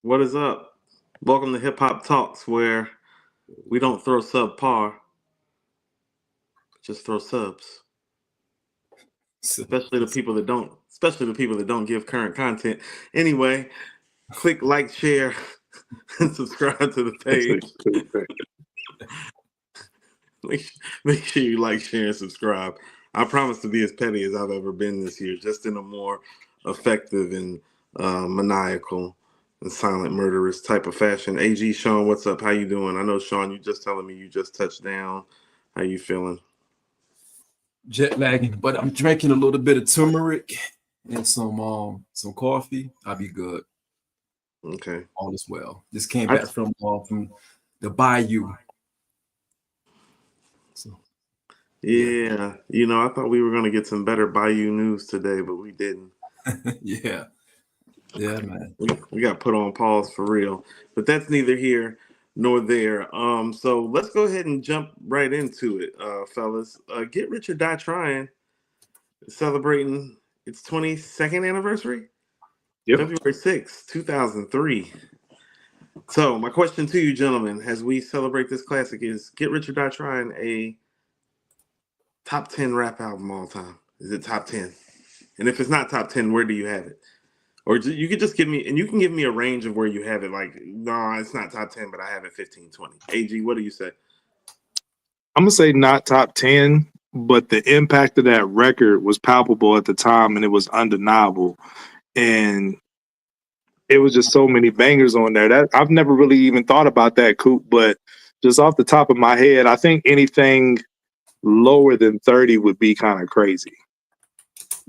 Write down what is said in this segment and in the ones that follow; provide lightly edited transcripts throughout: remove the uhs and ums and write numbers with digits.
What is up? Welcome to Hip Hop Talks, where we don't throw subpar, just throw subs. Especially the people that don't. Especially the people that don't give current content. Anyway, click like, share, and subscribe to the page. Make sure you like, share, and subscribe. I promise to be as petty as I've ever been this year, just in a more effective and maniacal and silent murderous type of fashion. AG Shawn, what's up? How you doing? I know Shawn, you just telling me you just touched down. How you feeling? Jet lagging, but I'm drinking a little bit of turmeric and some coffee. I'll be good. Okay. All is well. Just came back from the bayou. So yeah, I thought we were gonna get some better Bayou news today, but we didn't. yeah, man. We got put on pause for real, but that's neither here nor there. So let's go ahead and jump right into it, fellas. Get Rich or Die Trying celebrating its 22nd anniversary, February 6th, 2003. So my question to you, gentlemen, as we celebrate this classic, is Get Rich or Die Trying a top 10 rap album all time? Is it top 10? And if it's not top 10, where do you have it? Or you could just give me, and you can give me a range of where you have it. Like, no, it's not top 10, but I have it 15, 20. AG, what do you say? I'm going to say not top 10, but the impact of that record was palpable at the time, and it was undeniable. And it was just so many bangers on there. That I've never really even thought about that, Coop, but just off the top of my head, I think anything lower than 30 would be kind of crazy.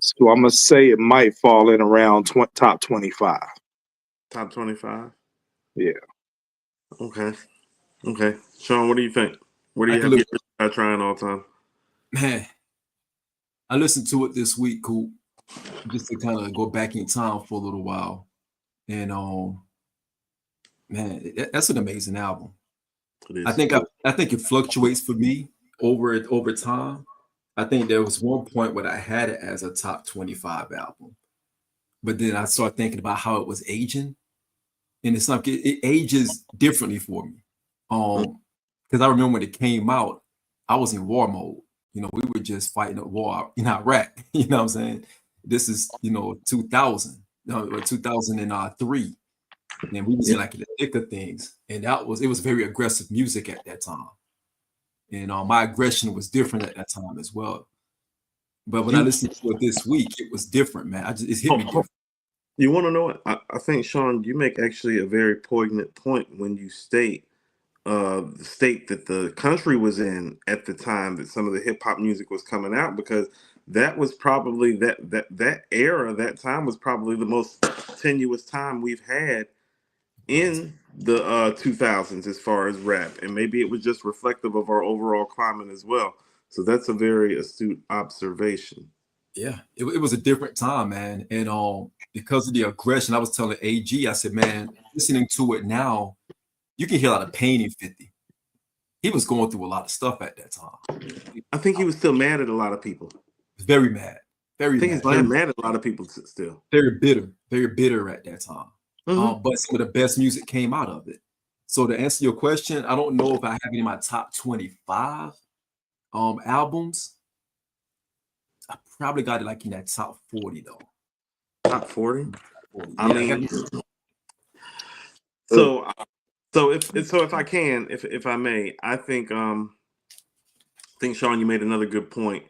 So I'm going to say it might fall in around top 25. Top 25? Yeah. Okay. Shawn, what do you think? Where do you have Get Rich or Die Trying all time? Man, I listened to it this week, Coop, just to kind of go back in time for a little while. And man, that's an amazing album. I think it fluctuates for me over time. I think there was one point where I had it as a top 25 album, but then I started thinking about how it was aging, and it's like it ages differently for me. Because I remember when it came out, I was in war mode. We were just fighting a war in Iraq. You know what I'm saying? This is 2000, or 2003, and we was in like in the thick of things, and it was very aggressive music at that time. And my aggression was different at that time as well. But when I listened to it this week, it was different, man. It hit me different. You want to know what? I think, Shawn, you make actually a very poignant point when you state the state that the country was in at the time that some of the hip hop music was coming out, because that was probably that era, that time was probably the most tenuous time we've had in the 2000s as far as rap, and maybe it was just reflective of our overall climate as well. So that's a very astute observation. Yeah, it was a different time, man, and because of the aggression, I was telling AG, I said, man, listening to it now, you can hear a lot of pain in 50. He was going through a lot of stuff at that time. I think he was still mad at a lot of people. Very mad. Very mad. He's mad at a lot of people still. Very bitter at that time. But some of the best music came out of it. So to answer your question, I don't know if I have any of my top 25 albums. I probably got it like in that top 40 though. Top 40? I mean, so if I can, if I may, I think Shawn, you made another good point.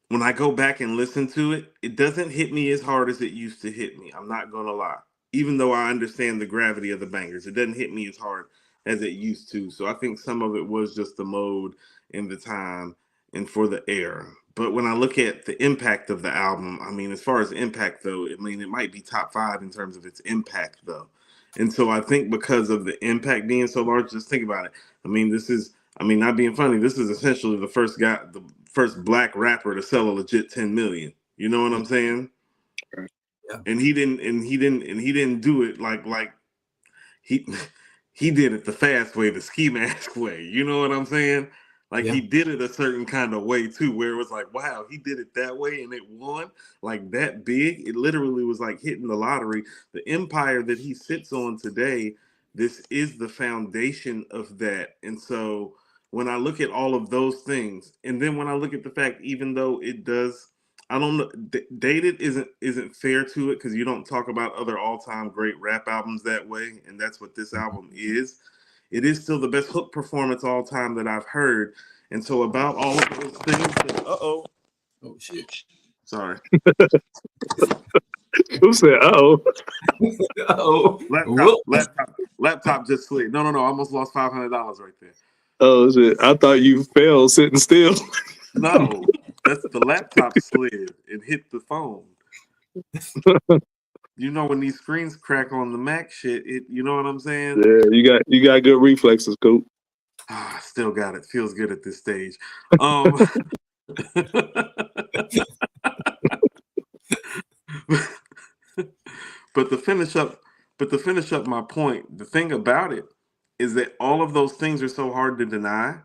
When I go back and listen to it, it doesn't hit me as hard as it used to hit me. I'm not gonna lie. Even though I understand the gravity of the bangers, it doesn't hit me as hard as it used to. So I think some of it was just the mode and the time and for the era. But when I look at the impact of the album, I mean, as far as impact though, I mean, it might be top 5 in terms of its impact though. And so I think because of the impact being so large, just think about it. I mean, not being funny, this is essentially the first black rapper to sell a legit 10 million. You know what I'm saying? Right. Yeah. And he didn't do it like he did it the fast way, the ski mask way. You know what I'm saying? Like he did it a certain kind of way too, where it was like, wow, he did it that way and it won like that big. It literally was like hitting the lottery. The empire that he sits on today, this is the foundation of that. And so when I look at all of those things, and then when I look at the fact, even though it does, I don't know, dated isn't fair to it because you don't talk about other all-time great rap albums that way, and that's what this album is. It is still the best hook performance all time that I've heard. And so about all of those things, oh shit, sorry. Who said Laptop just slid. No, I almost lost $500 right there. Oh shit! I thought you fell sitting still. No, that's the laptop slid and hit the phone. You know when these screens crack on the Mac shit, you know what I'm saying? Yeah, you got good reflexes, Coop. I still got it. Feels good at this stage. But to finish up my point, the thing about it is that all of those things are so hard to deny.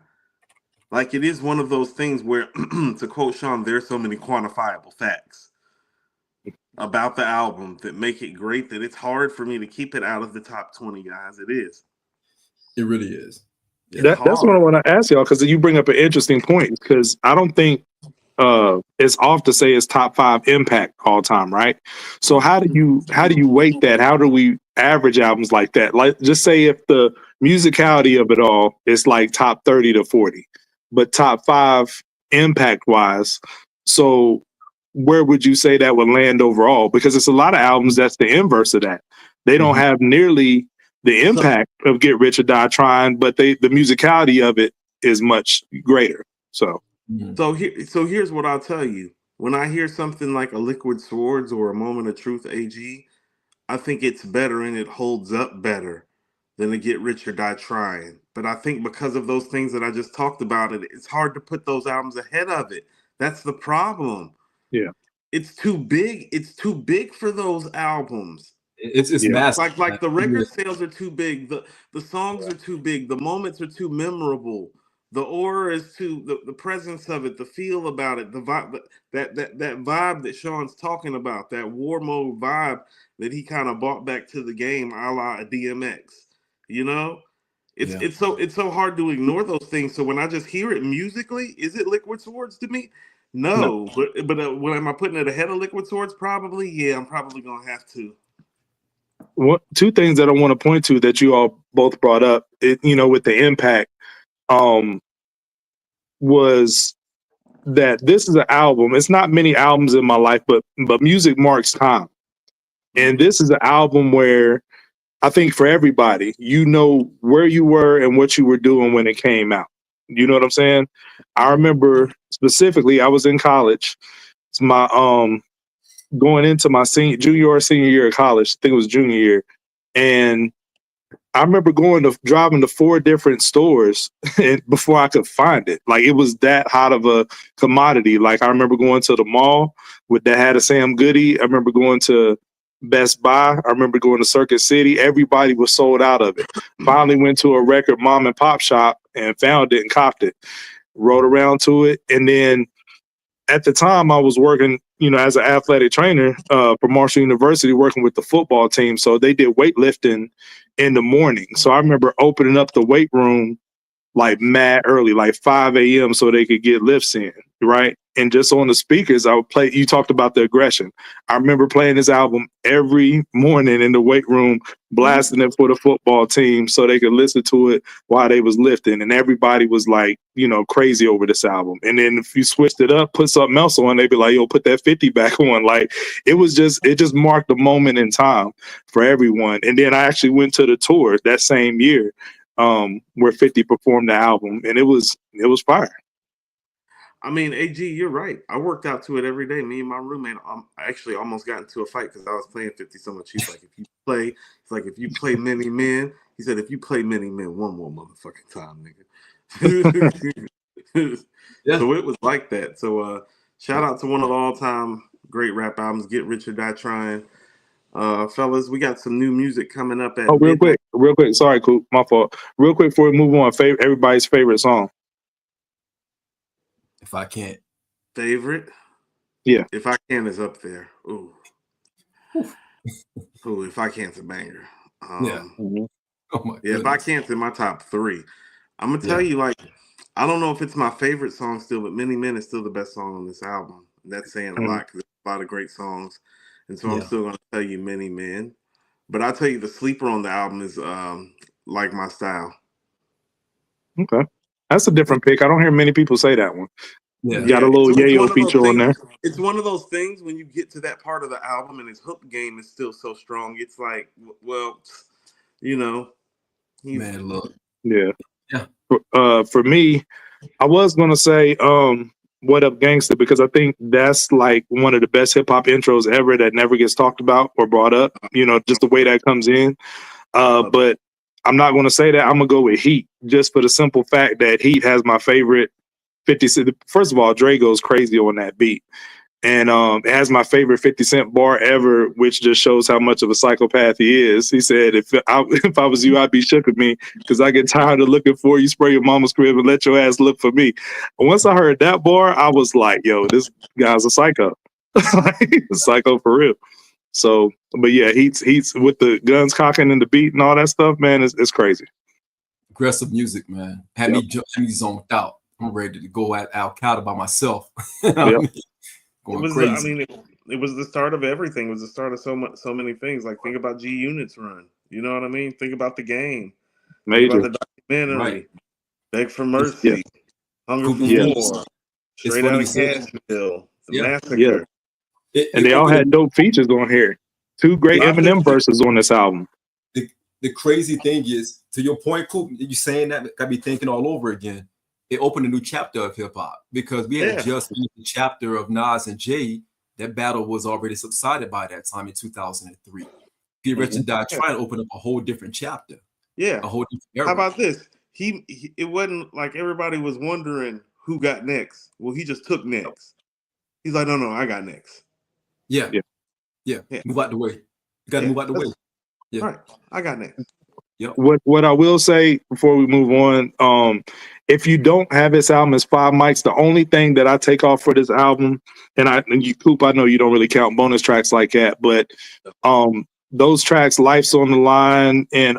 Like it is one of those things where, to quote Shawn, there's so many quantifiable facts about the album that make it great that it's hard for me to keep it out of the top 20, guys. It is. It really is. That's what I want to ask y'all, because you bring up an interesting point, because I don't think it's off to say it's top 5 impact all time, right? So how do you weight that? How do we average albums like that? Like, just say if the musicality of it all is like top 30 to 40, but top 5 impact wise. So where would you say that would land overall? Because it's a lot of albums that's the inverse of that. They don't have nearly the impact of Get Rich or Die Trying, but the musicality of it is much greater. So here's what I'll tell you. When I hear something like a Liquid Swords or a Moment of Truth AG, I think it's better and it holds up better than a Get Rich or Die Trying. But I think because of those things that I just talked about, it's hard to put those albums ahead of it. That's the problem. Yeah. It's too big. It's too big for those albums. It's massive. Like the record sales are too big. The songs are too big. The moments are too memorable. The aura is too, the presence of it, the feel about it, the vibe, that vibe that Shawn's talking about, that war mode vibe that he kind of brought back to the game, a la a DMX. You know, it's so hard to ignore those things. So when I just hear it musically, is it Liquid Swords to me? No. But when am I putting it ahead of Liquid Swords? Probably, yeah. I'm probably gonna have to. Two things that I want to point to that you all both brought up, with the impact, was that this is an album. It's not many albums in my life, but music marks time. And this is an album where I think for everybody, where you were and what you were doing when it came out. You know what I'm saying? I remember specifically, I was in college. It's my going into my junior or senior year of college. I think it was junior year. And I remember driving to 4 different stores before I could find it. Like, it was that hot of a commodity. Like, I remember going to the mall that had a Sam Goody. I remember going to Best Buy. I remember going to Circuit City. Everybody was sold out of it. Finally went to a record mom and pop shop and found it and copped it. Rode around to it. And then at the time I was working, as an athletic trainer for Marshall University, working with the football team. So they did weightlifting in the morning. So I remember opening up the weight room like mad early, like 5 a.m. so they could get lifts in, right? And just on the speakers, I would play, you talked about the aggression. I remember playing this album every morning in the weight room, blasting it for the football team so they could listen to it while they was lifting. And everybody was like, crazy over this album. And then if you switched it up, put something else on, they'd be like, yo, put that 50 back on. Like, it just marked a moment in time for everyone. And then I actually went to the tour that same year, where 50 performed the album, and it was fire. I mean, AG, you're right. I worked out to it every day. Me and my roommate actually almost got into a fight because I was playing 50 so much. He's like, if you play Many Men, he said, if you play Many Men one more motherfucking time, nigga. Yeah. So it was like that. So shout out to one of the all-time great rap albums, Get Rich or Die Trying. Fellas, we got some new music coming up at real quick. Sorry, Coop, my fault. Real quick before we move on, everybody's favorite song. If I Can't. Favorite? Yeah. If I Can is up there. Ooh. Ooh, If I Can't's a banger. Yeah. Oh my Yeah, goodness. If I Can't's in my top 3. I'm gonna tell you, like, I don't know if it's my favorite song still, but Many Men is still the best song on this album. And that's saying a lot because there's a lot of great songs. And so I'm still gonna tell you Many Men. But I'll tell you the sleeper on the album is Like My Style. Okay. That's a different pick. I don't hear many people say that one. Yeah. Got a little it's Yayo one of those feature on things, there. It's one of those things when you get to that part of the album and his hook game is still so strong. It's like, well, you know, Man, look. Yeah. Yeah. For me, I was gonna say What Up Gangsta, because I think that's like one of the best hip hop intros ever that never gets talked about or brought up, you know, just the way that comes in. But I'm not gonna say that. I'm gonna go with Heat, just for the simple fact that Heat has my favorite 50 Cent. First of all, Dre goes crazy on that beat. And it has my favorite 50 Cent bar ever, which just shows how much of a psychopath he is. He said, if I was you, I'd be shook at me because I get tired of looking for you, spray your mama's crib and let your ass look for me. And once I heard that bar, I was like, yo, this guy's a psycho. Psycho for real. So, but yeah, he's with the guns cocking and the beat and all that stuff, man, it's crazy. Aggressive music, man. Had me zoned out. I'm ready to go at Al Qaeda by myself. Going crazy. It was the start of everything. It was the start of so many things. Like, think about G Unit's run. You know what I mean? Think about The Game. Major. Think about the documentary. Beg for Mercy. Hunger for War. Straight Outta Cashville. The Massacre. And they all had dope features on here. 2 great Eminem verses on this album. The crazy thing is, to your point, Coop, you saying that got me thinking all over again. It opened a new chapter of hip hop because we had just finished the chapter of Nas and Jay. That battle was already subsided by that time in 2003. Get Rich or Die Trying to open up a whole different chapter. Yeah. A whole different era. How about this? It wasn't like everybody was wondering who got next. Well, he just took next. He's like, no, I got next. Yeah. Move out the way. You got to move out the way. Yeah. Right. I got next. Yep. What I will say before we move on, if you don't have this album as 5 mics, the only thing that I take off for this album, and you, Coop, I know you don't really count bonus tracks like that, but those tracks, Life's on the Line and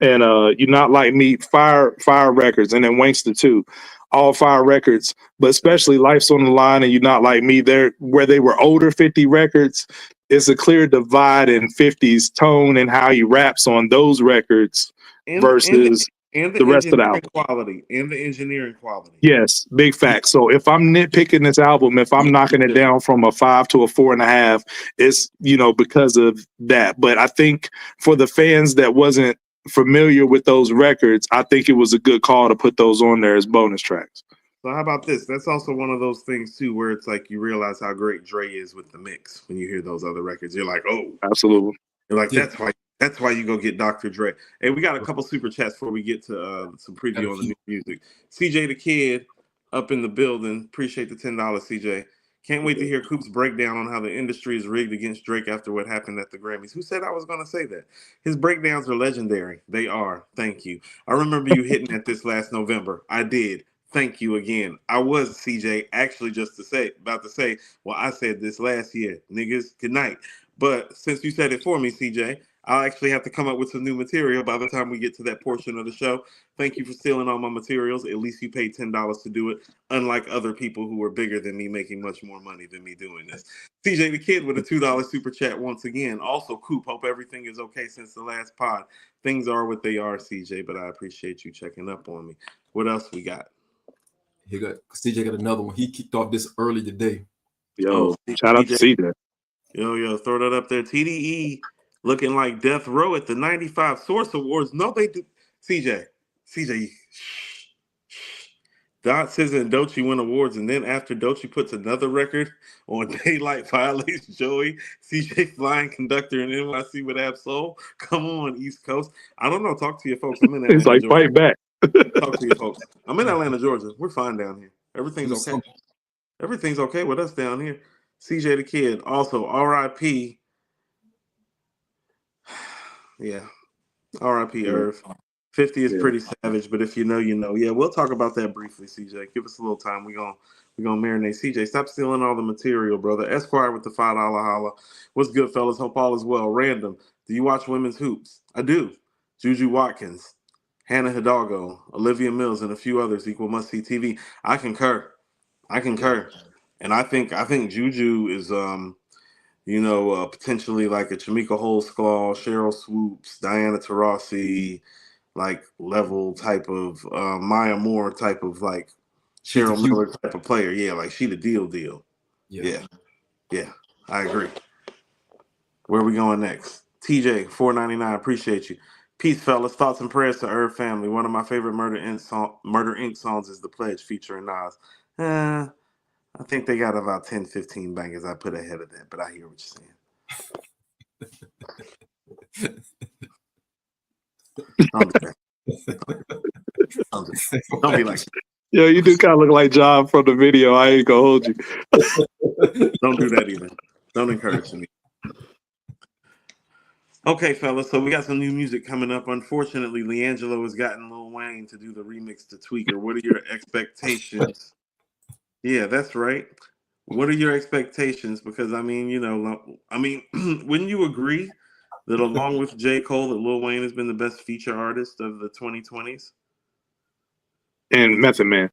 You Not Like Me, Fire Records, and then Wankster 2, all Fire records, but especially Life's on the Line and You Not Like Me, where they were older 50 records. It's a clear divide in 50's tone and how he raps on those records versus the rest of the album. The engineering quality. Yes, big fact. So if I'm nitpicking this album, if I'm knocking it down from a 5 to a 4.5, it's, because of that. But I think for the fans that wasn't familiar with those records, I think it was a good call to put those on there as bonus tracks. So how about this? That's also one of those things too, where it's like you realize how great Dre is with the mix. When you hear those other records, you're like, oh, absolutely. You're like, that's why you go get Dr. Dre. Hey, we got a couple super chats before we get to some preview on the new music. CJ the Kid up in the building. Appreciate the $10, CJ. Can't wait to hear Coop's breakdown on how the industry is rigged against Drake after what happened at the Grammys. Who said I was going to say that? His breakdowns are legendary. They are. Thank you. I remember you hitting at this last November. I did. Thank you again. I was, CJ, actually about to say, well, I said this last year. Niggas, good night. But since you said it for me, CJ, I'll actually have to come up with some new material by the time we get to that portion of the show. Thank you for stealing all my materials. At least you paid $10 to do it, unlike other people who are bigger than me, making much more money than me doing this. CJ the Kid with a $2 super chat once again. Also, Coop, hope everything is okay since the last pod. Things are what they are, CJ, but I appreciate you checking up on me. What else we got? CJ got another one. He kicked off this early today. Yo, shout out to CJ. Yo, throw that up there. TDE looking like Death Row at the 95 Source Awards. No, they do. CJ, shh. Dot says and Doechii win awards, and then after Doechii puts another record on Daylight violates Joey, CJ Flying Conductor and NYC with Absol. Come on, East Coast. I don't know. Talk to your folks. I'm in Atlanta. He's like, Georgia. fight back. Talk to your folks. I'm in Atlanta, Georgia. We're fine down here. Everything's okay. Everything's okay with us down here. CJ the Kid. Also, RIP. Yeah. RIP Irv. 50 is pretty savage, but if you know, you know. Yeah, we'll talk about that briefly, CJ. Give us a little time. We're gonna marinate. CJ, stop stealing all the material, brother. Esquire with the $5 holla. What's good, fellas? Hope all is well. Random. Do you watch women's hoops? I do. Juju Watkins, Hannah Hidalgo, Olivia Mills, and a few others equal must-see TV. I concur. And I think Juju is potentially like a Chamika Holdsclaw, Cheryl Swoops, Diana Taurasi, like level type of Maya Moore type of like Cheryl Miller type of player. Yeah, like she the deal. Yeah. I agree. Where are we going next? TJ, $4.99. Appreciate you. Peace, fellas. Thoughts and prayers to Irv family. One of my favorite Murder Inc. songs is The Pledge featuring Nas. I think they got about 10, 15 bangers I put ahead of that, but I hear what you're saying. Don't be like that. Yeah, you do kind of look like John from the video. I ain't gonna hold you. Don't do that either. Don't encourage me. Okay, fellas, so we got some new music coming up. Unfortunately, Leangelo has gotten Lil Wayne to do the remix to Tweaker. What are your expectations? Yeah, that's right. What are your expectations? Because wouldn't you agree that along with J. Cole, that Lil Wayne has been the best feature artist of the 2020s? And Method Man.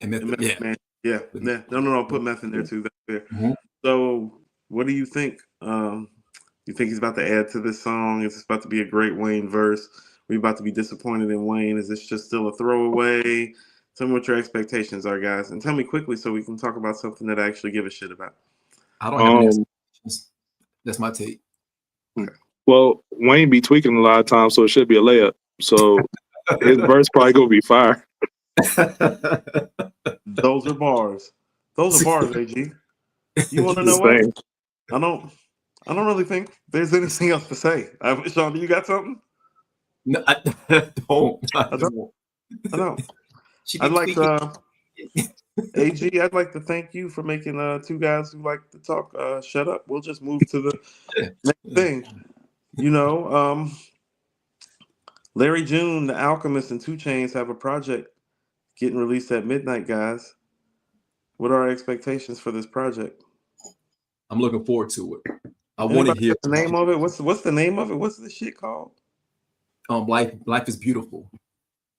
Man. Yeah. No. Put Meth in there too. That's fair. Mm-hmm. So, what do you think? You think he's about to add to this song? Is this about to be a great Wayne verse? Are we about to be disappointed in Wayne? Is this just still a throwaway? Tell me what your expectations are, guys, and tell me quickly so we can talk about something that I actually give a shit about. I don't have any expectations. That's my take. Okay. Well, Wayne be tweaking a lot of times, so it should be a layup. So his verse probably gonna be fire. Those are bars. AG. You want to know what? I don't really think there's anything else to say. Shawn, do you got something? No, I don't. I don't. I'd like AG. I'd like to thank you for making two guys who like to talk shut up. We'll just move to the next thing. Larry June, The Alchemist, and 2 Chainz have a project getting released at midnight, guys. What are our expectations for this project? I'm looking forward to it. I want to hear the name of it. What's the name of it? What's this shit called? Life is beautiful.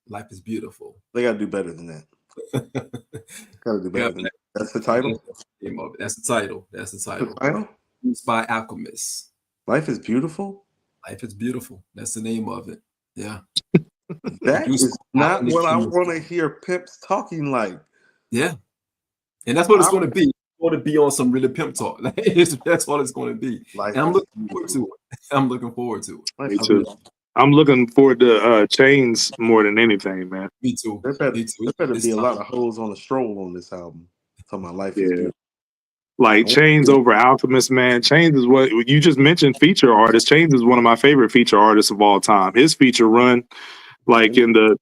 Life is beautiful. They gotta do better than that. Gotta do better than that. That's the title. That's the title. The title. It's by Alchemist. Life is beautiful. Life is beautiful. That's the name of it. Yeah. That is not what I want to hear pimps talking like. Yeah. And that's what it's going to be. It's going to be on some really pimp talk. That's what it's going to be. And I'm looking forward to it. Me too. I'm looking forward to Chainz more than anything, man. Me too. There better be a lot of hoes on the stroll on this album. Talking about Life is beautiful. Like Chainz over Alchemist, man. Chainz is what you just mentioned. Feature artist. Chainz is one of my favorite feature artists of all time. His feature run, like in the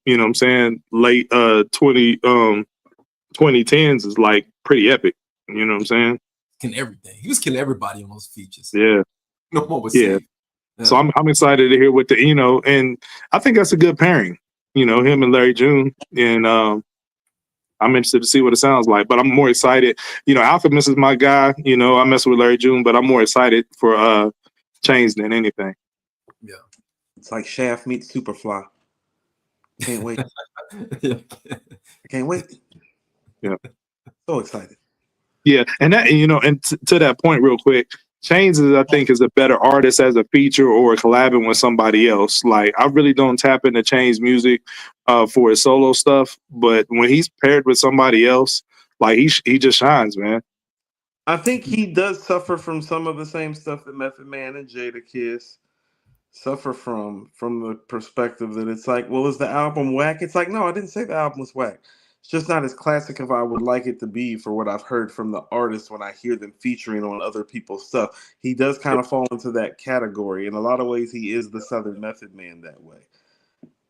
late 2010s, is like pretty epic. You know what I'm saying? Killing everything. He was killing everybody on those features. Yeah. No one was safe. Yeah. So I'm excited to hear what and I think that's a good pairing. Him and Larry June, and I'm interested to see what it sounds like. But I'm more excited. Alchemist is my guy. I mess with Larry June, but I'm more excited for Chainz than anything. Yeah, it's like Shaft meets Superfly. Can't wait. Yeah. I can't wait. Yeah, so excited. Yeah, and that and to that point, real quick. Chainz I think is a better artist as a feature or collabing with somebody else. Like I really don't tap into Chainz music for his solo stuff, but when he's paired with somebody else, like he just shines, man. I think he does suffer from some of the same stuff that Method Man and Jadakiss suffer from the perspective that it's like, well, is the album whack? It's like, no, I didn't say the album was whack. It's just not as classic as I would like it to be for what I've heard from the artists when I hear them featuring on other people's stuff. He does kind of fall into that category. In a lot of ways, he is the Southern Method Man that way.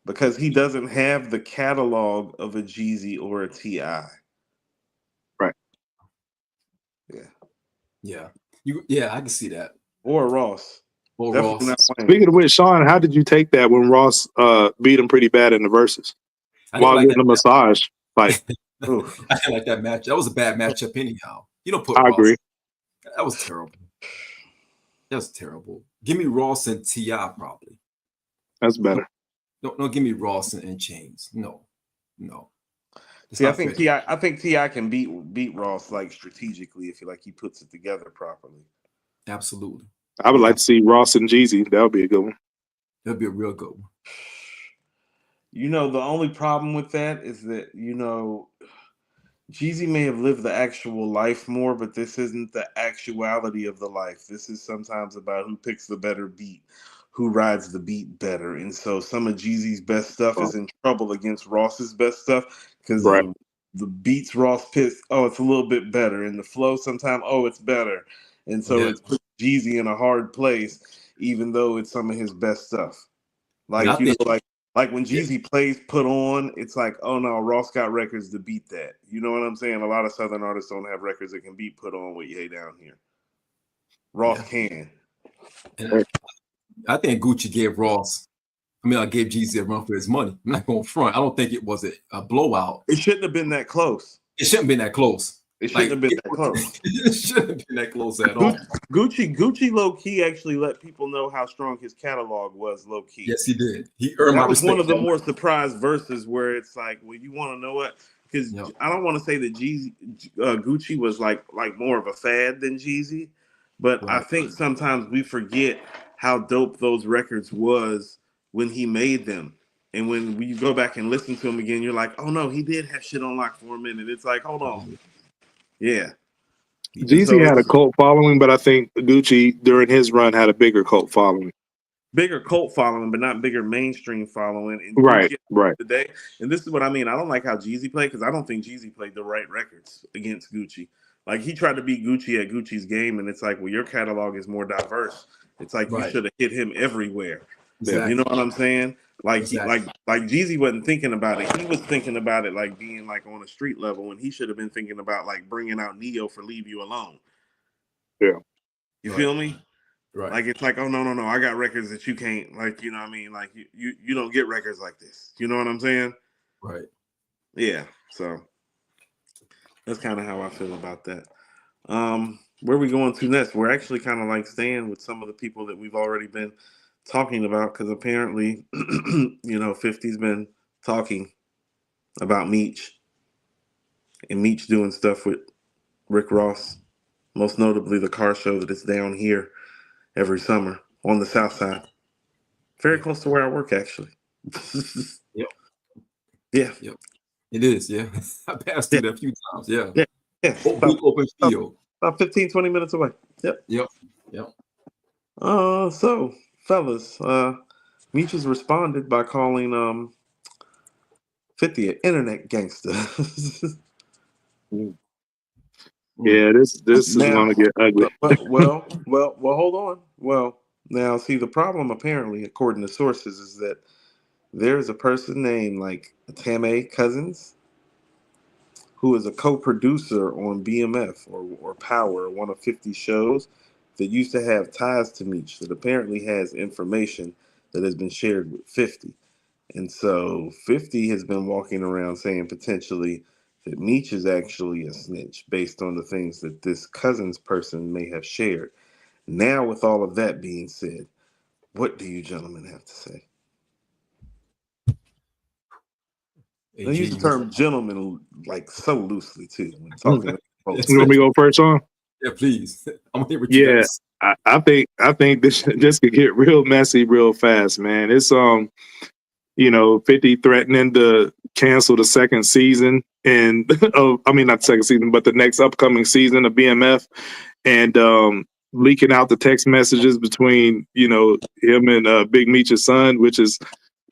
Because he doesn't have the catalog of a Jeezy or a T.I. Right. Yeah. Yeah. I can see that. Or a Ross. Definitely not Wayne. Speaking of which, Shawn, how did you take that when Ross beat him pretty bad in the verses while like getting a massage? Like, I didn't like that match. That was a bad matchup anyhow. You don't put I Ross. agree. That was terrible. That was terrible. Give me Ross and T.I. probably. That's better. Don't give me Ross and Chains. No. It's See, I not think fair. T.I. can beat Ross like strategically if he puts it together properly. Absolutely. I would like to see Ross and Jeezy. That would be a good one. That'd be a real good one. The only problem with that is that, Jeezy may have lived the actual life more, but this isn't the actuality of the life. This is sometimes about who picks the better beat, who rides the beat better. And so some of Jeezy's best stuff is in trouble against Ross's best stuff because Right. the beats Ross picks, it's a little bit better. And the flow sometimes, it's better. And so it's put Jeezy in a hard place, even though it's some of his best stuff. Like, like when Jeezy plays Put On, it's like, oh no, Ross got records to beat that. You know what I'm saying? A lot of Southern artists don't have records that can beat Put On with Ye Down Here. Ross can. And I think Gucci gave Ross, I gave Jeezy a run for his money. I'm not going front. I don't think it was a blowout. It shouldn't have been that close. It shouldn't have been that close. It shouldn't have been that close. It shouldn't have been that close at all. Gucci low key actually let people know how strong his catalog was low key. Yes, he did. He earned my respect. That was one of the more surprise verses where it's like, well, you want to know what? Because I don't want to say that Gucci was like more of a fad than Jeezy, but I think sometimes we forget how dope those records was when he made them. And when you go back and listen to him again, you're like, oh no, he did have shit on lock for a minute. It's like, hold on. Yeah. Jeezy had a cult following, but I think Gucci during his run had a bigger cult following. Bigger cult following, but not bigger mainstream following. And right. Today, and this is what I mean. I don't like how Jeezy played because I don't think Jeezy played the right records against Gucci. Like he tried to beat Gucci at Gucci's game, and it's like, well, your catalog is more diverse. It's like you should have hit him everywhere. Exactly. You know what I'm saying? Like like Jeezy wasn't thinking about it. He was thinking about it like being like on a street level, and he should have been thinking about like bringing out Neo for Leave You Alone. Yeah. You feel me? Right. Like it's like, oh no, I got records that you can't, like, you know what I mean? Like you don't get records like this. You know what I'm saying? Right. Yeah. So that's kind of how I feel about that. Where are we going to next? We're actually kind of like staying with some of the people that we've already been talking about because apparently, 50's been talking about Meech and Meech doing stuff with Rick Ross, most notably the car show that is down here every summer on the South Side. Very close to where I work, actually. Yep. Yeah. Yep. It is, yeah. I passed through there a few times, yeah. Yeah. Open field. About 15, 20 minutes away. Yep. So, fellas, Meech has responded by calling 50 an internet gangster. Yeah, this is going to get ugly. Well, hold on. Well, now, see, the problem apparently, according to sources, is that there's a person named like Tame Cousins who is a co-producer on BMF or Power, one of 50's shows that used to have ties to Meech that apparently has information that has been shared with 50. And so 50 has been walking around saying potentially that Meech is actually a snitch based on the things that this Cousins person may have shared. Now, with all of that being said, what do you gentlemen have to say? I use the term gentleman like so loosely too when talking to folks. You want me to go first on? Yeah, please. I'm here with you guys. I think this could get real messy real fast, man. It's 50 threatening to cancel the second season and not the second season, but the next upcoming season of BMF and leaking out the text messages between, him and Big Meech's son, which is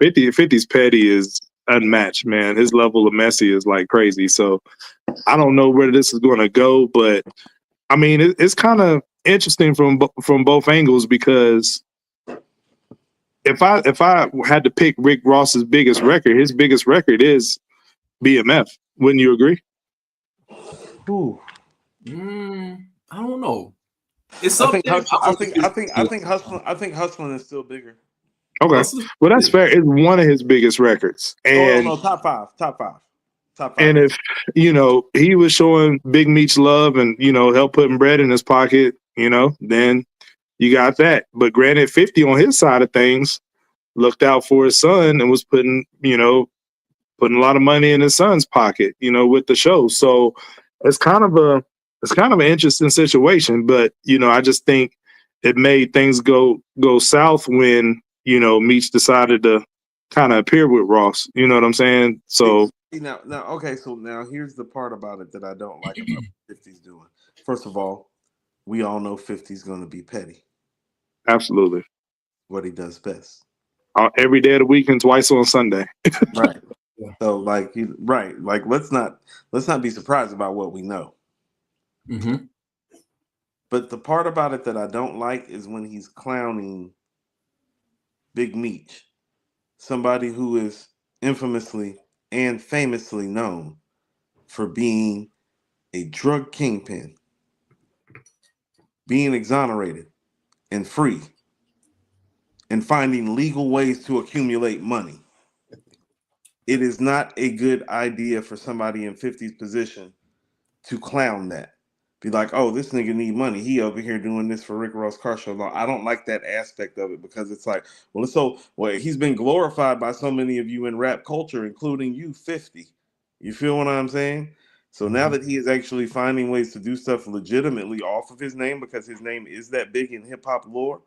50's petty is unmatched, man. His level of messy is like crazy. So I don't know where this is going to go, but I mean, it's kind of interesting from both angles because if I had to pick Rick Ross's biggest record, his biggest record is BMF. Wouldn't you agree? I don't know. It's I up think there. hustling. I think hustling is still bigger. Okay. Hustler's Well, that's big. fair. It's one of his biggest records. Oh no, top five. And if, he was showing Big Meech love and, help putting bread in his pocket, then you got that. But granted, 50 on his side of things looked out for his son and was putting a lot of money in his son's pocket, with the show. So it's kind of an interesting situation. But, I just think it made things go south when, Meech decided to kind of appear with Ross. You know what I'm saying? So Okay. So now here's the part about it that I don't like about what 50's doing. First of all, we all know 50's going to be petty. absolutely. What he does best. Every day of the week and twice on Sunday. Right. Yeah. So like let's not be surprised about what we know. Mm-hmm. But the part about it that I don't like is when he's clowning Big Meech, somebody who is infamously and famously known for being a drug kingpin, being exonerated and free, and finding legal ways to accumulate money. It is not a good idea for somebody in 50's position to clown that. Be like, oh, this nigga need money. He over here doing this for Rick Ross car show. No, I don't like that aspect of it because it's like, he's been glorified by so many of you in rap culture, including you, 50. You feel what I'm saying? So now that he is actually finding ways to do stuff legitimately off of his name because his name is that big in hip hop lore,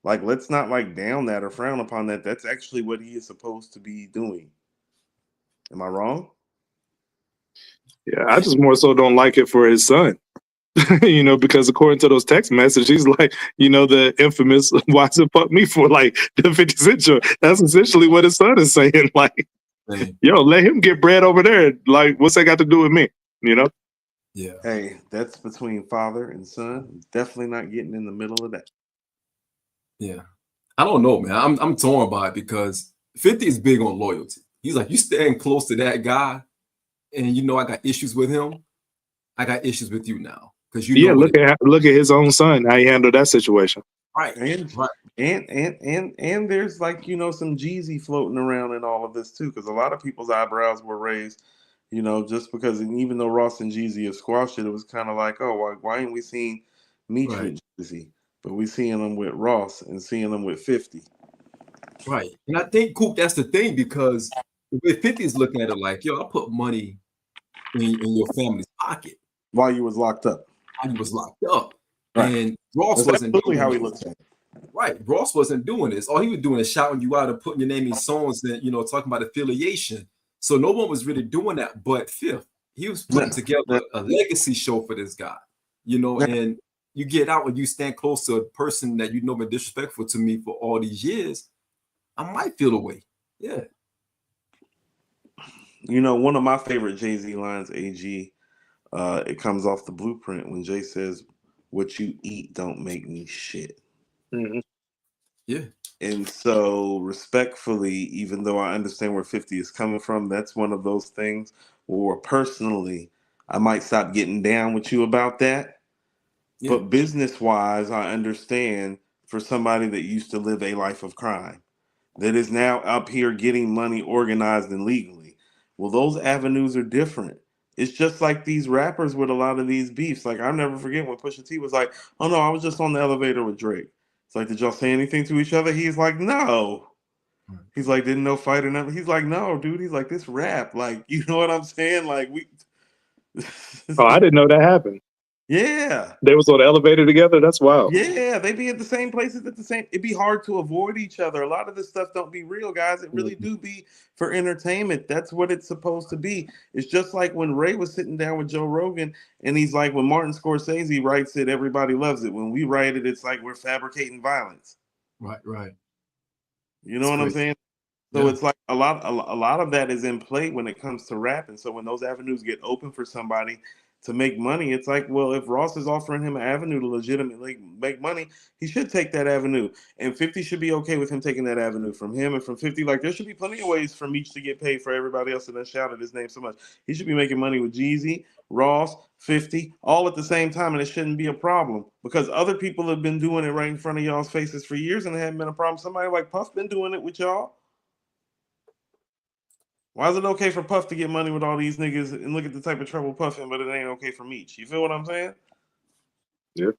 like let's not like down that or frown upon that. That's actually what he is supposed to be doing. Am I wrong? Yeah, I just more so don't like it for his son. Because according to those text messages, he's like, the infamous "why does it fuck me for" like the 50 Cent joint. That's essentially what his son is saying. Like, yo, let him get bread over there. Like, what's that got to do with me? Yeah. Hey, that's between father and son. Definitely not getting in the middle of that. Yeah. I don't know, man. I'm torn by it because 50 is big on loyalty. He's like, you staying close to that guy, and I got issues with him. I got issues with you now because Look at his own son, how he handled that situation. Right. And Right. and there's like some Jeezy floating around in all of this too, because a lot of people's eyebrows were raised, just because even though Ross and Jeezy have squashed it, it was kind of like, oh, why ain't we seeing Meech with Jeezy, but we seeing them with Ross and seeing them with 50. Right. And I think, Coop, that's the thing because the way 50 is looking at it like, yo, I put money in your family's pocket while you was locked up. While you was locked up. Right. And Ross wasn't absolutely doing how it. he looks at it. Right. Ross wasn't doing this. All he was doing is shouting you out and putting your name in songs and, talking about affiliation. So no one was really doing that but Fifth. He was putting together a legacy show for this guy, and you get out and you stand close to a person that been disrespectful to me for all these years. I might feel away. Yeah. One of my favorite Jay-Z lines, AG, it comes off the Blueprint when Jay says, "What you eat don't make me shit." Mm-hmm. Yeah. And so respectfully, even though I understand where 50 is coming from, that's one of those things where personally, I might stop getting down with you about that. Yeah. But business-wise, I understand for somebody that used to live a life of crime, that is now up here getting money organized and legally. Well, those avenues are different. It's just like these rappers with a lot of these beefs. Like, I'll never forget when Pusha T was like, oh no, I was just on the elevator with Drake. It's like, did y'all say anything to each other? He's like, no. He's like, didn't no fight or nothing. He's like, no, dude. He's like, this rap. Like, you know what I'm saying? Like, Oh, I didn't know that happened. Yeah. They was on the elevator together. That's wild. Yeah, they be at the same places at the same. It'd be hard to avoid each other. A lot of this stuff don't be real, guys. It really do be for entertainment. That's what it's supposed to be. It's just like when Ray was sitting down with Joe Rogan, and he's like, when Martin Scorsese writes it, everybody loves it. When we write it, it's like we're fabricating violence. Right. You know what I'm saying? So it's like a lot of that is in play when it comes to rap. And so when those avenues get open for somebody, to make money. It's like, well, if Ross is offering him an avenue to legitimately make money, he should take that avenue. And 50 should be okay with him taking that avenue from him and from 50. Like, there should be plenty of ways for Meech to get paid for everybody else that has shouted his name so much. He should be making money with Jeezy, Ross, 50, all at the same time, and it shouldn't be a problem because other people have been doing it right in front of y'all's faces for years and it hadn't been a problem. Somebody like Puff been doing it with y'all. Why is it okay for Puff to get money with all these niggas and look at the type of trouble Puff in, but it ain't okay for Meech? You feel what I'm saying? Yeah.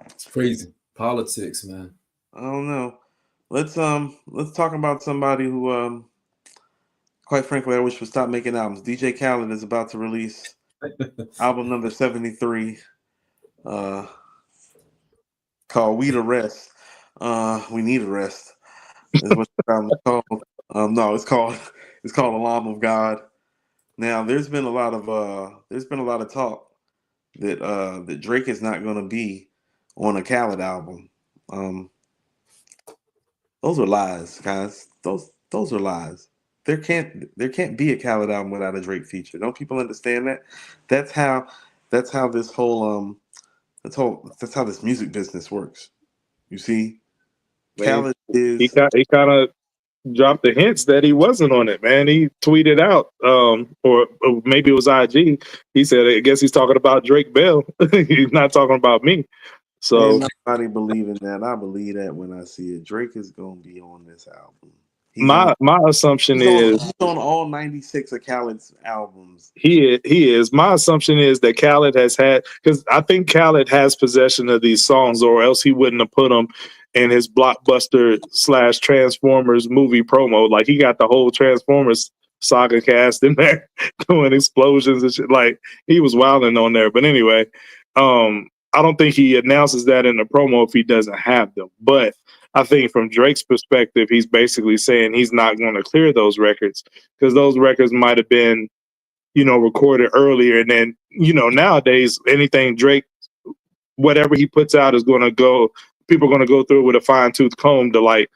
It's crazy. Politics, man. I don't know. Let's talk about somebody who quite frankly I wish would stop making albums. DJ Khaled is about to release album number 73 called We the Rest. We Need a Rest. Is what the album is called. No, it's called Alarm of God. Now, there's been a lot of talk that that Drake is not going to be on a Khaled album. Those are lies, guys. Those are lies. There can't be a Khaled album without a Drake feature. Don't people understand that? That's how this whole that's how this music business works. You see, Khaled is he kind of dropped the hints that he wasn't on it, man. He tweeted out, or maybe it was IG. He said, I guess he's talking about Drake Bell. He's not talking about me. So ain't nobody believing that. I believe that when I see it. Drake is gonna be on this album. my assumption is he's on all 96 of Khaled's albums. He is. My assumption is that Khaled has had, because I think Khaled has possession of these songs, or else he wouldn't have put them in his blockbuster / Transformers movie promo. Like, he got the whole Transformers saga cast in there doing explosions and shit. Like, he was wilding on there. But anyway, I don't think he announces that in the promo if he doesn't have them. But I think from Drake's perspective, he's basically saying he's not going to clear those records because those records might have been, recorded earlier. And then, nowadays, anything Drake, whatever he puts out is going to go, people are going to go through it with a fine tooth comb to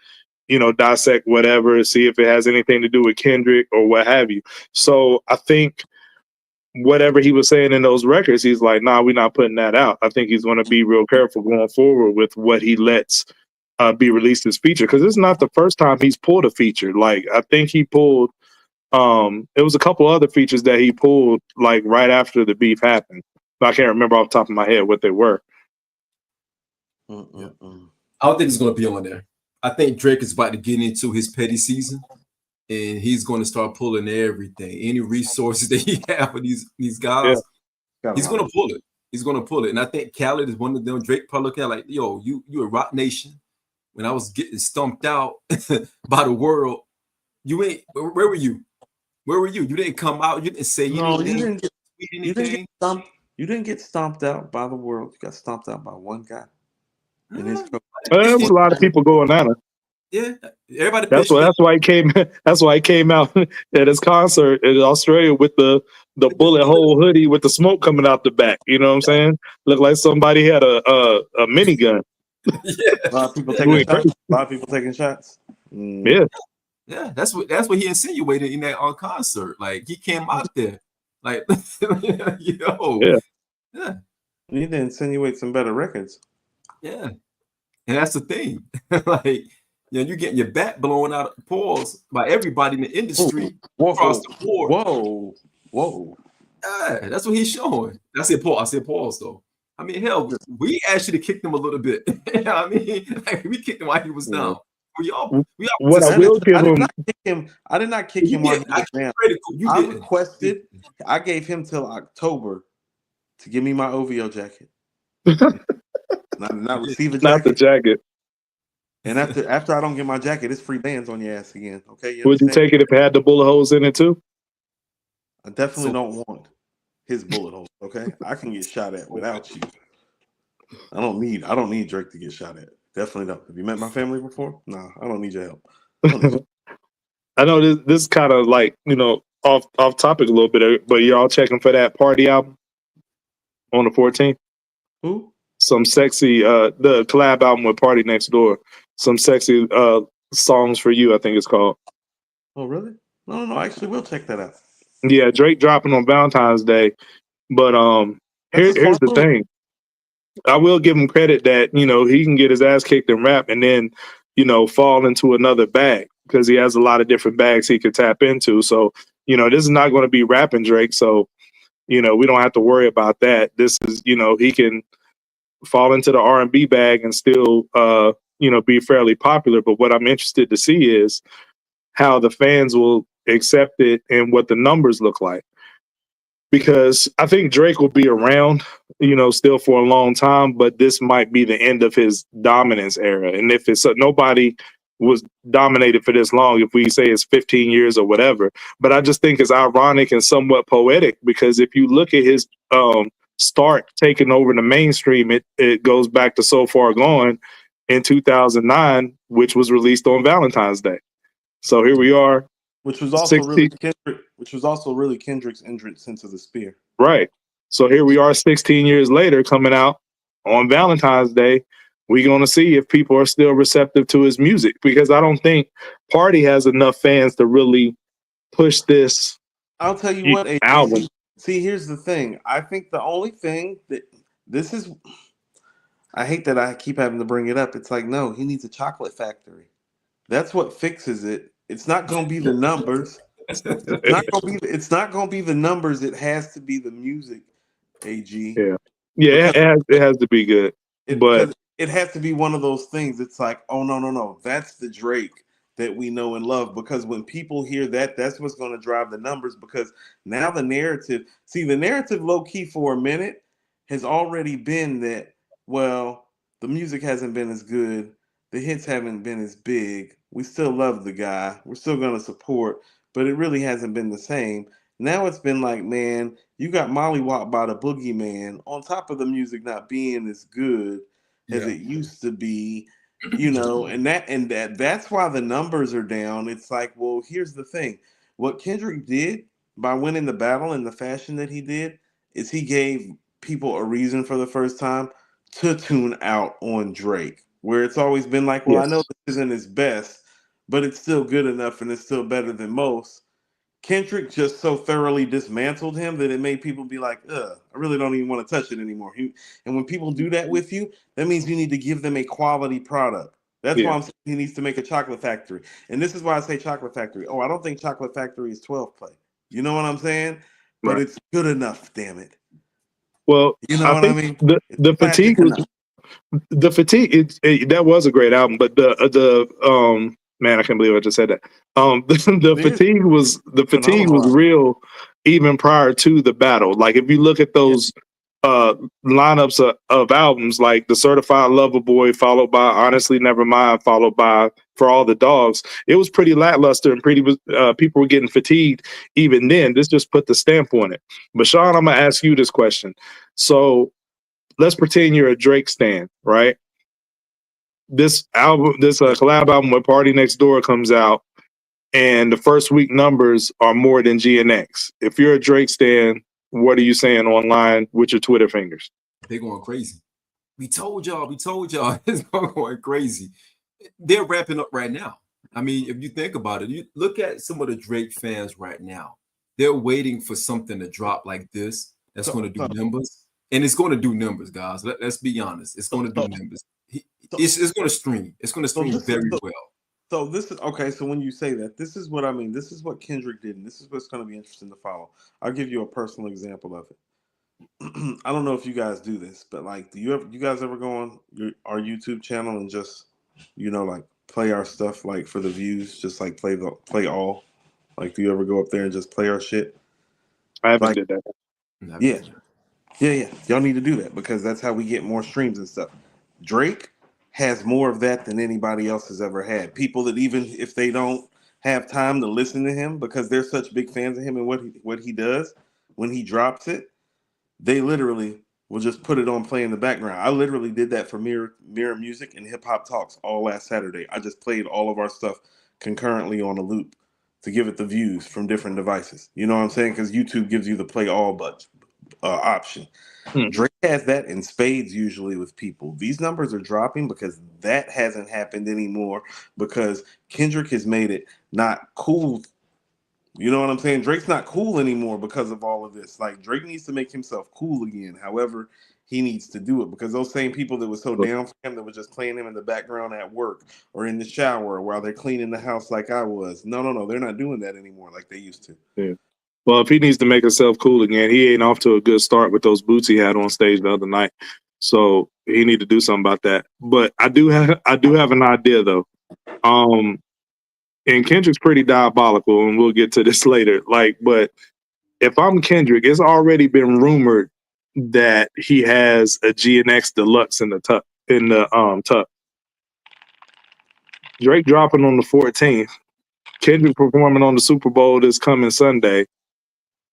dissect whatever, see if it has anything to do with Kendrick or what have you. So I think whatever he was saying in those records, he's like, nah, we're not putting that out. I think he's going to be real careful going forward with what he lets be released as feature, because it's not the first time he's pulled a feature. Like, I think he pulled it was a couple other features that he pulled like right after the beef happened. I can't remember off the top of my head what they were. I don't think it's going to be on there. I think Drake is about to get into his petty season, and he's going to start pulling everything, any resources that he have for these guys. Yeah. He's going to pull it. He's going to pull it. And I think Khaled is one of them. Drake probably looking at like, yo, you a Rock Nation. When I was getting stumped out by the world, you ain't. Where were you? Where were you? You didn't come out. You didn't say anything. You didn't get stomped out by the world. You got stomped out by one guy. There was a lot of people going at him. Yeah, everybody. That's why he came. That's why he came out at his concert in Australia with the bullet hole hoodie with the smoke coming out the back. You know what I'm saying? Looked like somebody had a minigun. Yeah. A lot of people taking shots. Yeah, that's what he insinuated in that concert. Like, he came out there, like, yeah. You need to insinuate some better records. Yeah, and that's the thing. Like, you're getting your back blown out of pause by everybody in the industry across the board. Whoa. Yeah, that's what he's showing. I said pause though. I mean, hell, we actually kicked him a little bit. You know what I mean? Like, we kicked him while he was down. What I will give him, I did not kick him while he was down. I requested, I gave him till October to give me my OVO jacket. not receive a jacket. Not the jacket. And after I don't get my jacket, it's free bands on your ass again. Okay? Would you take it if it had the bullet holes in it too? I definitely don't want his bullet holes. Okay, I can get shot at without you. I don't need Drake to get shot at. Definitely don't. Have you met my family before? Nah, I don't need your help. I know this is kind of like, off topic a little bit, but you're all checking for that Party album on the 14th. Who? Some sexy the collab album with Party Next Door. Some sexy songs for you, I think it's called. Oh, really? No. I actually will check that out. Yeah, Drake dropping on Valentine's Day. But That's a here's smart the move. thing. I will give him credit that, he can get his ass kicked in rap and then, fall into another bag because he has a lot of different bags he could tap into. So, this is not going to be rapping Drake. So, we don't have to worry about that. This is, he can fall into the R&B bag and still, be fairly popular. But what I'm interested to see is how the fans will accept it and what the numbers look like. Because I think Drake will be around, still for a long time, but this might be the end of his dominance era. And if it's nobody was dominated for this long, if we say it's 15 years or whatever. But I just think it's ironic and somewhat poetic because if you look at his start taking over the mainstream, it goes back to So Far Gone in 2009, which was released on Valentine's Day. So here we are. Which was also 60, really Kendrick, which was also really Kendrick's entrance into the Spear. right. So here we are 16 years later coming out on Valentine's Day. We're going to see if people are still receptive to his music because I don't think Party has enough fans to really push this I'll tell you what, AJ, album. see, here's the thing. I think the only thing that this is, I hate that I keep having to bring it up. It's like, no, he needs a chocolate factory. That's what fixes it. It's not going to be the numbers. It's not going to be the numbers. It has to be the music, AG. Yeah. Yeah, Because it has to be good. But because it has to be one of those things. It's like, oh no, that's the Drake that we know and love. Because when people hear that, that's what's going to drive the numbers. Because now the narrative, low key for a minute has already been that. Well, the music hasn't been as good, the hits haven't been as big. We still love the guy. We're still going to support, but it really hasn't been the same. Now it's been like, man, you got Mollywop by the Boogeyman on top of the music not being as good as it used to be, and that's why the numbers are down. It's like, well, here's the thing. What Kendrick did by winning the battle in the fashion that he did is he gave people a reason for the first time to tune out on Drake. Where it's always been like, well, I know yes. this isn't his best, but it's still good enough and it's still better than most. Kendrick just so thoroughly dismantled him that it made people be like, ugh, I really don't even want to touch it anymore. And when people do that with you, that means you need to give them a quality product. That's why Yeah. I'm saying he needs to make a chocolate factory. And this is why I say chocolate factory. Oh, I don't think chocolate factory is 12 play. You know what I'm saying? But Right. it's good enough, damn it. Well, You know I what I think mean? It's the fatigue classic was enough. the fatigue. That was a great album, but the man, I can't believe I just said that. Seriously, The fatigue phenomenal was album. real even prior to the battle. Like if you look at Yeah. those lineups of albums, like the Certified Lover Boy, followed by Honestly Nevermind, followed by For All the Dogs, it was pretty lackluster and pretty people were getting fatigued even then. This just put the stamp on it. But Shawn, I'm gonna ask you this question. So let's pretend you're a Drake stan, right? This album, this collab album with Party Next Door comes out, and the first week numbers are more than GNX. If you're a Drake stan, what are you saying online with your Twitter fingers? They're going crazy. We told y'all. It's going crazy. They're wrapping up right now. I mean, if you think about it, you look at some of the Drake fans right now. They're waiting for something to drop like this that's going to do numbers. And it's going to do numbers, guys. Let's be honest. It's going to do numbers. It's going to stream. It's going to stream very well. So this is okay. So when you say that, this is what I mean. This is what Kendrick did, and this is what's going to be interesting to follow. I'll give you a personal example of it. I don't know if you guys do this, but like, you guys ever go on our YouTube channel and just, like play our stuff like for the views, just like play all. Like, do you ever go up there and just play our shit? I haven't Like, did that. yeah, yeah. Y'all need to do that because that's how we get more streams and stuff. Drake has more of that than anybody else has ever had. People that even if they don't have time to listen to him because they're such big fans of him and what he does when he drops it, they literally will just put it on play in the background. I literally did that for Mirror Music and HipHopTalks all last Saturday. I just played all of our stuff concurrently on a loop to give it the views from different devices. You know what I'm saying? Because YouTube gives you the play all option. Drake has that in spades usually with people. These numbers are dropping because that hasn't happened anymore because Kendrick has made it not cool You know what I'm saying? Drake's not cool anymore because of all of this. Like Drake needs to make himself cool again. However, he needs to do it because those same people that were so down for him that were just playing him in the background at work or in the shower while they're cleaning the house like I was. No, they're not doing that anymore like they used to. Yeah. Well, if he needs to make himself cool again, he ain't off to a good start with those boots he had on stage the other night. So he need to do something about that. But I do have an idea though. And Kendrick's pretty diabolical, and we'll get to this later. But if I'm Kendrick, it's already been rumored that he has a GNX Deluxe in the tuck. Drake dropping on the 14th. Kendrick performing on the Super Bowl this coming Sunday.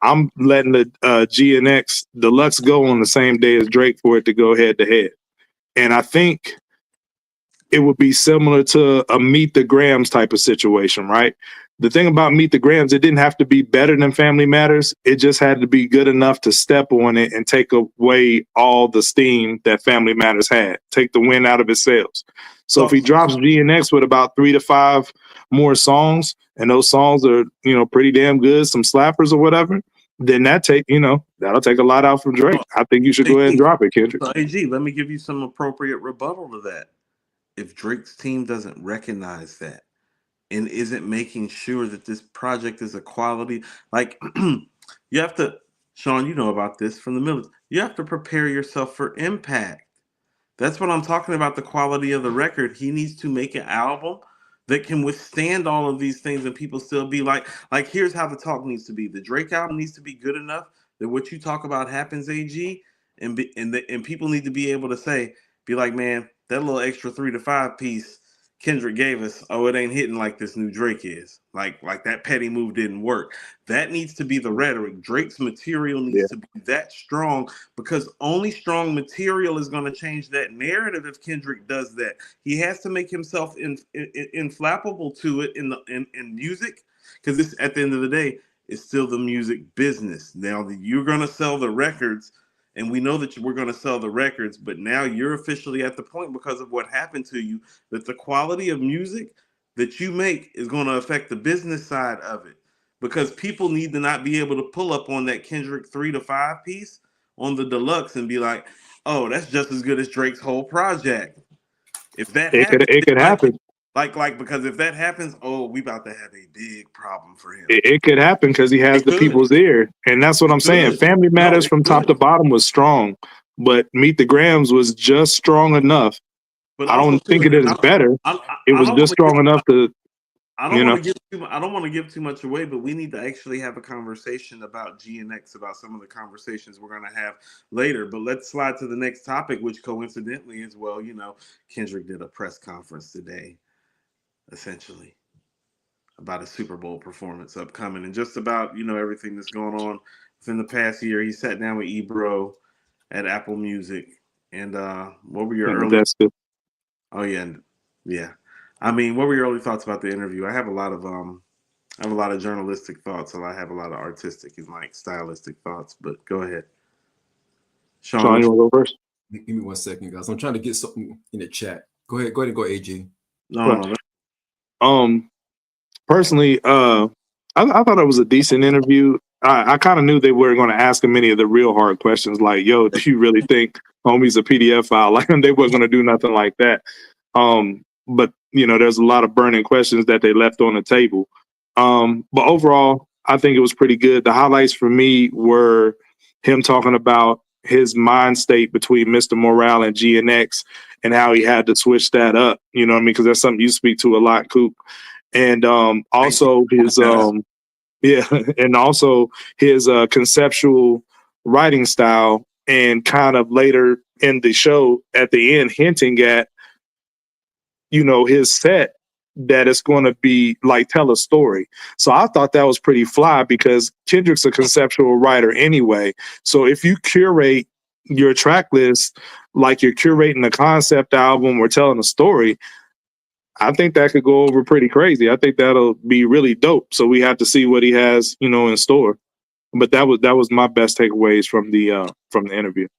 I'm letting the GNX Deluxe go on the same day as Drake for it to go head to head. And I think it would be similar to a Meet the Grams type of situation, right? The thing about Meet the Grams, it didn't have to be better than Family Matters. It just had to be good enough to step on it and take away all the steam that Family Matters had, take the wind out of its sails. So if he drops GNX with about 3 to 5 more songs, and those songs are, pretty damn good, some slappers or whatever, then that'll take a lot out from Drake. I think you should go ahead and drop it, Kendrick. So, AG, let me give you some appropriate rebuttal to that. If Drake's team doesn't recognize that and isn't making sure that this project is a quality, like you have to, Shawn, you know about this from the military, you have to prepare yourself for impact. That's what I'm talking about, the quality of the record. He needs to make an album that can withstand all of these things and people still be like here's how the talk needs to be. The Drake album needs to be good enough that what you talk about happens, AG, and people need to be able to be like, man, that little extra 3 to 5 piece Kendrick gave us, oh, it ain't hitting like this new Drake is. Like that petty move didn't work. That needs to be the rhetoric. Drake's material needs to be that strong because only strong material is going to change that narrative if Kendrick does that. He has to make himself inflappable to it in music because this, at the end of the day, is still the music business. Now, you're going to sell the records, and we know that we're going to sell the records, but now you're officially at the point because of what happened to you that the quality of music that you make is going to affect the business side of it because people need to not be able to pull up on that Kendrick 3 to 5 piece on the deluxe and be like, oh, that's just as good as Drake's whole project. If that happens, it could happen. Because if that happens, oh, we about to have a big problem for him. It could happen because he has the people's ear, and that's what I'm saying. Family Matters from top to bottom was strong, but Meet the Grams was just strong enough. But I don't think it is better. It was just strong enough to. I don't want to give too much away, but we need to actually have a conversation about GNX, about some of the conversations we're going to have later. But let's slide to the next topic, which coincidentally is, Kendrick did a press conference today, essentially, about a Super Bowl performance upcoming and just about, everything that's going on within the past year. He sat down with Ebro at Apple Music. And what were your early... Oh, yeah. I mean, what were your early thoughts about the interview? I have a lot of journalistic thoughts, and I have a lot of artistic and stylistic thoughts. But go ahead, Shawn, you want to go first? Give me 1 second, guys. I'm trying to get something in the chat. Go ahead and go, AG. No. Personally, I thought it was a decent interview. I kind of knew they weren't going to ask him any of the real hard questions, like, "Yo, do you really think homie's a PDF file?" Like, they weren't going to do nothing like that. But there's a lot of burning questions that they left on the table. But overall, I think it was pretty good. The highlights for me were him talking about his mind state between Mr. Morale and GNX and how he had to switch that up. You know what I mean? Because that's something you speak to a lot, Coop. And also his and also his conceptual writing style, and kind of later in the show at the end hinting at his set that it's going to be like tell a story. So I thought that was pretty fly because Kendrick's a conceptual writer anyway. So if you curate your track list like you're curating a concept album or telling a story, I think that could go over pretty crazy. I think that'll be really dope. So we have to see what he has, in store. But that was my best takeaways from the interview.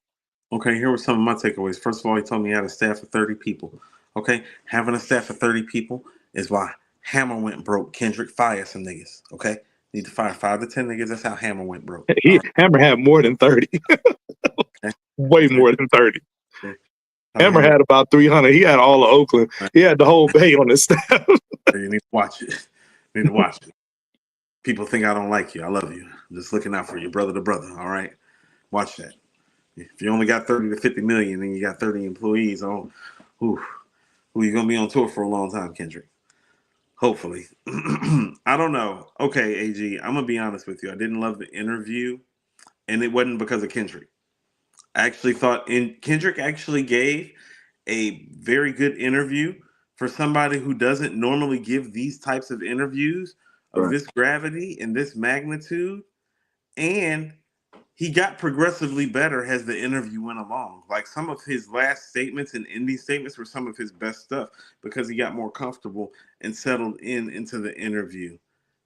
Okay, here were some of my takeaways. First of all, he told me he had a staff of 30 people. Okay, having a staff of 30 people is why Hammer went broke. Kendrick fired some niggas. Okay, Need to fire 5 to 10 niggas. That's how Hammer went broke. Hammer had more than 30. Okay. Way more than 30. Okay. Hammer had about 300. He had all of Oakland. He had the whole Bay on his staff. You need to watch it. You need to watch it. People think I don't like you. I love you. I'm just looking out for you, brother to brother. All right, watch that. If you only got 30 to 50 million and you got 30 employees, who you gonna be on tour for a long time, Kendrick? Hopefully. I don't know. Okay, AG, I'm gonna be honest with you. I didn't love the interview, and it wasn't because of Kendrick. I actually thought Kendrick actually gave a very good interview for somebody who doesn't normally give these types of interviews of this gravity and this magnitude. And he got progressively better as the interview went along. Like some of his last statements and indie statements were some of his best stuff because he got more comfortable and settled into the interview.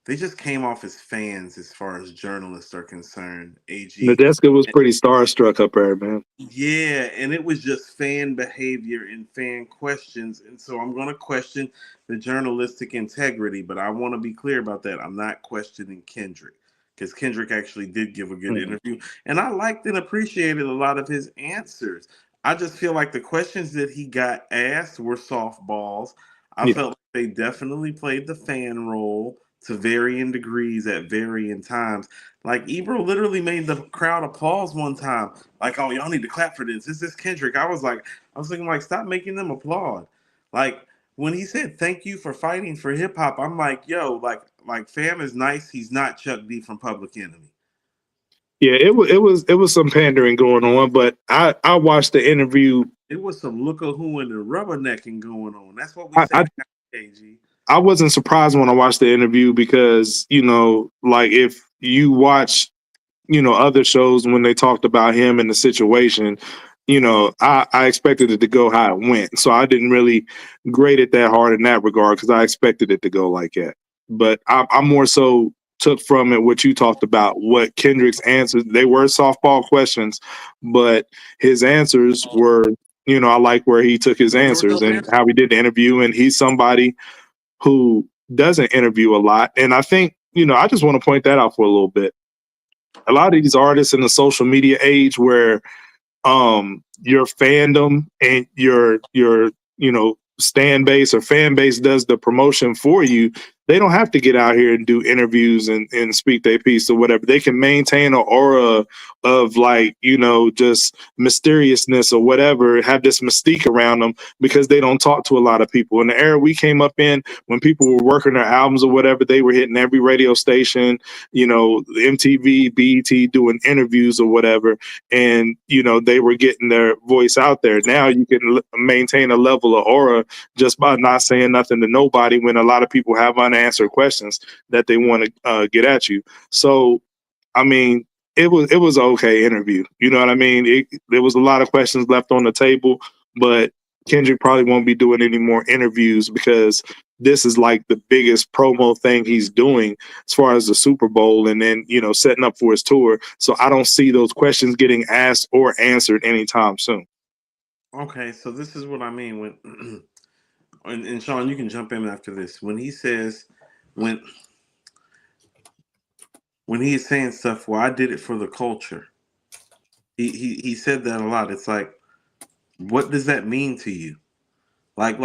They just came off as fans as far as journalists are concerned. AG. Nadeska was pretty starstruck up there, man. Yeah, and it was just fan behavior and fan questions. And so I'm going to question the journalistic integrity, but I want to be clear about that. I'm not questioning Kendrick because Kendrick actually did give a good interview. And I liked and appreciated a lot of his answers. I just feel like the questions that he got asked were softballs. I felt like they definitely played the fan role to varying degrees at varying times. Like Ebro literally made the crowd applause one time. Like, oh, y'all need to clap for this. This is Kendrick. I was thinking like, stop making them applaud. Like when he said thank you for fighting for hip hop, I'm like, yo, like fam is nice. He's not Chuck D from Public Enemy. Yeah, it was some pandering going on, but I watched the interview. It was some look of who and the rubbernecking going on. That's what we said. KG. I wasn't surprised when I watched the interview because, like if you watch, other shows when they talked about him and the situation, I expected it to go how it went. So I didn't really grade it that hard in that regard because I expected it to go like that. But I more so took from it what you talked about, what Kendrick's answers, they were softball questions, but his answers were, I like where he took his answers and how he did the interview. And he's somebody who doesn't interview a lot. And I think, I just want to point that out for a little bit. A lot of these artists in the social media age where your fandom and your stan base or fan base does the promotion for you, they don't have to get out here and do interviews and speak their piece or whatever. They can maintain an aura of just mysteriousness or whatever, have this mystique around them because they don't talk to a lot of people. In the era we came up in, when people were working their albums or whatever, they were hitting every radio station, MTV, BET, doing interviews or whatever. And, they were getting their voice out there. Now you can maintain a level of aura just by not saying nothing to nobody when a lot of people have unanswered questions that they want to get at you. So, I mean, it was an okay interview. You know what I mean? There was a lot of questions left on the table, but Kendrick probably won't be doing any more interviews because this is like the biggest promo thing he's doing as far as the Super Bowl and then, setting up for his tour. So I don't see those questions getting asked or answered anytime soon. Okay, so this is what I mean when and Shawn, you can jump in after this. When he says when he is saying stuff, well, I did it for the culture. He said that a lot. It's like, what does that mean to you? Like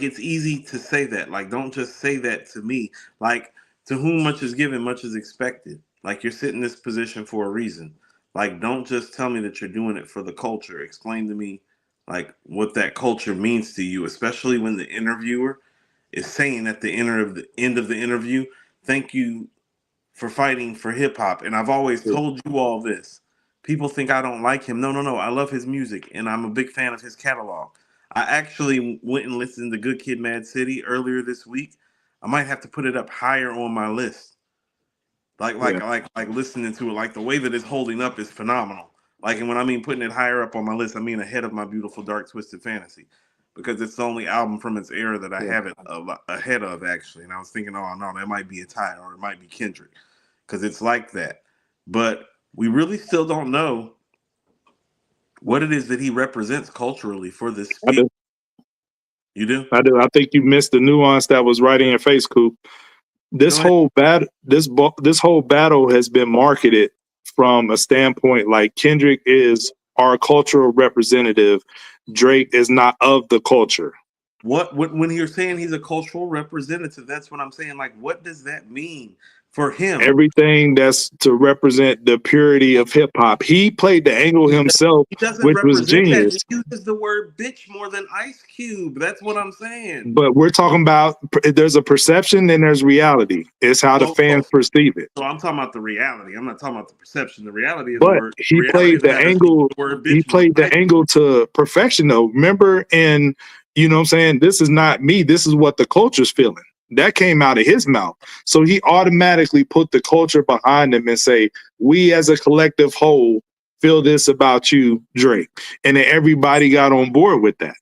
it's easy to say that. Like, don't just say that to me. Like, to whom much is given, much is expected. Like, you're sitting in this position for a reason. Like, don't just tell me that you're doing it for the culture. Explain to me, like, what that culture means to you, especially when the interviewer is saying at the end of the interview, thank you for fighting for hip hop. And I've always told you all this. People think I don't like him. No. I love his music and I'm a big fan of his catalog. I actually went and listened to Good Kid, Mad City earlier this week. I might have to put it up higher on my list. Like listening to it, like the way that it's holding up is phenomenal. Like, and when I mean putting it higher up on my list, I mean ahead of My Beautiful Dark Twisted Fantasy, because it's the only album from its era that I have it ahead of, actually. And I was thinking, oh no, that might be a tie, or it might be Kendrick, because it's like that. But we really still don't know what it is that he represents culturally for this speech. You do? I do. I think you missed the nuance that was right in your face, Coop. this whole battle has been marketed from a standpoint like Kendrick is our cultural representative. Drake is not of the culture. What when you're saying he's a cultural representative, that's what I'm saying. Like, what does that mean for him? Everything that's to represent the purity of hip hop. He played the angle himself, He doesn't which was represent that. genius. He uses the word bitch more than Ice Cube. That's what I'm saying. But we're talking about there's a perception and there's reality. It's how the fans perceive it. So I'm talking about the reality. I'm not talking about the perception. The reality is But he played the angle. He played the angle to perfection, though. Remember, and you know what I'm saying? This is not me. This is what the culture's feeling. That came out of his mouth. So he automatically put the culture behind him and say, we as a collective whole feel this about you, Drake. And then everybody got on board with that.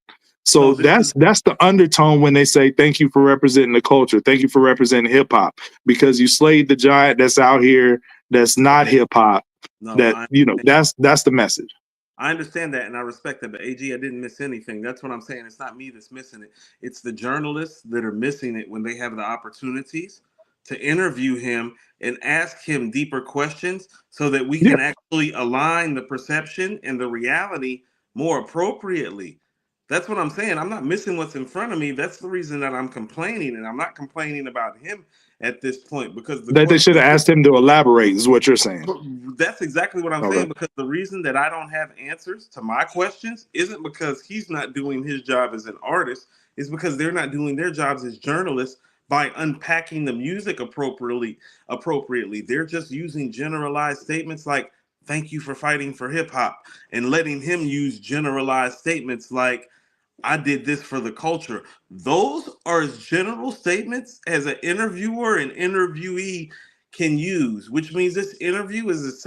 So that's the undertone when they say, thank you for representing the culture. Thank you for representing hip hop, because you slayed the giant that's out here that's not hip hop. That's the message. I understand that and I respect that, but AG, I didn't miss anything. That's what I'm saying. It's not me that's missing it. It's the journalists that are missing it when they have the opportunities to interview him and ask him deeper questions so that we can actually align the perception and the reality more appropriately. That's what I'm saying. I'm not missing what's in front of me. That's the reason that I'm complaining, and I'm not complaining about him at this point, because they should have asked him to elaborate is what you're saying. That's exactly what I'm saying, because the reason that I don't have answers to my questions isn't because he's not doing his job as an artist. It's because they're not doing their jobs as journalists by unpacking the music appropriately. They're just using generalized statements like, thank you for fighting for hip hop, and letting him use generalized statements like, I did this for the culture. Those are as general statements as an interviewer and interviewee can use, which means this interview is as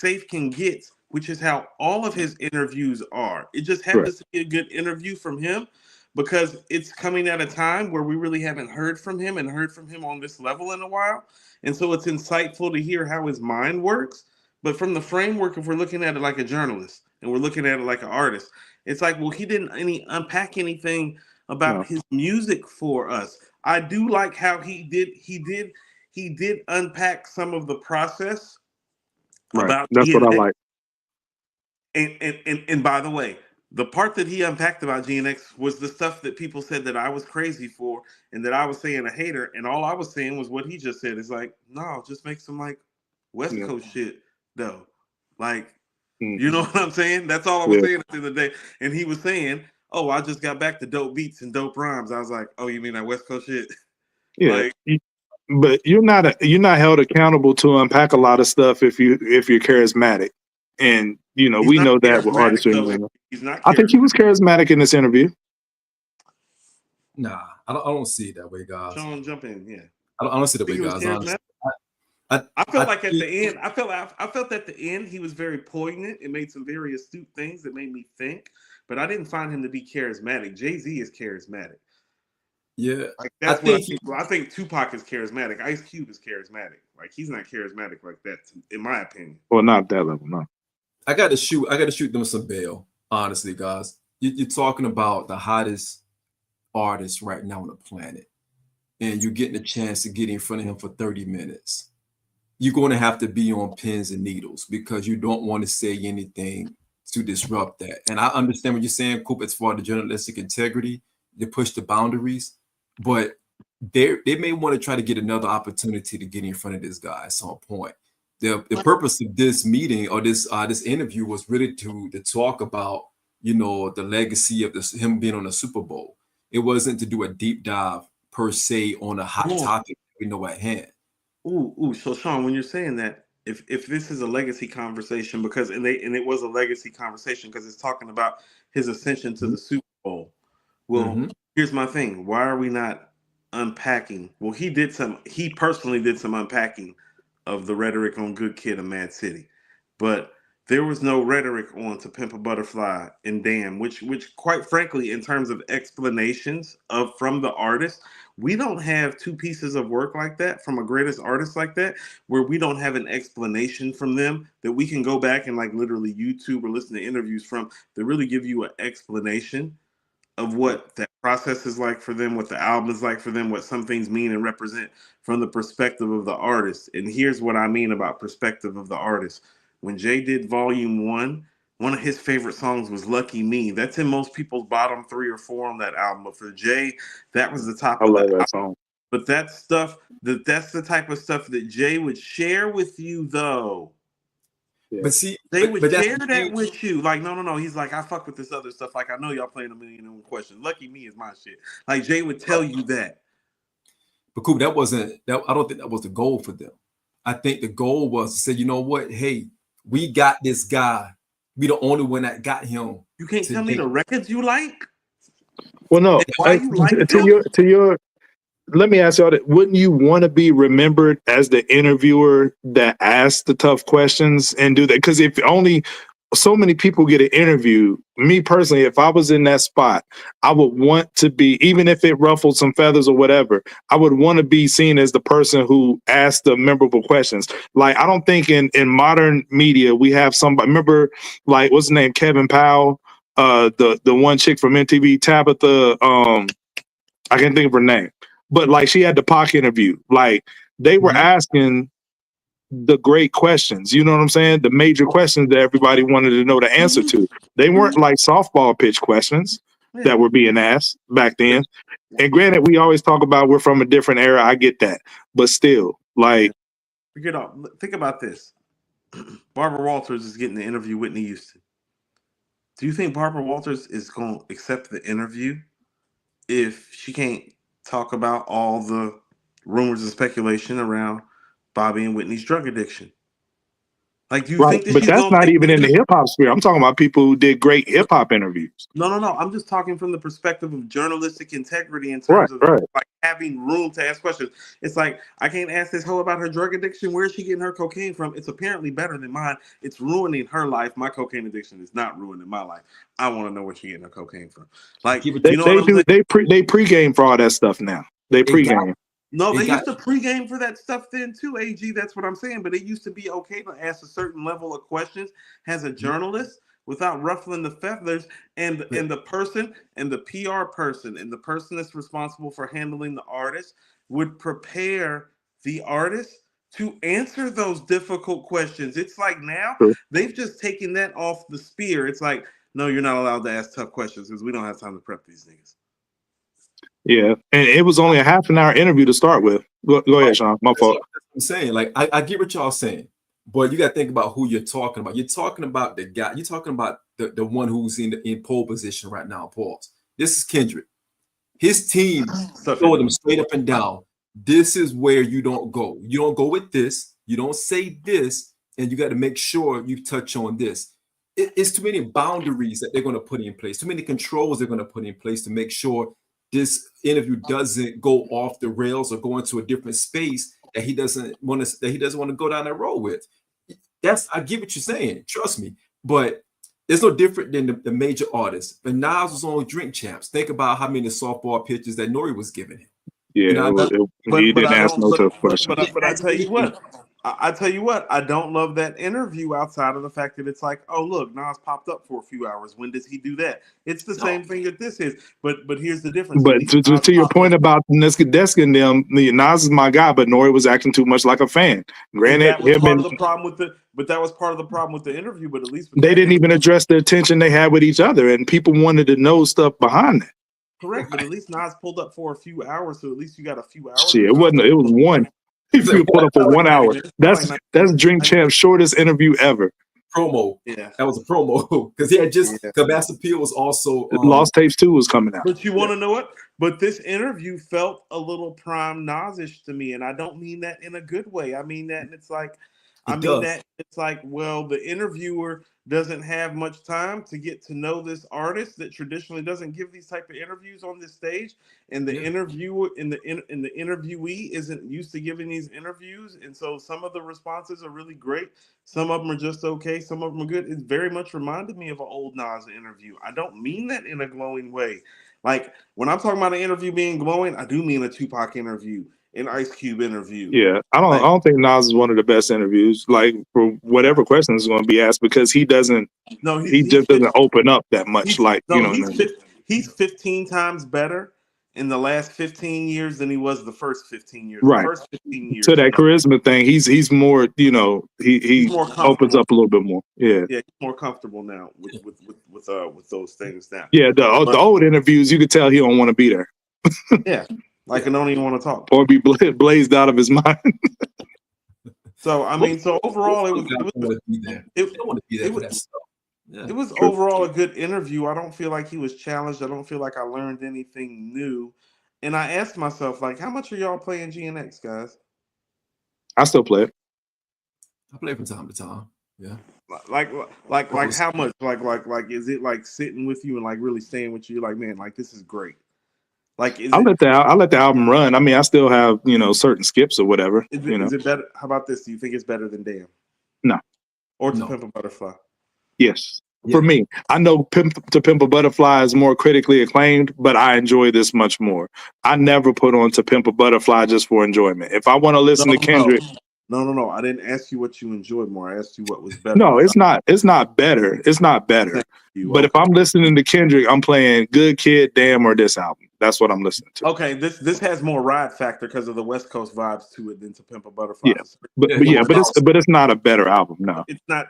safe can get, which is how all of his interviews are. It just happens to be a good interview from him because it's coming at a time where we really haven't heard from him on this level in a while. And so it's insightful to hear how his mind works. But from the framework, if we're looking at it like a journalist and we're looking at it like an artist, it's like, well, he didn't unpack anything about his music for us. I do like how he did unpack some of the process about that's GNX. what I like. And by the way, the part that he unpacked about GNX was the stuff that people said that I was crazy for and that I was saying a hater. And all I was saying was what he just said. Is like, no, just make some like West Coast shit though. Like, you know what I'm saying? That's all I was saying at the end of the day. And he was saying, oh, I just got back to dope beats and dope rhymes. I was like, oh, you mean that West Coast shit? Yeah. But you're not held accountable to unpack a lot of stuff if you're charismatic. And we know that with artists. He's not. I think he was charismatic in this interview. Nah, I don't see it that way, guys. Shawn, jump in. Yeah, I don't see it that way, guys. Honestly. I felt like at the end, I felt at the end he was very poignant. It made some very astute things that made me think, but I didn't find him to be charismatic. Jay-Z is charismatic. Yeah, like that's I think Tupac is charismatic. Ice Cube is charismatic. Like he's not charismatic like that, in my opinion. Well, not that level, no. I got to shoot them some bail. Honestly, guys, you're talking about the hottest artist right now on the planet, and you're getting a chance to get in front of him for 30 minutes. You're going to have to be on pins and needles because you don't want to say anything to disrupt that. And I understand what you're saying, Coop, as far as the journalistic integrity, to push the boundaries, but they may want to try to get another opportunity to get in front of this guy at some point. The purpose of this meeting or this interview was really to talk about, the legacy of him being on the Super Bowl. It wasn't to do a deep dive per se on a hot topic we know at hand. Ooh. So Shawn, when you're saying that, if this is a legacy conversation, because it was a legacy conversation because it's talking about his ascension to the Super Bowl. Well, here's my thing. Why are we not unpacking? Well, he personally did some unpacking of the rhetoric on Good Kid, a Mad City, but there was no rhetoric on To Pimp a Butterfly and Damn, which quite frankly, in terms of explanations from the artist, we don't have two pieces of work like that from a greatest artist like that, where we don't have an explanation from them that we can go back and like literally YouTube or listen to interviews from that really give you an explanation of what that process is like for them, what the album is like for them, what some things mean and represent from the perspective of the artist. And here's what I mean about perspective of the artist. When Jay did Volume 1, one of his favorite songs was Lucky Me. That's in most people's bottom 3 or 4 on that album. But for Jay, that was the top I of the love album. that song. But that's the type of stuff that Jay would share with you, though. Yeah. But see, They would that's share the that thing. with you. Like, no. He's like, I fuck with this other stuff. Like, I know y'all playing a million and one questions. Lucky Me is my shit. Like, Jay would tell you that. But cool, that wasn't that. I don't think that was the goal for them. I think the goal was to say, you know what? Hey, we got this guy. We the only one that got him. You can't tell me the records you like. Well, no. And why you like them? To your. Let me ask y'all that. Wouldn't you want to be remembered as the interviewer that asked the tough questions and do that? Because if only so many people get an interview, me personally, if I was in that spot, I would want to be, even if it ruffled some feathers or whatever, I would want to be seen as the person who asked the memorable questions. Like, I don't think in modern media we have somebody, remember, like, what's his name? Kevin Powell, the one chick from MTV, Tabitha, I can't think of her name. But like, she had the Pac interview. Like, they were asking the great questions. You know what I'm saying? The major questions that everybody wanted to know the answer to. They weren't like softball pitch questions that were being asked back then. And granted, we always talk about we're from a different era. I get that. But still, like, think about this. Barbara Walters is getting to interview Whitney Houston. Do you think Barbara Walters is going to accept the interview if she can't talk about all the rumors and speculation around Bobby and Whitney's drug addiction? Like, do you think that but she's that's gonna not take even in the hip hop sphere. I'm talking about people who did great hip hop interviews. No. I'm just talking from the perspective of journalistic integrity in terms of like having room to ask questions. It's like, I can't ask this hoe about her drug addiction. Where is she getting her cocaine from? It's apparently better than mine. It's ruining her life. My cocaine addiction is not ruining my life. I want to know where she getting her cocaine from. Like, you know what I'm saying? They pregame for all that stuff now. They pregame. No, they used to pregame for that stuff then too, AG. That's what I'm saying. But it used to be okay to ask a certain level of questions as a journalist without ruffling the feathers. And the person and the PR person and the person that's responsible for handling the artist would prepare the artist to answer those difficult questions. It's like now they've just taken that off the spear. It's like, no, you're not allowed to ask tough questions because we don't have time to prep these niggas. Yeah, and it was only a half an hour interview to start with. Go ahead, Shawn. My fault. That's what I'm saying. Like, I get what y'all saying, but you got to think about who you're talking about. You're talking about the guy. You're talking about the one who's in pole position right now. Pause. This is Kendrick. His team told him straight up and down, this is where you don't go. You don't go with this. You don't say this, and you got to make sure you touch on this. It's too many boundaries that they're going to put in place. Too many controls they're going to put in place to make sure this interview doesn't go off the rails or go into a different space that he doesn't want to go down that road with. I get what you're saying. Trust me, but it's no different than the major artists. But Nas was on Drink Champs. Think about how many softball pitches that Nori was giving him. Yeah, he didn't ask no tough questions. But I tell you what. I tell you what, I don't love that interview outside of the fact that it's like, oh, look, Nas popped up for a few hours. When does he do that? It's the same thing that this is. But here's the difference. But to your point about Desk and them, Nas is my guy, but Nori was acting too much like a fan. Granted, that was part of the problem with the interview. But at least they didn't even address the tension they had with each other, and people wanted to know stuff behind that. Correct, but at least Nas pulled up for a few hours, so at least you got a few hours. Shit, it was one. If you put up for 1 hour, that's Drink Champ's shortest interview ever. Promo, that was a promo because he had just Master P was also Lost Tapes 2 was coming out. But you want to know what? But this interview felt a little prime Nas-ish to me, and I don't mean that in a good way. I mean that it's like, well, the interviewer doesn't have much time to get to know this artist that traditionally doesn't give these type of interviews on this stage, and the interviewer and the interviewee isn't used to giving these interviews, and so some of the responses are really great, some of them are just okay, some of them are good. It very much reminded me of an old Nas interview. I don't mean that in a glowing way. Like, when I'm talking about an interview being glowing, I do mean a Tupac interview, an Ice Cube interview. Yeah, I don't think Nas is one of the best interviews. Like, for whatever questions is going to be asked, because he just doesn't open up that much. he's 15 times better in the last 15 years than he was the first 15 years. Right. The first 15 years. To that charisma thing, he's more, you know, he more opens up a little bit more. Yeah. Yeah, he's more comfortable now with those things now. Yeah, the old interviews, you could tell he don't want to be there. Yeah, like I don't even want to talk or be blazed out of his mind. So I mean, so overall, it was overall a good interview. I don't feel like he was challenged. I don't feel like I learned anything new. And I asked myself, like, how much are y'all playing GNX, guys? I still play it. I play from time to time. Yeah. Like how much? Like is it like sitting with you and like really staying with you? Like, man, like this is great. Like, I let the album run. I mean, I still have, you know, certain skips or whatever. Is it better? How about this? Do you think it's better than Damn? No. Or To Pimp a Butterfly? Yes. Yeah. For me, I know To Pimp a Butterfly is more critically acclaimed, but I enjoy this much more. I never put on To Pimp a Butterfly just for enjoyment. If I want to listen to Kendrick. No. I didn't ask you what you enjoyed more. I asked you what was better. No, it's not better. It's not better. But if I'm listening to Kendrick, I'm playing Good Kid, Damn, or this album. That's what I'm listening to. Okay, this has more ride factor because of the West Coast vibes to it than To Pimp a Butterfly. Yeah, but it's not a better album. No, it's not.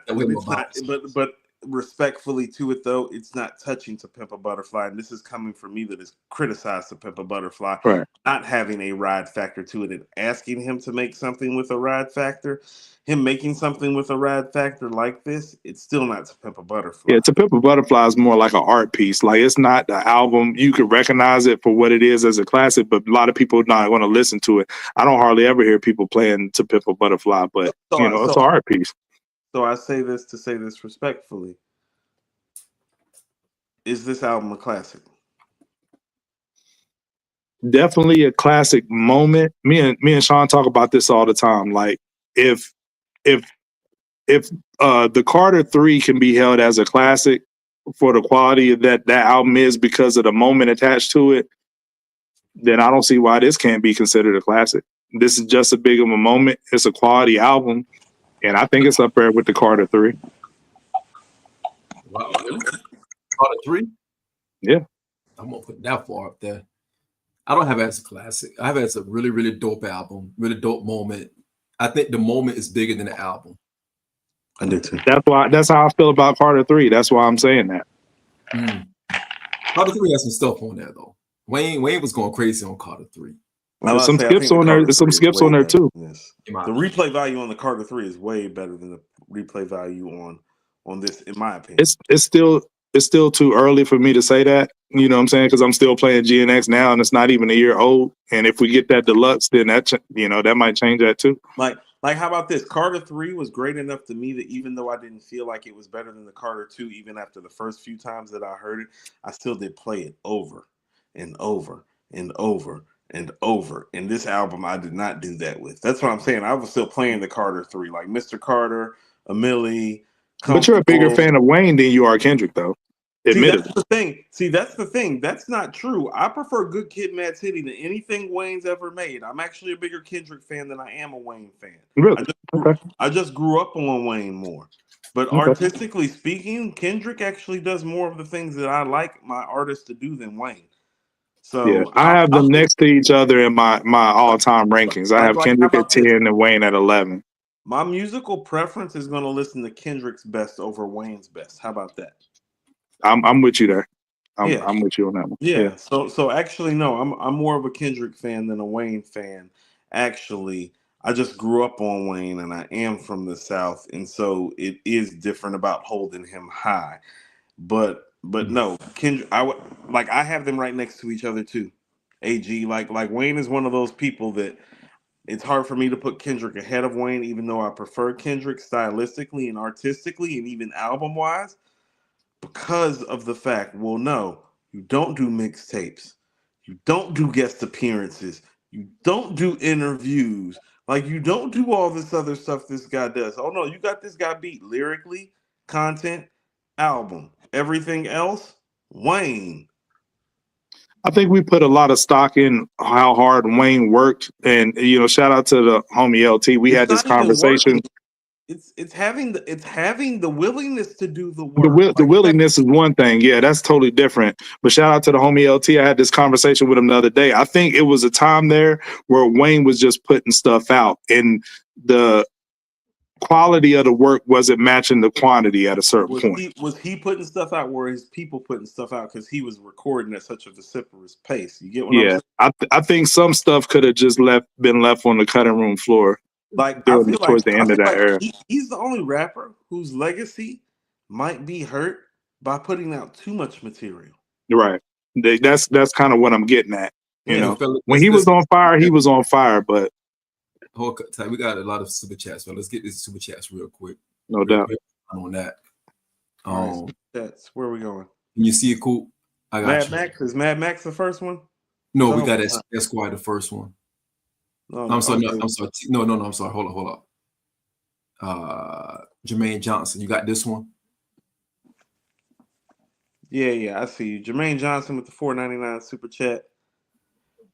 But respectfully to it though, it's not touching To Pimp a Butterfly, and this is coming from me that is criticized To Pimp a Butterfly, right? Not having a ride factor to it and asking him to make something with a ride factor. Him making something with a ride factor like this, it's still not To Pimp a Butterfly. Yeah, To Pimp a Butterfly is more like an art piece. Like, it's not the album. You could recognize it for what it is as a classic, but a lot of people are not going to listen to it. I don't hardly ever hear people playing To Pimp a Butterfly, but it's an art piece. So I say this to say this respectfully. Is this album a classic? Definitely a classic moment. Me and Shawn talk about this all the time. Like, if the Carter 3 can be held as a classic for the quality that album is because of the moment attached to it, then I don't see why this can't be considered a classic. This is just as big of a moment. It's a quality album, and I think it's up there with the Carter 3. Wow, really? Carter 3? Yeah. I'm going to put that far up there. I don't have it as a classic. I have it as a really, really dope album, really dope moment. I think the moment is bigger than the album. I do too. That's how I feel about Carter 3. That's why I'm saying that. Carter 3 has some stuff on there though. Wayne was going crazy on Carter 3. There's some skips on there. There's some skips on there too. Yes. The replay value on the Carter 3 is way better than the replay value on this, in my opinion. It's still too early for me to say that. You know what I'm saying? Because I'm still playing GNX now, and it's not even a year old. And if we get that deluxe, then that might change that too. Like, how about this? Carter 3 was great enough to me that even though I didn't feel like it was better than the Carter 2, even after the first few times that I heard it, I still did play it over and over and over and over. And this album, I did not do that with. That's what I'm saying. I was still playing the Carter 3, like Mr. Carter, Amelie. But you're a bigger fan of Wayne than you are Kendrick, though. That's the thing. That's not true. I prefer Good Kid, Mad City than anything Wayne's ever made. I'm actually a bigger Kendrick fan than I am a Wayne fan. Really? I just grew up on Wayne more. But artistically speaking, Kendrick actually does more of the things that I like my artists to do than Wayne. So yeah, I have them next to each other in my all-time rankings. I have Kendrick at 10 and Wayne at 11. My musical preference is going to listen to Kendrick's best over Wayne's best. How about that? I'm with you there. I'm with you on that one. Yeah. So actually, no, I'm more of a Kendrick fan than a Wayne fan. Actually, I just grew up on Wayne, and I am from the South, and so it is different about holding him high. But no, Kendrick, I have them right next to each other too. AG, like Wayne is one of those people that it's hard for me to put Kendrick ahead of Wayne, even though I prefer Kendrick stylistically and artistically and even album wise. Because of the fact, well, no, you don't do mixtapes. You don't do guest appearances. You don't do interviews. Like, you don't do all this other stuff this guy does. Oh, no, you got this guy beat lyrically, content, album. Everything else, Wayne. I think we put a lot of stock in how hard Wayne worked. And, shout out to the homie LT. We had this conversation. it's having the willingness to do the work. The willingness is one thing. Yeah, that's totally different. But shout out to the homie LT. I had this conversation with him the other day. I think it was a time there where Wayne was just putting stuff out, and the quality of the work wasn't matching the quantity at a certain point. Was he putting stuff out, where his people putting stuff out because he was recording at such a vociferous pace? You get what I'm saying? I think some stuff could have just been left on the cutting room floor. Like towards the end of that era. He's the only rapper whose legacy might be hurt by putting out too much material. Right. That's kind of what I'm getting at. You know, fellas, when he was on fire, he was on fire. But we got a lot of super chats, man. Let's get these super chats real quick. No doubt. On that. That's where we going. Can you see it, cool? I got Mad you. Max. Is Mad Max the first one? No, we got Esquire, the first one. No, I'm sorry. I'm sorry. No, I'm sorry. Hold up. Jermaine Johnson, you got this one? Yeah, I see you. Jermaine Johnson with the $4.99 super chat.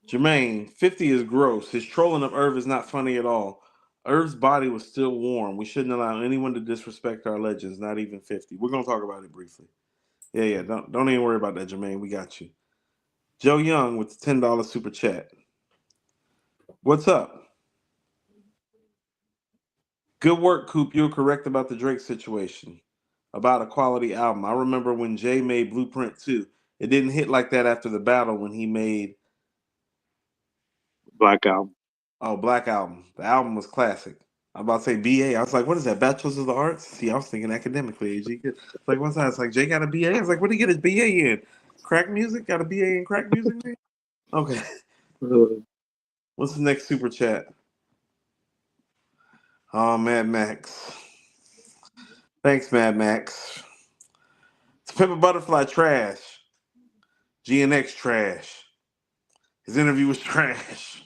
Jermaine, 50 is gross. His trolling of Irv is not funny at all. Irv's body was still warm. We shouldn't allow anyone to disrespect our legends, not even 50. We're gonna talk about it briefly. Yeah. Don't even worry about that, Jermaine. We got you. Joe Young with the $10 super chat. What's up? Good work, Coop. You were correct about the Drake situation, about a quality album. I remember when Jay made Blueprint 2. It didn't hit like that after the battle when he made Black Album. Oh, Black Album. The album was classic. I'm about to say BA. I was like, what is that? Bachelor's of the Arts? See, I was thinking academically. AG. Like, what's that? It's like, Jay got a BA? I was like, what did he get his BA in? Crack music? Got a BA in crack music? Man? Okay. What's the next super chat? Oh, Mad Max. Thanks, Mad Max. It's Pepper Butterfly trash. GNX trash. His interview was trash.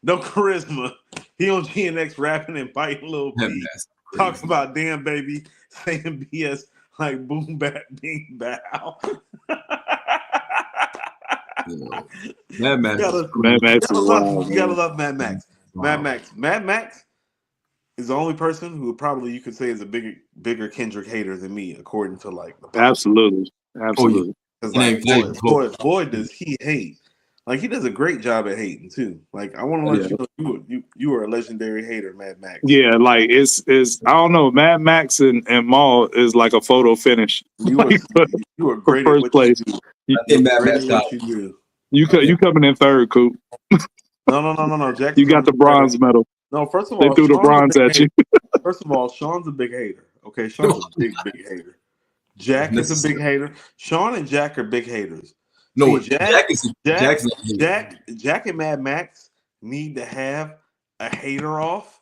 No charisma. He on GNX rapping and biting little P. Talks about damn baby, saying BS like boom bap bing bow. Mad Max. You gotta love Mad Max. Wow. Mad Max is the only person who probably you could say is a bigger Kendrick hater than me, according to like the Absolutely. Because like boy does he hate. Like he does a great job at hating too. Like I want to let you know you are a legendary hater, Mad Max. Yeah, like it's I don't know. Mad Max and Maul is like a photo finish. You are great first at place. You coming in third, Coop. No. Jack, you got the bronze medal. No, first of all, they threw the bronze at you. First of all, Shawn's a big hater. Okay, Shawn's a big hater. Jack is a big hater. Shawn and Jack are big haters. No, See, Jack and Mad Max need to have a hater off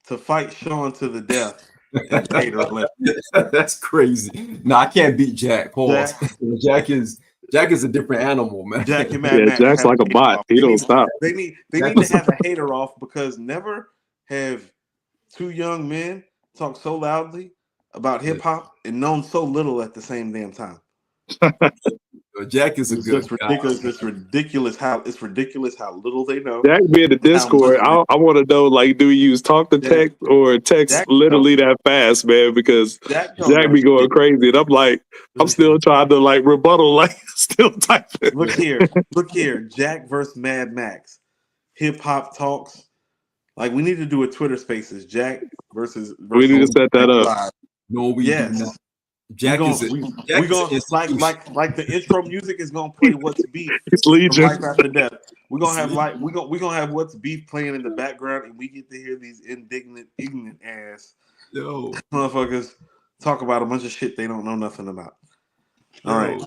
to fight Shawn to the death. That's crazy. No, I can't beat Jack. Pause. Jack is a different animal, man. Jack and Mad Max Jack's like a bot. He don't stop. They need to have a hater off because never have two young men talked so loudly about hip hop and known so little at the same damn time. Jack is a good guy. It's ridiculous how little they know. Jack be in the Discord. I want to know, like, do you use talk to text or text literally that fast, man? Because Jack be going crazy, and I'm like, I'm still trying to like rebuttal, like still typing. Look here, Jack versus Mad Max, HipHopTalks. Like we need to do a Twitter Spaces, Jack versus we need to set that up. No, we do not. Jack is like the intro music is gonna play What's Beef. It's Legion. Life After Death. We're gonna have What's Beef playing in the background, and we get to hear these ignorant ass motherfuckers talk about a bunch of shit they don't know nothing about. All right,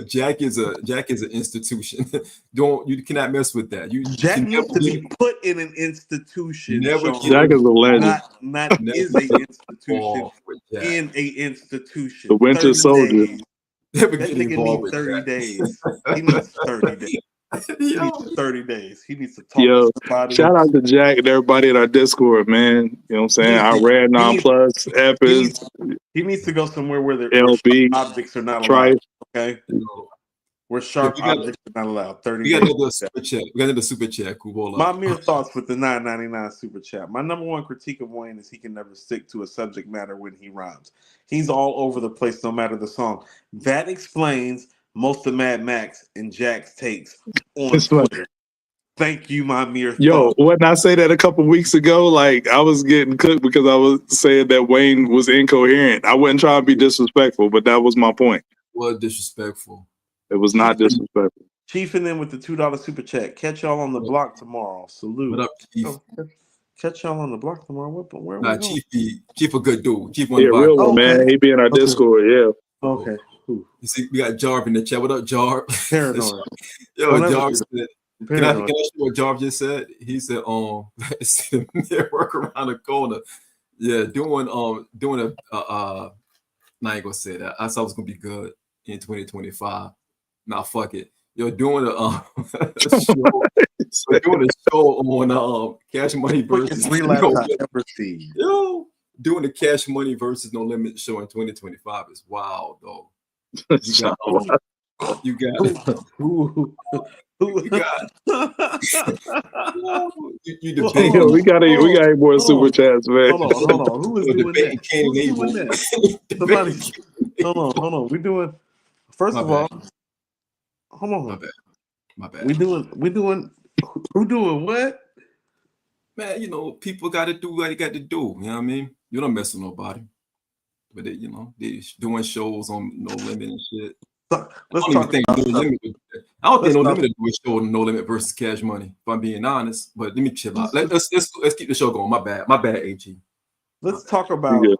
Jack is an institution. You cannot mess with that. Jack needs to be put in an institution. Jack is a legend. Not is a institution. In a institution. The Winter Soldier. That nigga needs 30 days. He needs 30 days. He needs 30 days. He needs to talk to somebody. Shout out to Jack and everybody in our Discord, man. You know what I'm saying? Our Red Non Plus, Epis. He needs to go somewhere where their LB objects are not allowed. Okay. where sharp we got- objects are not allowed. 30 We got days. another super chat. We got another super chat. Cool. My mere thoughts with the $9.99 super chat. My number one critique of Wayne is he can never stick to a subject matter when he rhymes. He's all over the place no matter the song. That explains most of Mad Max and Jack's takes on It's like, Twitter. Thank you, my mere yo, thoughts. when I say that a couple weeks ago, like I was getting cooked because I was saying that Wayne was incoherent. I wasn't trying to be disrespectful, but that was my point. What disrespectful? It was not disrespectful. Chief and then with the $2 super chat. Catch y'all on the block tomorrow. Salute. What up, Chief? Oh, catch y'all on the block tomorrow. Where Nah, we going? Chief a good dude. Chief one Yeah, real one, Okay. man. He be in our Okay. Discord. Yeah. Okay. Ooh, You see, we got Jarv in the chat. What up, Jarv? paranoid. Yo, Don't ever Jarv do said, can I Paranoid. show what Jarv just said? He said, it's the network around the corner. Yeah, doing a I ain't gonna say that. I thought it was gonna be good in 2025. Nah, fuck it. Yo, doing a show on Cash Money versus Quickest relapse I ever seen. Yo, doing the Cash Money versus No Limit show in 2025 is wild, though. You got Who you Well, debate. Yo, we got more super chats, man. Hold on. Who is doing debating that? King Who's Abel. doing that? Somebody, hold on. We doing. First My of bad. all, hold on. My bad. We doing. Who doing what? Man, people got to do what they got to do. You know what I mean? You don't mess with nobody. But they doing shows on No Limit and shit. Let's I don't think No Limit doing show on No Limit versus Cash Money. If I'm being honest, but let me chill out. Let's keep the show going. My bad, AG. Let's talk about the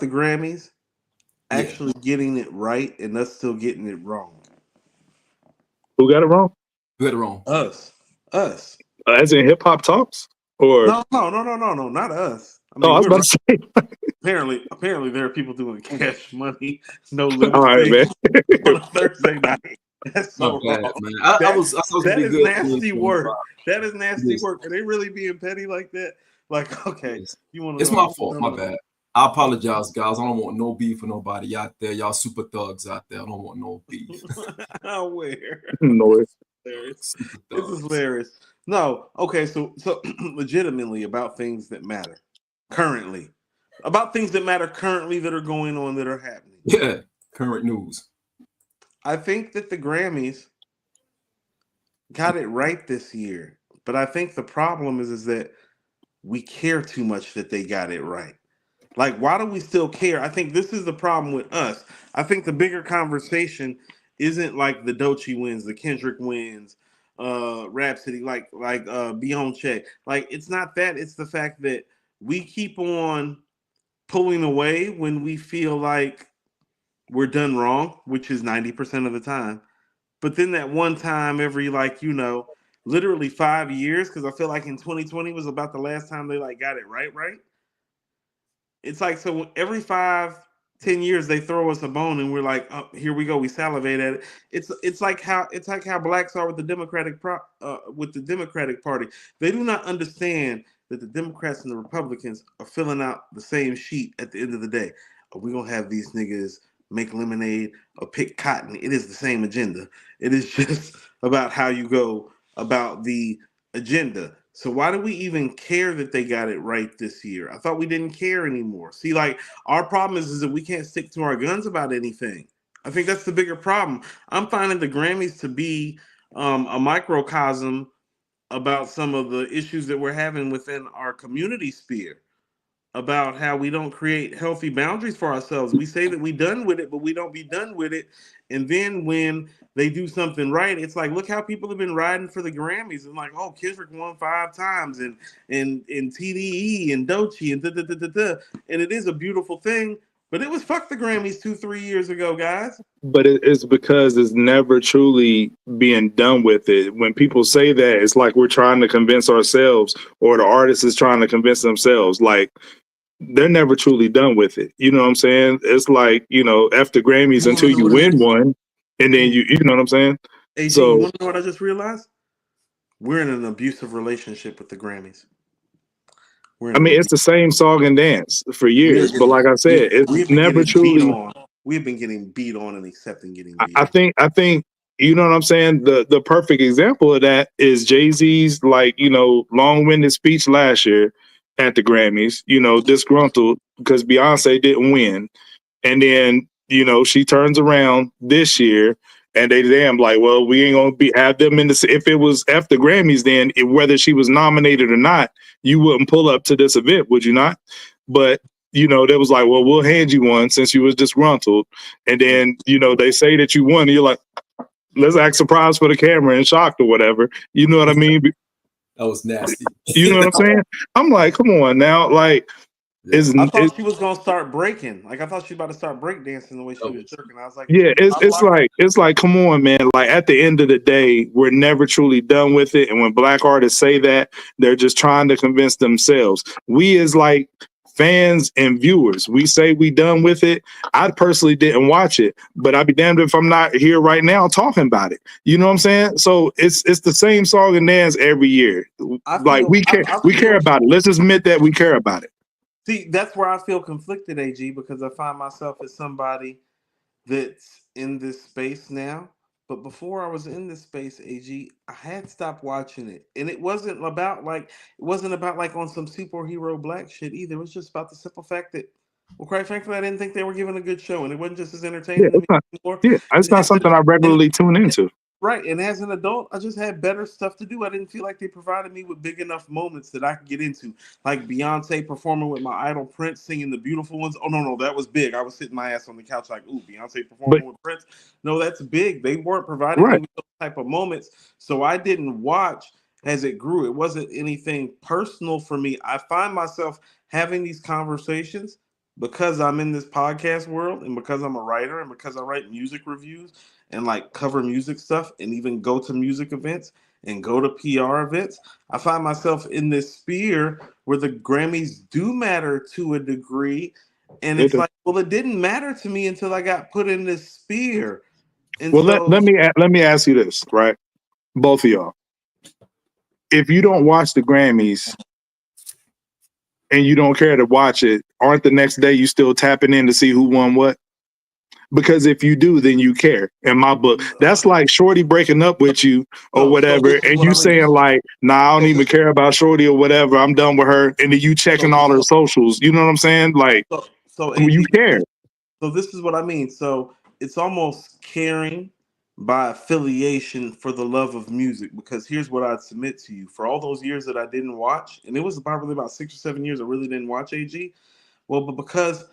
Grammys actually getting it right and us still getting it wrong. Who got it wrong? Who got it wrong? Us. As in HipHopTalks? Or No, not us. I I was about to say. Apparently, there are people doing Cash Money, No Limit. All right, man. On a Thursday night. That's so bad, wrong. man. That is nasty work. That is nasty work. Are they really being petty like that? Like, okay, you want to? It's my fault. My bad. I apologize, guys. I don't want no beef for nobody out there. Y'all super thugs out there. I don't want no beef. Where? No. This is hilarious. No, okay, so legitimately about things that matter currently. About things that matter currently that are going on, that are happening. Yeah, current news. I think that the Grammys got it right this year, but I think the problem is that we care too much that they got it right. Like, why do we still care? I think this is the problem with us. I think the bigger conversation isn't like the Doechii wins, the Kendrick wins, Rhapsody, like Beyonce. Like, it's not that. It's the fact that we keep on pulling away when we feel like we're done wrong, which is 90% of the time. But then that one time every literally 5 years, because I feel like in 2020 was about the last time they got it right. It's like, so every 5-10 years they throw us a bone and we're like, oh, here we go, we salivate at it. It's like how blacks are with the Democratic Party. They do not understand that the Democrats and the Republicans are filling out the same sheet at the end of the day. Are we gonna have these niggas make lemonade or pick cotton? It is the same agenda. It is just about how you go about the agenda. So why do we even care that they got it right this year? I thought we didn't care anymore. See, our problem is that we can't stick to our guns about anything. I think that's the bigger problem. I'm finding the Grammys to be a microcosm about some of the issues that we're having within our community sphere, about how we don't create healthy boundaries for ourselves. We say that we done with it, but we don't be done with it. And then when they do something right, it's like, look how people have been riding for the Grammys and like, oh, Kendrick won 5 times and TDE and Doechii and da-da-da-da-da. And it is a beautiful thing, but it was fuck the Grammys 2-3 years ago, guys. But it's because it's never truly being done with it. When people say that, it's like we're trying to convince ourselves, or the artist is trying to convince themselves. Like, they're never truly done with it. You know what I'm saying? It's like, after Grammys until you win one, and then you know what I'm saying? AG, So, you want to know what I just realized? We're in an abusive relationship with the Grammys. It's the same song and dance for years. But like I said, it's never truly. we've been getting beat on and accepting getting beat I on. think you know what I'm saying. The perfect example of that is Jay-Z's long-winded speech last year at the Grammys. Disgruntled because Beyonce didn't win, and then she turns around this year and they damn like, well, we ain't gonna have them in the. If it was after Grammys, then whether she was nominated or not, you wouldn't pull up to this event, would you not? But they was like, well, we'll hand you one since you was disgruntled. And then, they say that you won. And you're like, let's act surprised for the camera and shocked or whatever. You know what I mean? That was nasty. You know what I'm saying? I'm like, come on now. Like, I thought she was gonna start breaking. Like I thought she was about to start breakdancing the way she was jerking. I was like, yeah, it's like, come on, man. Like at the end of the day, we're never truly done with it. And when black artists say that, they're just trying to convince themselves. We as like fans and viewers, we say we done with it. I personally didn't watch it, but I'd be damned if I'm not here right now talking about it. You know what I'm saying? So it's the same song and dance every year. We care about it. Let's admit that we care about it. See, that's where I feel conflicted, AG, because I find myself as somebody that's in this space now. But before I was in this space, AG, I had stopped watching it. And it wasn't about like on some superhero black shit either. It was just about the simple fact that, well, quite frankly, I didn't think they were giving a good show. And it wasn't just as entertaining to me anymore. It's not something I regularly tune into. Right, and as an adult, I just had better stuff to do. I didn't feel like they provided me with big enough moments that I could get into, like Beyonce performing with my idol Prince, singing the beautiful ones. Oh no, that was big. I was sitting my ass on the couch like, ooh, Beyonce performing with Prince. No, that's big. They weren't providing me with those type of moments, so I didn't watch as it grew. It wasn't anything personal for me. I find myself having these conversations because I'm in this podcast world and because I'm a writer and because I write music reviews and like cover music stuff and even go to music events and go to PR events. I find myself in this sphere where the Grammys do matter to a degree. And it's like, well, it didn't matter to me until I got put in this sphere. And well, let me ask you this, right? Both of y'all. If you don't watch the Grammys and you don't care to watch it, aren't the next day you still tapping in to see who won what? Because if you do, then you care. In my book, that's like Shorty breaking up with you or whatever, and you saying like, "Nah, I don't even care about Shorty or whatever. I'm done with her." And then you checking all her socials. You know what I'm saying? Like, so you care. So this is what I mean. So it's almost caring by affiliation for the love of music. Because here's what I'd submit to you: for all those years that I didn't watch, and it was probably about 6 or 7 years I really didn't watch AG. Well, but because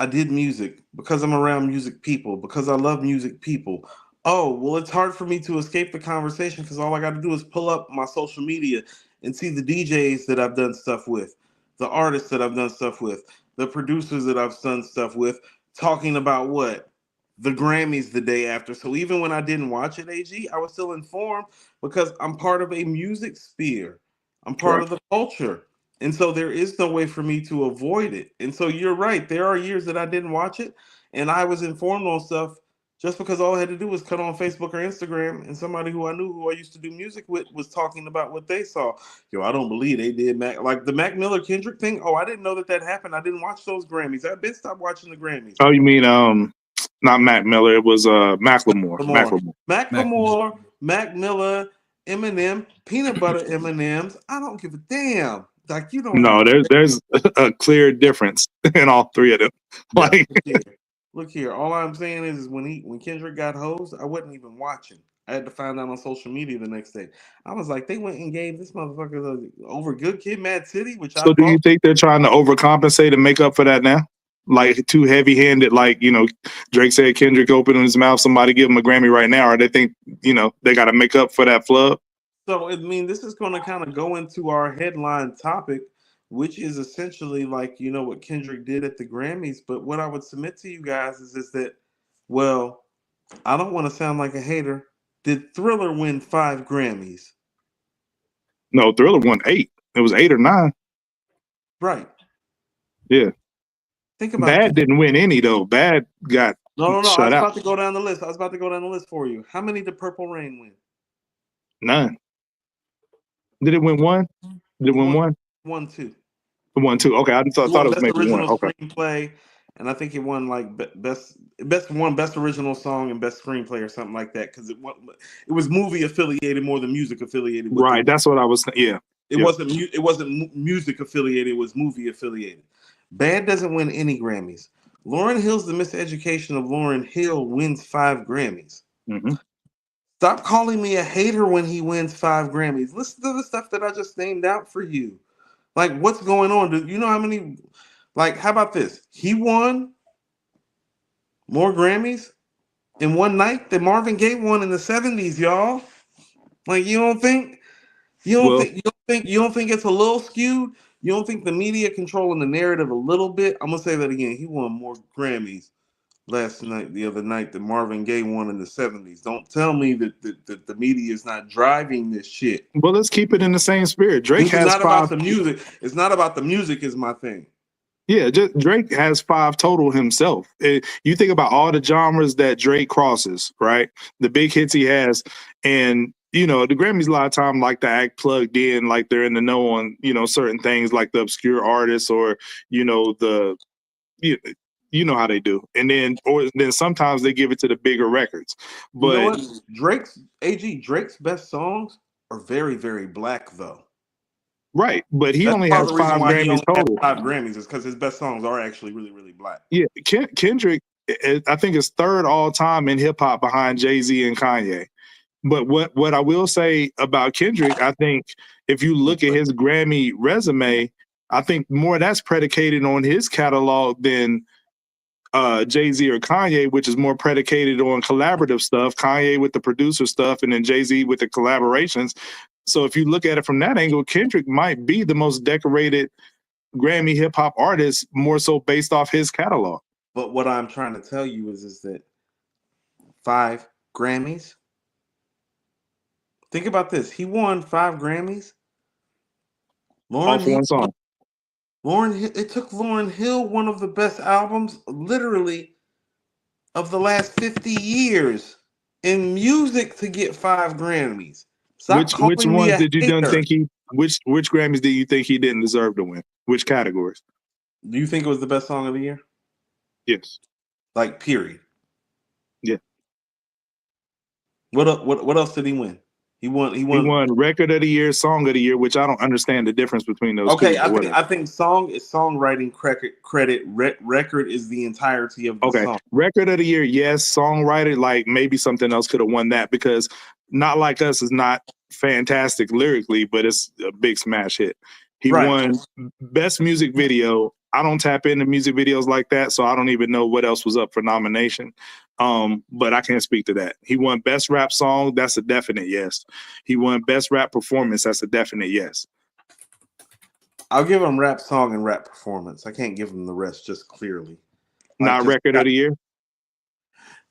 I did music, because I'm around music people, because I love music people. Oh, well, it's hard for me to escape the conversation because all I got to do is pull up my social media and see the DJs that I've done stuff with, the artists that I've done stuff with, the producers that I've done stuff with, talking about what? The Grammys the day after. So even when I didn't watch it, AG, I was still informed because I'm part of a music sphere. I'm part of the culture. And so there is no way for me to avoid it. And so you're right. There are years that I didn't watch it and I was informed on stuff just because all I had to do was cut on Facebook or Instagram and somebody who I knew who I used to do music with was talking about what they saw. Yo, I don't believe they did like the Mac Miller Kendrick thing. Oh, I didn't know that happened. I didn't watch those Grammys. I've been stopped watching the Grammys. Oh, you mean not Mac Miller, it was Macklemore. Mac Miller, Eminem, peanut butter M&Ms. I don't give a damn. Like you don't. No, there's a clear difference in all three of them. Like, look here. All I'm saying is when Kendrick got hosed, I wasn't even watching. I had to find out on social media the next day. I was like, they went and gave this motherfucker over Good Kid, Mad City. So do you think they're trying to overcompensate and make up for that now? Like too heavy-handed, like Drake said Kendrick opened his mouth, somebody give him a Grammy right now, or they think they got to make up for that flub? So I mean, this is going to kind of go into our headline topic, which is essentially like what Kendrick did at the Grammys. But what I would submit to you guys is that, well, I don't want to sound like a hater. Did Thriller win 5 Grammys? No, Thriller won 8. It was 8 or 9. Right. Yeah. Think about Bad didn't win any though. Bad got no. I was out. about to go down the list. For you. How many did Purple Rain win? 9. Did it win 1? Did it win 1? 1, 2. 1, 2. Okay, I thought it was maybe original 1. Okay. Screenplay and I think it won like best original song and best screenplay or something like that because it was movie affiliated more than music affiliated. Right, that's what I was. Yeah, it wasn't music affiliated. It was movie affiliated. Bad doesn't win any Grammys. Lauryn Hill's The Miseducation of Lauryn Hill wins 5 Grammys. Mm-hmm. Stop calling me a hater when he wins 5 Grammys. Listen to the stuff that I just named out for you. Like, what's going on? Do you know how many? Like, how about this? He won more Grammys in one night than Marvin Gaye won in the 70s, y'all. Like, you don't think it's a little skewed? You don't think the media controlling the narrative a little bit? I'm gonna say that again. He won more Grammys the other night than Marvin Gaye won in the 70s. Don't tell me that the media is not driving this shit. Well, let's keep it in the same spirit. Drake has not 5. About the music. It's not about the music is my thing. Yeah, Drake has 5 total himself. You think about all the genres that Drake crosses, right? The big hits he has, and the Grammys a lot of time like to act plugged in, like they're in the know on certain things, like the obscure artists or you know how they do, and then sometimes they give it to the bigger records. But you know what? Drake's best songs are very, very black though. Right, but he only has 5 Grammys total. 5 Grammys is because his best songs are actually really, really black. Yeah, Kendrick, I think, is 3rd all time in hip hop behind Jay-Z and Kanye. But what I will say about Kendrick, I think if you look at his Grammy resume, I think more of that's predicated on his catalog than Jay-Z or Kanye, which is more predicated on collaborative stuff. Kanye with the producer stuff, and then Jay-Z with the collaborations. So if you look at it from that angle, Kendrick might be the most decorated Grammy hip hop artist, more so based off his catalog. But what I'm trying to tell you is that 5 Grammys. Think about this. He won 5 Grammys. Off one song. It took Lauryn Hill one of the best albums, literally, of the last 50 years in music to get 5 Grammys. Which ones did you think which Grammys do you think he didn't deserve to win? Which categories? Do you think it was the best song of the year? Yes. Like, period. Yeah. What else did he win? He won Record of the Year, Song of the Year, which I don't understand the difference between those. Okay, two. I think song is songwriting credit. Record is the entirety of the song. Record of the Year, yes. Songwriter, like maybe something else could have won that because Not Like Us is not fantastic lyrically, but it's a big smash hit. He won Best Music Video. I don't tap into music videos like that, so I don't even know what else was up for nomination. But I can't speak to that. He won Best Rap Song. That's a definite yes. He won Best Rap Performance. That's a definite yes. I'll give him Rap Song and Rap Performance. I can't give him the rest just clearly. Not Record of the Year?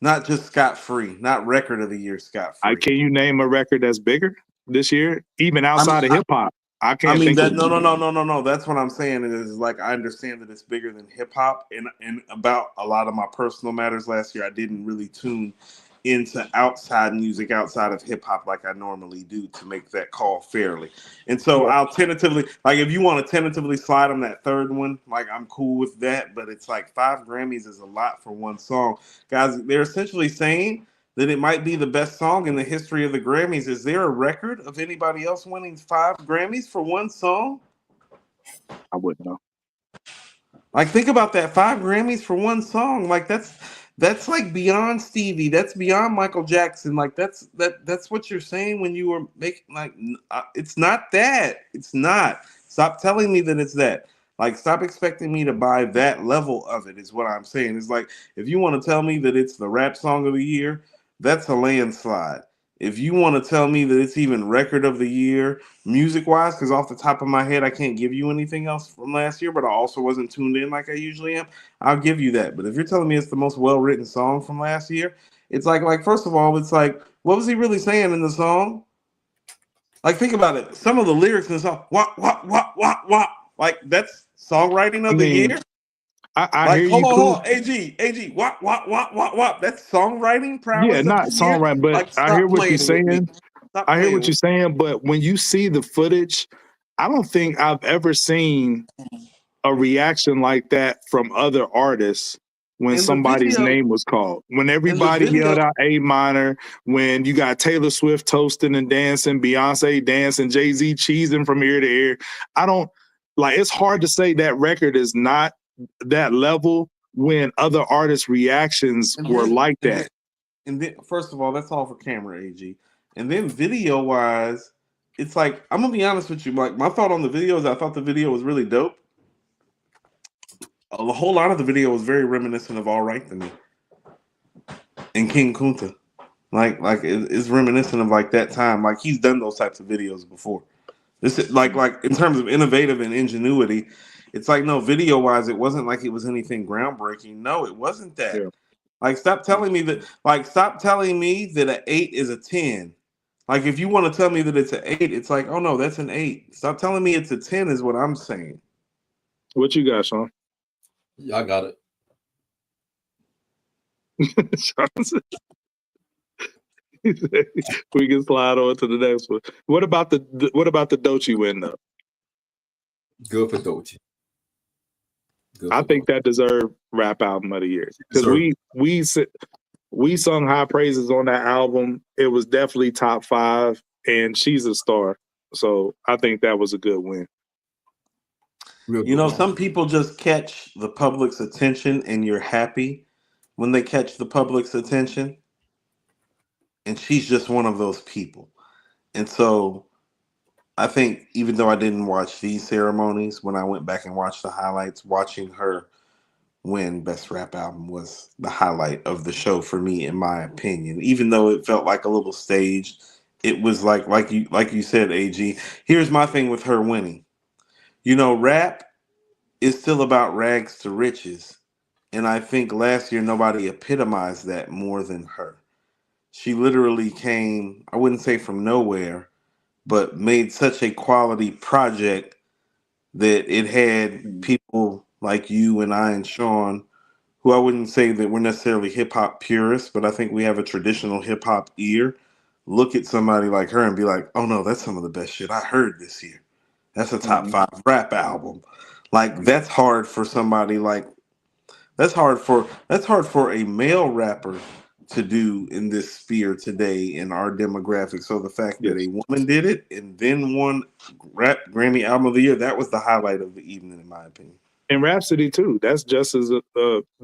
Not just scot-free. Not Record of the Year scot-free. Can you name a record that's bigger this year, even outside of hip-hop? I can't think that. No. That's what I'm saying. Is like I understand that it's bigger than hip hop, and about a lot of my personal matters last year, I didn't really tune into outside music outside of hip hop like I normally do to make that call fairly. And so I'll tentatively, like, if you want to tentatively slide on that 3rd one, like I'm cool with that. But it's like 5 Grammys is a lot for one song, guys. They're essentially saying that it might be the best song in the history of the Grammys. Is there a record of anybody else winning 5 Grammys for one song? I wouldn't know. Like, think about that, 5 Grammys for one song. Like, that's like beyond Stevie. That's beyond Michael Jackson. Like, that's what you're saying when you were making, like, it's not that. It's not. Stop telling me that it's that. Like, stop expecting me to buy that level of it is what I'm saying. It's like, if you want to tell me that it's the rap song of the year, that's a landslide. If you want to tell me that it's even record of the year, music-wise, because off the top of my head, I can't give you anything else from last year, but I also wasn't tuned in like I usually am, I'll give you that. But if you're telling me it's the most well-written song from last year, it's like first of all, it's like, what was he really saying in the song? Like, think about it. Some of the lyrics in the song, wah. Like, that's songwriting of the year. I hear hold you. On. AG, wop. That's songwriting prowess. Yeah, not songwriting, but like, I hear what you're saying. I hear what you're saying, but when you see the footage, I don't think I've ever seen a reaction like that from other artists when And somebody's name was called. When everybody yelled out A minor, when you got Taylor Swift toasting and dancing, Beyonce dancing, Jay-Z cheesing from ear to ear. I don't like, it's hard to say that record is not that level when other artists' reactions were like that. And then, first of all, that's all for camera, AG. And then video wise, it's like, I'm gonna be honest with you. Like, my thought on the video is I thought the video was really dope. A whole lot of the video was very reminiscent of All Right to me and King Kunta. Like it's reminiscent of like that time. Like he's done those types of videos before. This is like in terms of innovative and ingenuity, it's like no, video wise, it wasn't like it was anything groundbreaking. No, it wasn't that. Yeah. Like stop telling me that. Like stop telling me that an 8 is a 10. Like if you want to tell me that it's an 8, it's like oh no, that's an 8. Stop telling me it's a 10 is what I'm saying. What you got, Shawn? Yeah, I got it. We can slide on to the next one. What about the Doechii win though? Good for Doechii. I think that deserved Rap Album of the Year because we sung high praises on that album. It was definitely top 5, and she's a star. So I think that was a good win. You know, some people just catch the public's attention, and you're happy when they catch the public's attention. And she's just one of those people. And so I think even though I didn't watch these ceremonies, when I went back and watched the highlights, watching her win Best Rap Album was the highlight of the show for me, in my opinion. Even though it felt like a little staged, it was like you said, AG. Here's my thing with her winning. You know, rap is still about rags to riches. And I think last year nobody epitomized that more than her. She literally came, I wouldn't say from nowhere, but made such a quality project that it had people like you and I and Shawn, who I wouldn't say that we're necessarily hip hop purists, but I think we have a traditional hip hop ear, look at somebody like her and be like, oh no, that's some of the best shit I heard this year. That's a top 5 rap album. Like that's hard for somebody like that's hard for a male rapper to do in this sphere today in our demographic. So the fact that a woman did it and then won Grammy Album of the Year, that was the highlight of the evening, in my opinion. And Rhapsody too. That's just as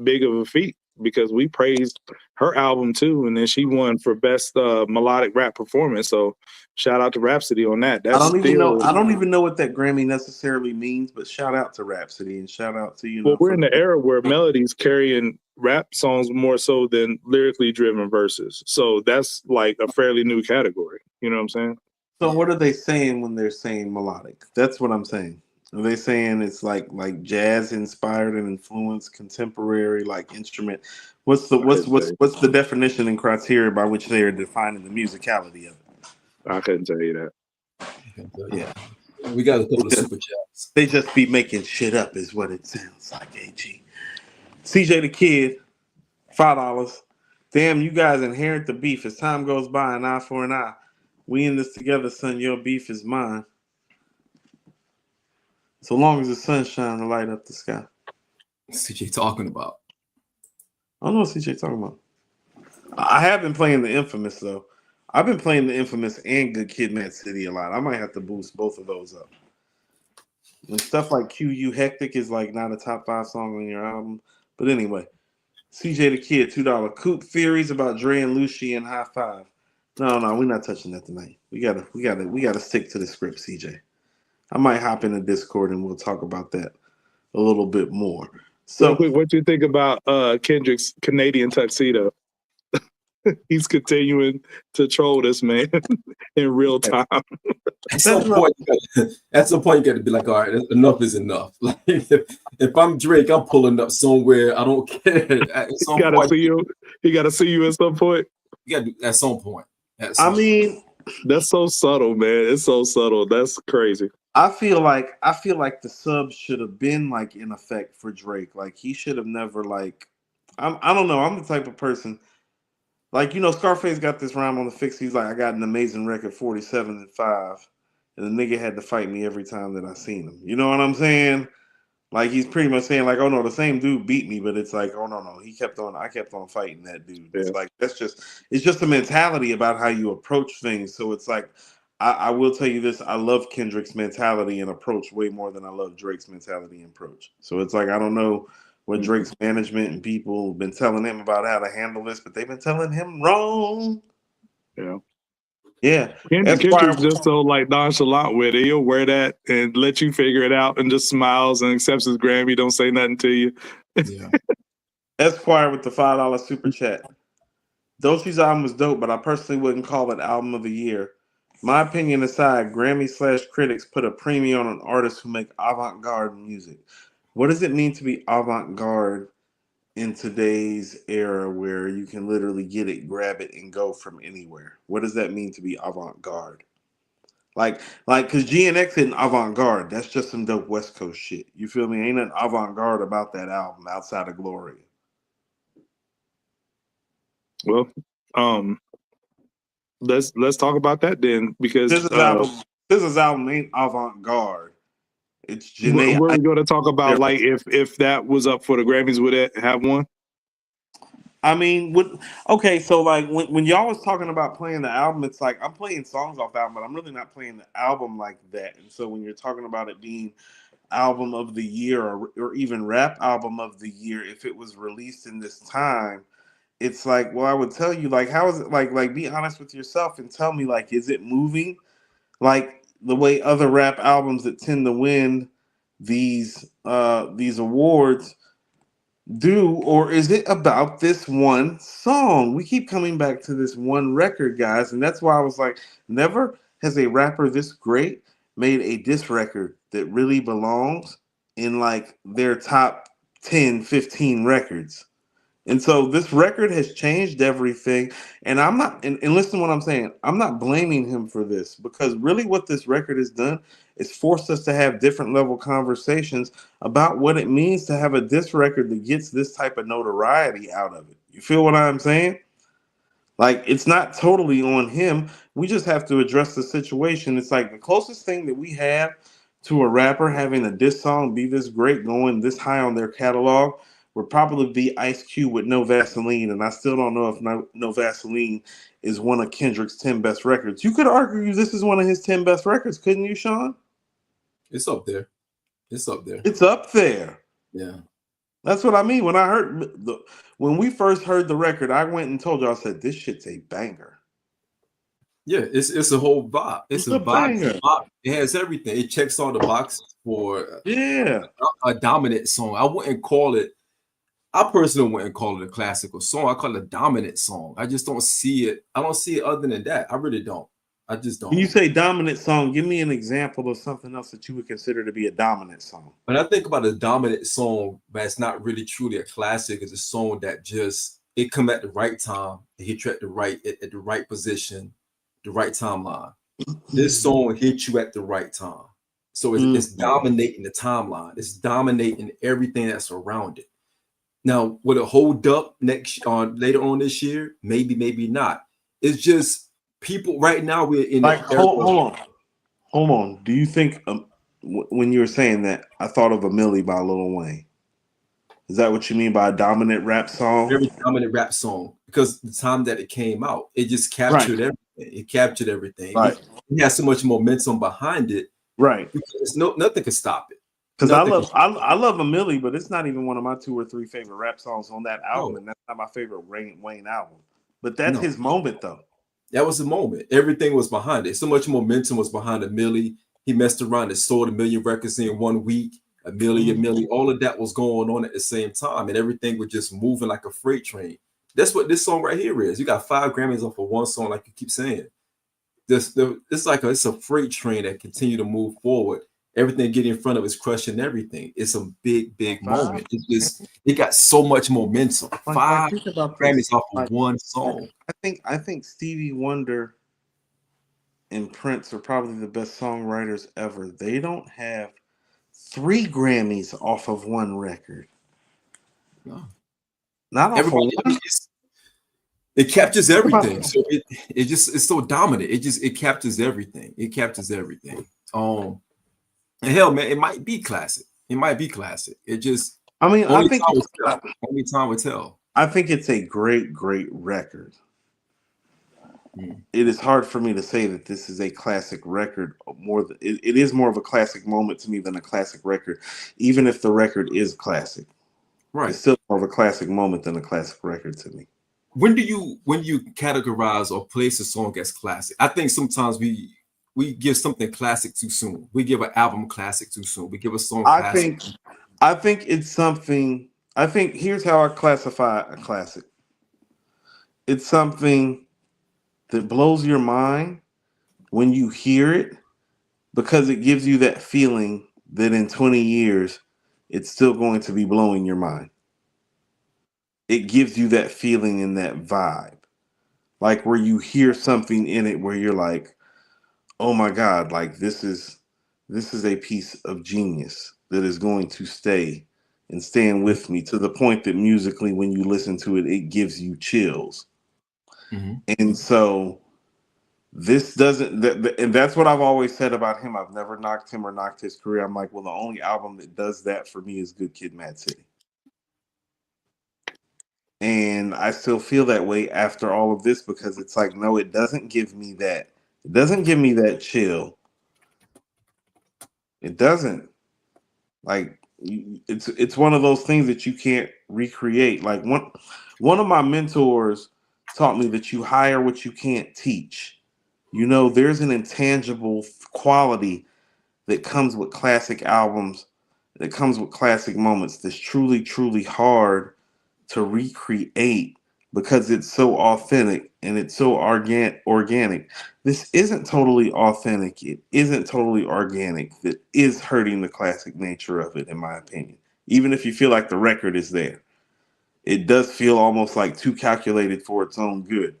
big of a feat because we praised her album too, and then she won for best melodic rap performance. So shout out to Rhapsody on that. I don't even know what that Grammy necessarily means, but shout out to Rhapsody and shout out to Well, we're in the era where melodies carrying rap songs more so than lyrically driven verses. So that's like a fairly new category. You know what I'm saying? So what are they saying when they're saying melodic? That's what I'm saying. Are they saying it's like jazz inspired and influenced contemporary like instrument? What's the definition and criteria by which they are defining the musicality of it? I couldn't tell you that. Yeah. We got to throw the super chats. They just be making shit up is what it sounds like, AG. CJ the Kid, $5. Damn, you guys inherit the beef. As time goes by, an eye for an eye. We in this together, son. Your beef is mine. So long as the sun shines to light up the sky. CJ talking about? I don't know what CJ talking about. I have been playing the Infamous, though. I've been playing the Infamous and Good Kid, Mad City a lot. I might have to boost both of those up. And stuff like QU Hectic is like not a top 5 song on your album. But anyway, CJ the Kid, $2. Coop theories about Dre and Lucci and High Five. No, we're not touching that tonight. We gotta stick to the script, CJ. I might hop in the Discord and we'll talk about that a little bit more. So, what do you think about Kendrick's Canadian tuxedo? He's continuing to troll this man in real time. At some point, you got to be like, all right, enough is enough. Like, if I'm Drake, I'm pulling up somewhere. I don't care. He got to see you at some point. You got to at some point. That's so subtle, man. It's so subtle. That's crazy. I feel like the subs should have been like in effect for Drake. Like he should have never like. I don't know. I'm the type of person. Like, you know, Scarface got this rhyme on the fix. He's like, I got an amazing record, 47-5. And the nigga had to fight me every time that I seen him. You know what I'm saying? Like he's pretty much saying like, oh no, the same dude beat me, but it's like, oh no, I kept on fighting that dude. Yeah. It's like it's just a mentality about how you approach things. So it's like I will tell you this, I love Kendrick's mentality and approach way more than I love Drake's mentality and approach. So it's like I don't know what Drake's management and people have been telling him about how to handle this, but they've been telling him wrong. Yeah. Yeah. Kendrick's just so like nonchalant with it. He'll wear that and let you figure it out and just smiles and accepts his Grammy, don't say nothing to you. Yeah. Esquire with the $5 super chat. Doechie's album was dope, but I personally wouldn't call it album of the year. My opinion aside, Grammy/critics put a premium on artists who make avant-garde music. What does it mean to be avant-garde in today's era where you can literally get it, grab it, and go from anywhere? What does that mean to be avant-garde? Like, because GNX isn't avant-garde. That's just some dope West Coast shit. You feel me? Ain't nothing avant-garde about that album outside of Glory. Well, let's talk about that then, because SZA's album ain't avant-garde. It's Janae. We're going to talk about like if that was up for the Grammys, would it have one? I mean, okay, so like when y'all was talking about playing the album, it's like I'm playing songs off the album, but I'm really not playing the album like that. And so when you're talking about it being album of the year or even rap album of the year, if it was released in this time, it's like, well, I would tell you, like, how is it like be honest with yourself and tell me, like, is it moving like the way other rap albums that tend to win these awards do, or is it about this one song? We keep coming back to this one record, guys, and that's why I was like, never has a rapper this great made a diss record that really belongs in like their top 10, 15 records. And so this record has changed everything. And I'm not, and listen to what I'm saying, I'm not blaming him for this, because really what this record has done is forced us to have different level conversations about what it means to have a diss record that gets this type of notoriety out of it. You feel what I'm saying? Like, it's not totally on him. We just have to address the situation. It's like the closest thing that we have to a rapper having a diss song be this great, going this high on their catalog, would probably be Ice Cube with No Vaseline, and I still don't know if No Vaseline is one of Kendrick's 10 best records. You could argue this is one of his 10 best records, couldn't you, Shawn? It's up there. It's up there. It's up there. Yeah. That's what I mean. When we first heard the record, I went and told you, I said, this shit's a banger. Yeah, it's a whole vibe. It's a vibe. It has everything. It checks all the boxes for a dominant song. I personally wouldn't call it a classical song. I call it a dominant song. I just don't see it. I don't see it other than that. I really don't. I just don't. When you say dominant song, give me an example of something else that you would consider to be a dominant song. When I think about a dominant song, but it's not really truly a classic, it's a song that just, it come at the right time. It hit you at the right position, the right timeline. This song hit you at the right time. So it's dominating the timeline. It's dominating everything that's around it. Now, will it hold up later on this year? Maybe, maybe not. It's just people right now. We're in like hold on. Do you think when you were saying that, I thought of a Millie by Lil Wayne? Is that what you mean by a dominant rap song? Very dominant rap song, because the time that it came out, it just captured everything. It captured everything. Right. It has so much momentum behind it. Right. Nothing can stop it. Because I love a Millie, but it's not even one of my 2 or 3 favorite rap songs on that album, and that's not my favorite Wayne album. But that's his moment, though. That was the moment. Everything was behind it. So much momentum was behind a Millie. He messed around and sold 1 million records in 1 week. A Millie. All of that was going on at the same time, and everything was just moving like a freight train. That's what this song right here is. You got 5 Grammys off of one song, like you keep saying. It's a freight train that continue to move forward. Everything getting in front of is crushing everything. It's a big moment. It got so much momentum. 5 Grammys off of one song. I think Stevie Wonder and Prince are probably the best songwriters ever. They don't have 3 Grammys off of one record. No. Not off of one. It captures everything. So it's so dominant. It captures everything. It captures everything. And hell, man, it might be classic. It might be classic. It just I mean, only time will tell. I think it's a great record. It is hard for me to say that this is a classic record. It is more of a classic moment to me than a classic record, even if the record is classic. Right, it's still more of a classic moment than a classic record to me. When do you categorize or place a song as classic? I think sometimes we give something classic too soon. We give an album classic too soon. We give a song classic. I think it's something. I think here's how I classify a classic. It's something that blows your mind when you hear it because it gives you that feeling that in 20 years it's still going to be blowing your mind. It gives you that feeling and that vibe, like where you hear something in it where you're like, oh my God, like this is a piece of genius that is going to stay and stand with me to the point that musically when you listen to it, it gives you chills. And so this doesn't, and that's what I've always said about him. I've never knocked him or knocked his career. I'm like, well, the only album that does that for me is Good Kid, Mad City. And I still feel that way after all of this because it's like, no, it doesn't give me that. It doesn't give me that chill. It doesn't. Like, it's one of those things that you can't recreate. Like one of my mentors taught me that you hire what you can't teach. You know, there's an intangible quality that comes with classic albums, that comes with classic moments that's truly, truly hard to recreate because it's so authentic and it's so organic. This isn't totally authentic. It isn't totally organic. That is hurting the classic nature of it, in my opinion. Even if you feel like the record is there, it does feel almost like too calculated for its own good.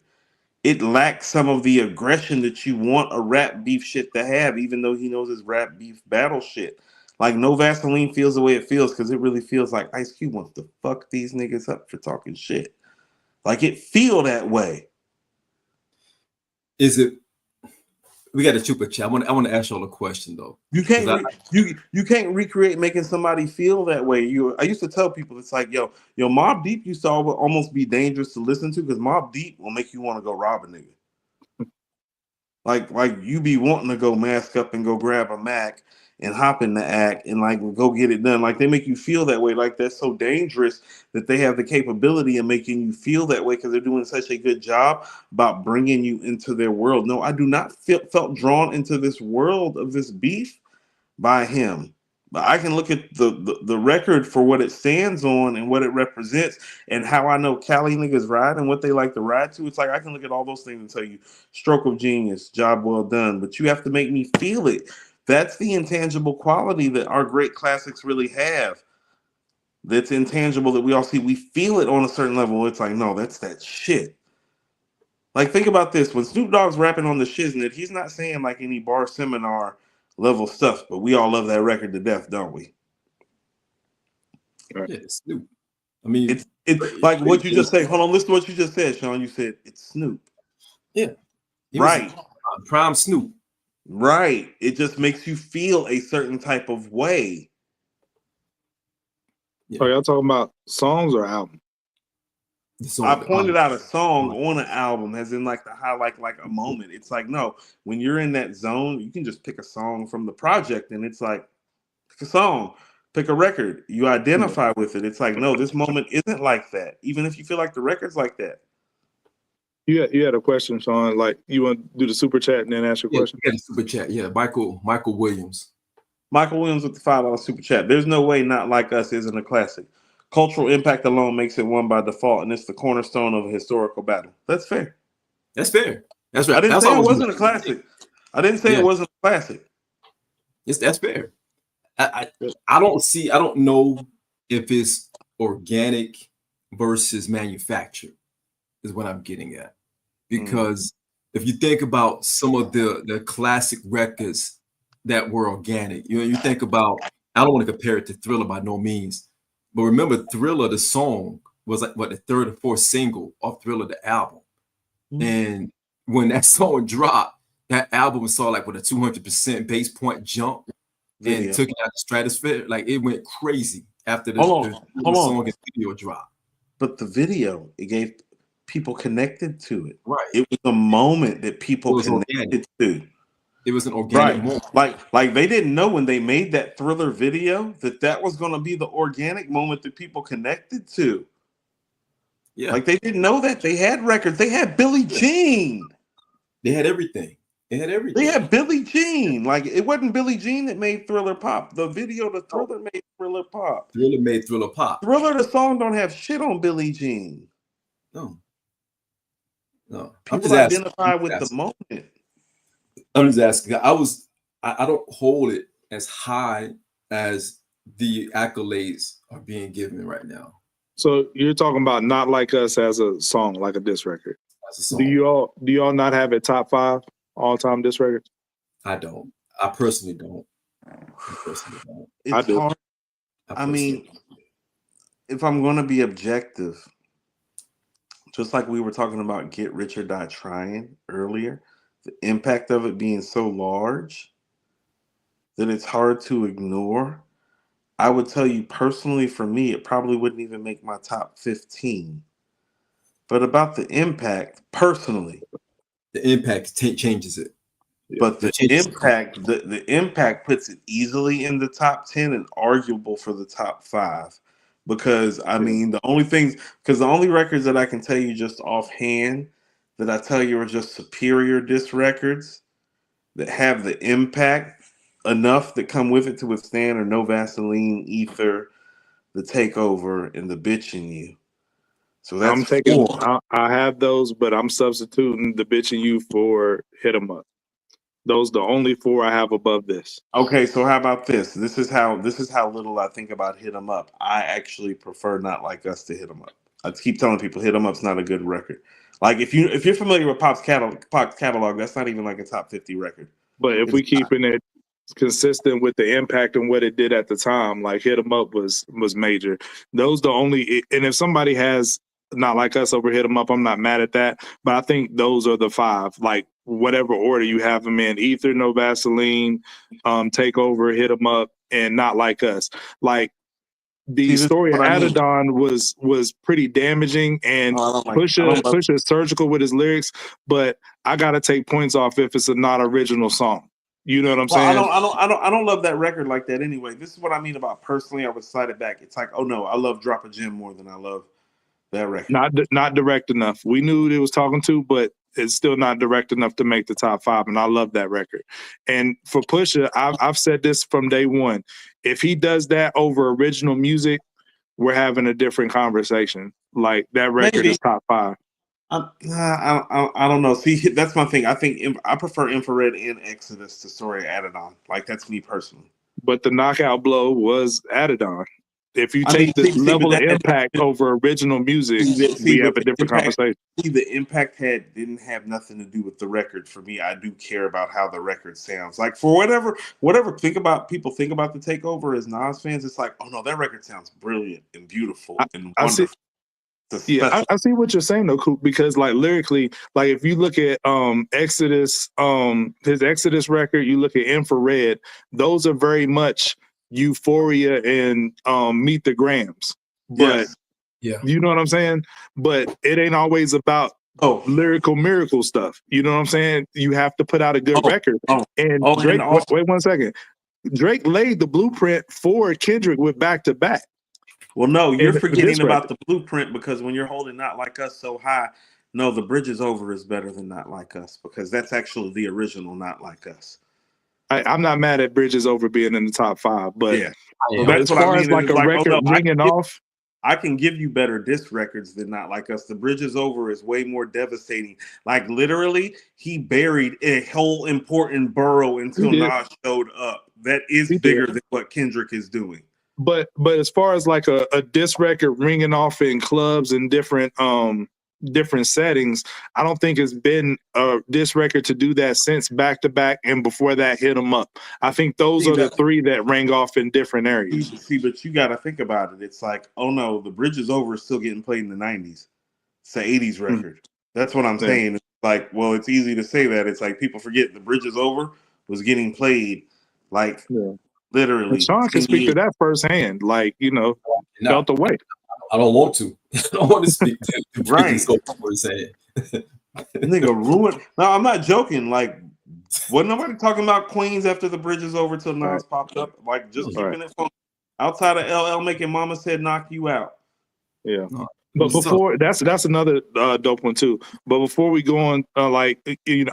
It lacks some of the aggression that you want a rap beef shit to have, even though he knows his rap beef battle shit. Like No Vaseline feels the way it feels because it really feels like Ice Cube wants to fuck these niggas up for talking shit. Like it feel that way. Is it? We got a super chat. I want to ask y'all a question though. You can't you can't recreate making somebody feel that way. I used to tell people it's like yo Mobb Deep used to almost be dangerous to listen to because Mobb Deep will make you want to go rob a nigga. Like you be wanting to go mask up and go grab a Mac and hop in the act and like go get it done. Like they make you feel that way. Like that's so dangerous that they have the capability of making you feel that way because they're doing such a good job about bringing you into their world. No, I do not felt drawn into this world of this beef by him. But I can look at the record for what it stands on and what it represents and how I know Cali niggas ride and what they like to ride to. It's like I can look at all those things and tell you stroke of genius, job well done. But you have to make me feel it. That's the intangible quality that our great classics really have. That's intangible that we all see. We feel it on a certain level. It's like, no, that's that shit. Like, think about this. When Snoop Dogg's rapping on the Shiznit, he's not saying like any bar seminar level stuff, but we all love that record to death, don't we? Yeah, Snoop. I mean, it's like what you just said. Hold on, listen to what you just said, Shawn. You said it's Snoop. Yeah. Right. Prime Snoop. Right. It just makes you feel a certain type of way. Yeah. Are y'all talking about songs or album? I pointed out a song on an album as in like the highlight, like a moment. It's like, no, when you're in that zone, you can just pick a song from the project and it's like, pick a song, pick a record. You identify with it. It's like, no, this moment isn't like that. Even if you feel like the record's like that. You had a question, Shawn. Like you want to do the super chat and then ask your question? Yeah, super chat. Yeah, Michael Williams. Michael Williams with the $5 super chat. There's no way Not Like Us isn't a classic. Cultural impact alone makes it one by default, and it's the cornerstone of a historical battle. That's fair. That's fair. That's right. I didn't say it wasn't a classic. I didn't say it wasn't a classic. Yes, that's fair. I don't know if it's organic versus manufactured is what I'm getting at. Because if you think about some of the classic records that were organic, you think about, I don't want to compare it to Thriller by no means, but remember Thriller, the song was like the third or fourth single off Thriller, the album. And when that song dropped, that album saw like with a 200% bass point jump. and took it out the stratosphere. Like it went crazy after the song and video dropped. But the video, it gave people connected to it. Right. It was a moment that people connected to. It was an organic moment. Like they didn't know when they made that Thriller video that was going to be the organic moment that people connected to. Yeah. Like they didn't know that. They had records. They had Billie Jean. They had everything. They had Billie Jean. Like it wasn't Billie Jean that made Thriller pop. The video to Thriller made Thriller pop. Thriller made Thriller pop. Thriller, the song, don't have shit on Billie Jean. No. People identify with the moment. I'm just asking. I don't hold it as high as the accolades are being given right now. So you're talking about Not Like Us as a song, like a diss record. Do you all not have a top 5 all-time diss records? I don't. I personally don't. I do. Hard. I mean, if I'm going to be objective, just like we were talking about Get Rich or Die Trying earlier, the impact of it being so large that it's hard to ignore. I would tell you personally, for me, it probably wouldn't even make my top 15. But about the impact, personally, the impact changes it. But the impact puts it easily in the top 10 and arguable for the top 5. Because I mean, the only records that I can tell you just offhand that I tell you are just superior diss records that have the impact enough that come with it to withstand are No Vaseline, Ether, The Takeover, and The Bitchin' You. So that's I'm taking. I have those, but I'm substituting The Bitchin' You for Hit 'Em Up. Those the only 4 I have above this. Okay, so how about this? This is how little I think about Hit 'Em Up. I actually prefer Not Like Us to Hit 'Em Up. I keep telling people Hit 'Em Up's not a good record. Like if you're familiar with Pop's catalog, that's not even like a top 50 record. But if we keeping it consistent with the impact and what it did at the time, like Hit 'Em Up was major. Those the only, and if somebody has Not Like Us over Hit 'Em Up, I'm not mad at that. But I think those are the 5, like whatever order you have them in: Ether, No Vaseline, Takeover, Hit 'Em Up, and Not Like Us. Like the story of Adidon was pretty damaging, and Pusha surgical with his lyrics. But I gotta take points off if it's a not original song. You know what I'm saying? I don't love that record like that anyway. This is what I mean about personally. I would slide it back. It's like, oh no, I love Drop a Gem more than I love that record. Not direct enough. We knew it was talking to, but it's still not direct enough to make the top 5. And I love that record. And for Pusha, I've said this from day one. If he does that over original music, we're having a different conversation. Like that record is top 5. I don't know. See, that's my thing. I think I prefer Infrared and Exodus to Story Adidon. Like that's me personally. But the knockout blow was Adidon. If you take the level of impact over original music, we have a different conversation. See, the impact didn't have nothing to do with the record. For me, I do care about how the record sounds. Like for whatever people think about the Takeover as Nas fans, it's like, oh no, that record sounds brilliant and beautiful and wonderful. I see what you're saying though, Coop, because like lyrically, like if you look at Exodus, his Exodus record, you look at Infrared, those are very much Euphoria and Meet the Grams. But you know what I'm saying? But it ain't always about lyrical miracle stuff. You know what I'm saying? You have to put out a good record. Drake, wait 1 second. Drake laid the blueprint for Kendrick with Back to Back. Well, no, you're forgetting about the blueprint because when you're holding Not Like Us so high, no, The Bridge Is Over is better than Not Like Us because that's actually the original Not Like Us. I'm not mad at Bridge Is Over being in the top 5, but as far as like a record ringing off, I can give you better diss records than Not Like Us. The Bridge Is Over is way more devastating. Like literally, he buried a whole important borough until Nas showed up. That is bigger than what Kendrick is doing. But as far as like a diss record ringing off in clubs and different settings, I don't think it's been a diss record to do that since Back to Back, and before that Hit 'Em Up. I think those are the 3 that rang off in different areas. See, but you got to think about it. It's like, oh no, The Bridge Is Over is still getting played in the 90s. It's an 80s record. That's what I'm saying. It's like, well, it's easy to say that. It's like people forget The Bridge Is Over was getting played like Literally. And Shawn can 10 speak to years. that firsthand. Like, Nah, felt the way. I don't want to. I don't want to speak to Right. so firsthand. Nigga ruined. No, I'm not joking. Like, wasn't nobody talking about Queens after the bridge is over till Nas popped up? Like, just keeping it fun. Outside of LL making Mama Said knock you out. Yeah. But before that's another dope one too. But before we go on, I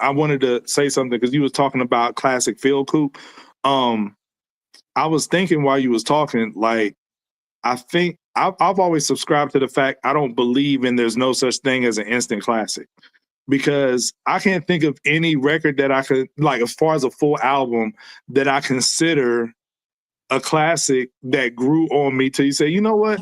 wanted to say something because you was talking about classic Phil Coupe. I was thinking while you was talking, like, I think I've always subscribed to the fact I don't believe in there's no such thing as an instant classic, because I can't think of any record that I could, like, as far as a full album, that I consider a classic that grew on me till you say, you know what?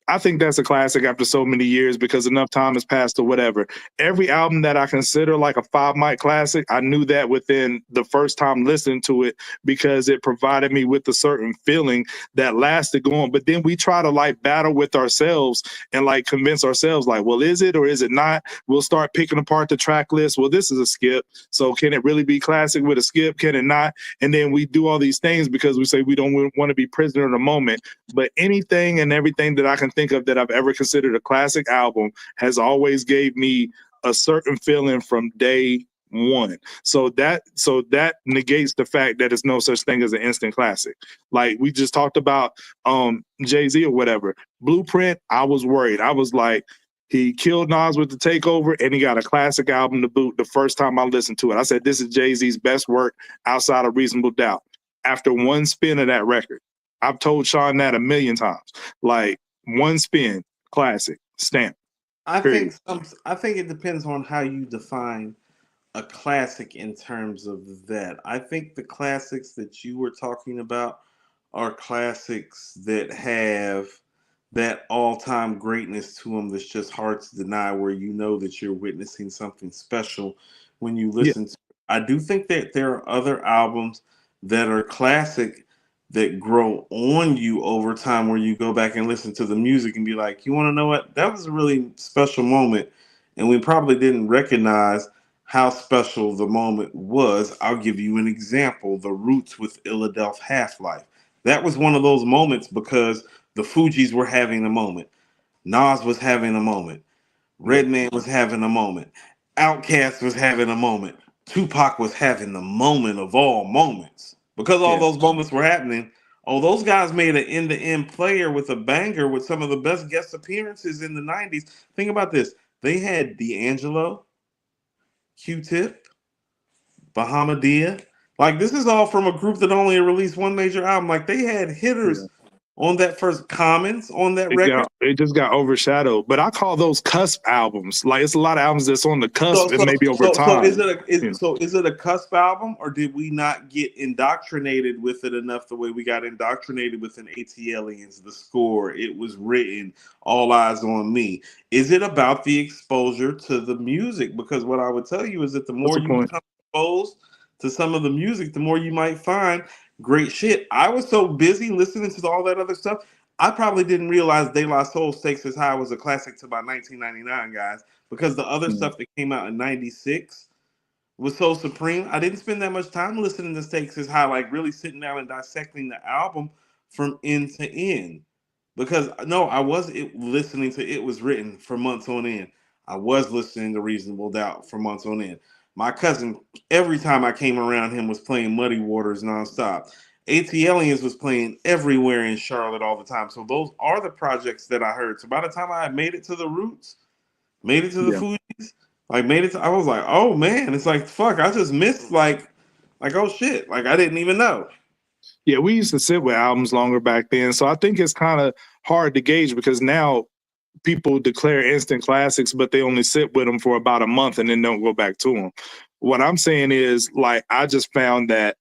I think that's a classic after so many years because enough time has passed or whatever. Every album that I consider like a 5 mic classic, I knew that within the first time listening to it because it provided me with a certain feeling that lasted going. But then we try to like battle with ourselves and like convince ourselves like, well, is it or is it not? We'll start picking apart the track list. Well, this is a skip. So can it really be classic with a skip? Can it not? And then we do all these things because we say we don't want to be prisoner of the moment. But anything and everything that I can think of that I've ever considered a classic album has always gave me a certain feeling from day one. So that negates the fact that there's no such thing as an instant classic. Like we just talked about Jay-Z or whatever. Blueprint, I was worried. I was like, he killed Nas with the takeover and he got a classic album to boot the first time I listened to it. I said, this is Jay-Z's best work outside of Reasonable Doubt. After one spin of that record, I've told Shawn that a million times. Like, one spin, classic, stamp. I think it depends on how you define a classic in terms of that. I think the classics that you were talking about are classics that have that all-time greatness to them that's just hard to deny, where you know that you're witnessing something special when you listen to it. I do think that there are other albums that are classic that grow on you over time, where you go back and listen to the music and be like, you want to know what? That was a really special moment. And we probably didn't recognize how special the moment was. I'll give you an example. The Roots with Philadelphia Half-Life. That was one of those moments because the Fugees were having a moment. Nas was having a moment. Redman was having a moment. Outkast was having a moment. Tupac was having the moment of all moments. Because all those moments were happening, those guys made an end-to-end player with a banger with some of the best guest appearances in the 90s. Think about this. They had D'Angelo, Q-Tip, Bahamadia. Like, this is all from a group that only released one major album. Like, they had hitters on that first, Commons on that record. It just got overshadowed. But I call those cusp albums. Like, it's a lot of albums that's on the cusp and maybe over time. So is it a cusp album, or did we not get indoctrinated with it enough the way we got indoctrinated with an ATLiens, The Score, It Was Written, All Eyes on Me? Is it about the exposure to the music? Because what I would tell you is that the more you become exposed to some of the music, the more you might find great shit. I was so busy listening to all that other stuff, I probably didn't realize De La Soul Stakes Is High was a classic to about 1999, guys, because the other stuff that came out in 96 was so supreme. I didn't spend that much time listening to Stakes Is High, like really sitting down and dissecting the album from end to end. Because no, I was listening to It Was Written for months on end. I was listening to Reasonable Doubt for months on end. My cousin, every time I came around him, was playing Muddy Waters nonstop. ATLiens was playing everywhere in Charlotte all the time. So those are the projects that I heard. So by the time I had made it to the Roots, made it to the Fugees, I was like, oh man, it's like, fuck, I just missed like, oh shit, like I didn't even know. Yeah, we used to sit with albums longer back then. So I think it's kind of hard to gauge because now people declare instant classics, but they only sit with them for about a month and then don't go back to them. What I'm saying is, like, I just found that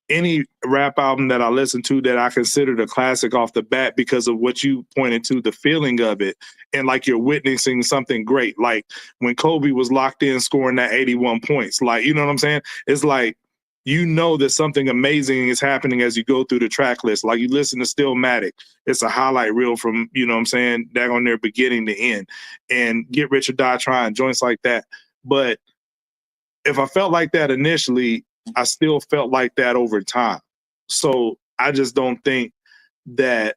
any rap album that I listen to that I considered a classic off the bat because of what you pointed to, the feeling of it, and like you're witnessing something great. Like when Kobe was locked in scoring that 81 points, like, you know what I'm saying? It's like, you know that something amazing is happening as you go through the track list. Like you listen to Stillmatic, it's a highlight reel from, you know what I'm saying, that on their beginning to end. And Get Rich or Die Trying, joints like that. But if I felt like that initially, I still felt like that over time. So I just don't think that,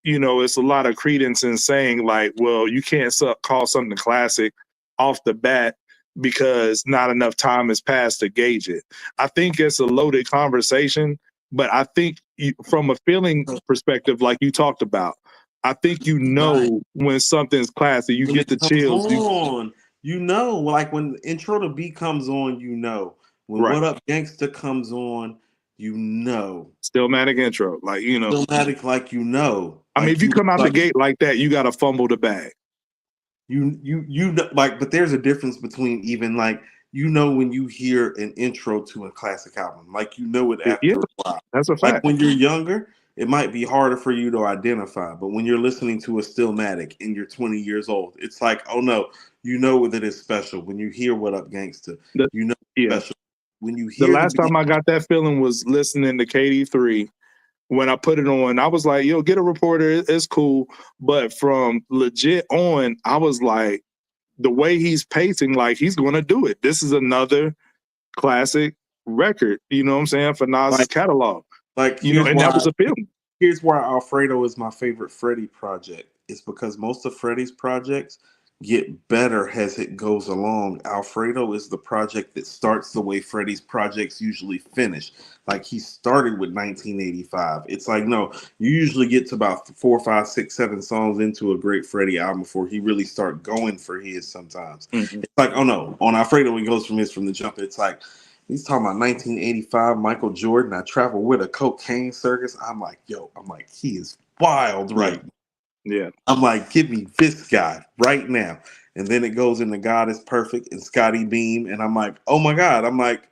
it's a lot of credence in saying like, well, you can't call something classic off the bat because not enough time has passed to gauge it. I think it's a loaded conversation, but I think from a feeling perspective, like you talked about, I think when something's classic, you when get the it comes chills. on, like when the intro to beat comes on, when Right. What Up Gangsta comes on, Stillmatic intro, like Stillmatic, like I mean, if you come out the gate like that, you got to fumble the bag. But there's a difference between even like when you hear an intro to a classic album, like it after a while. That's a Like fact. when you're younger, it might be harder for you to identify, but when you're listening to a Stillmatic and you're 20 years old, it's like, oh no, that it's special. When you hear What Up Gangsta, it's special. When you hear the last time I got that feeling was listening to KD3. When I put it on, I was like, yo, Get a Reporter, it's cool. But from legit on, I was like, the way he's pacing, like he's going to do it. This is another classic record, you know what I'm saying, for Nas's catalog. Like, and that was a feeling. Here's why Alfredo is my favorite Freddie project. It's because most of Freddie's projects get better as it goes along. Alfredo is the project that starts the way Freddie's projects usually finish. Like he started with 1985. It's like, no, you usually get to about 4, 5, 6, 7 songs into a great Freddie album before he really start going for his sometimes. Mm-hmm. It's like, oh no, on Alfredo he goes from the jump. It's like, he's talking about 1985, Michael Jordan. I travel with a cocaine circus. I'm like, he is wild right now. Yeah. I'm like, give me this guy right now. And then it goes into God is Perfect and Scotty Beam. And I'm like, oh my God. I'm like,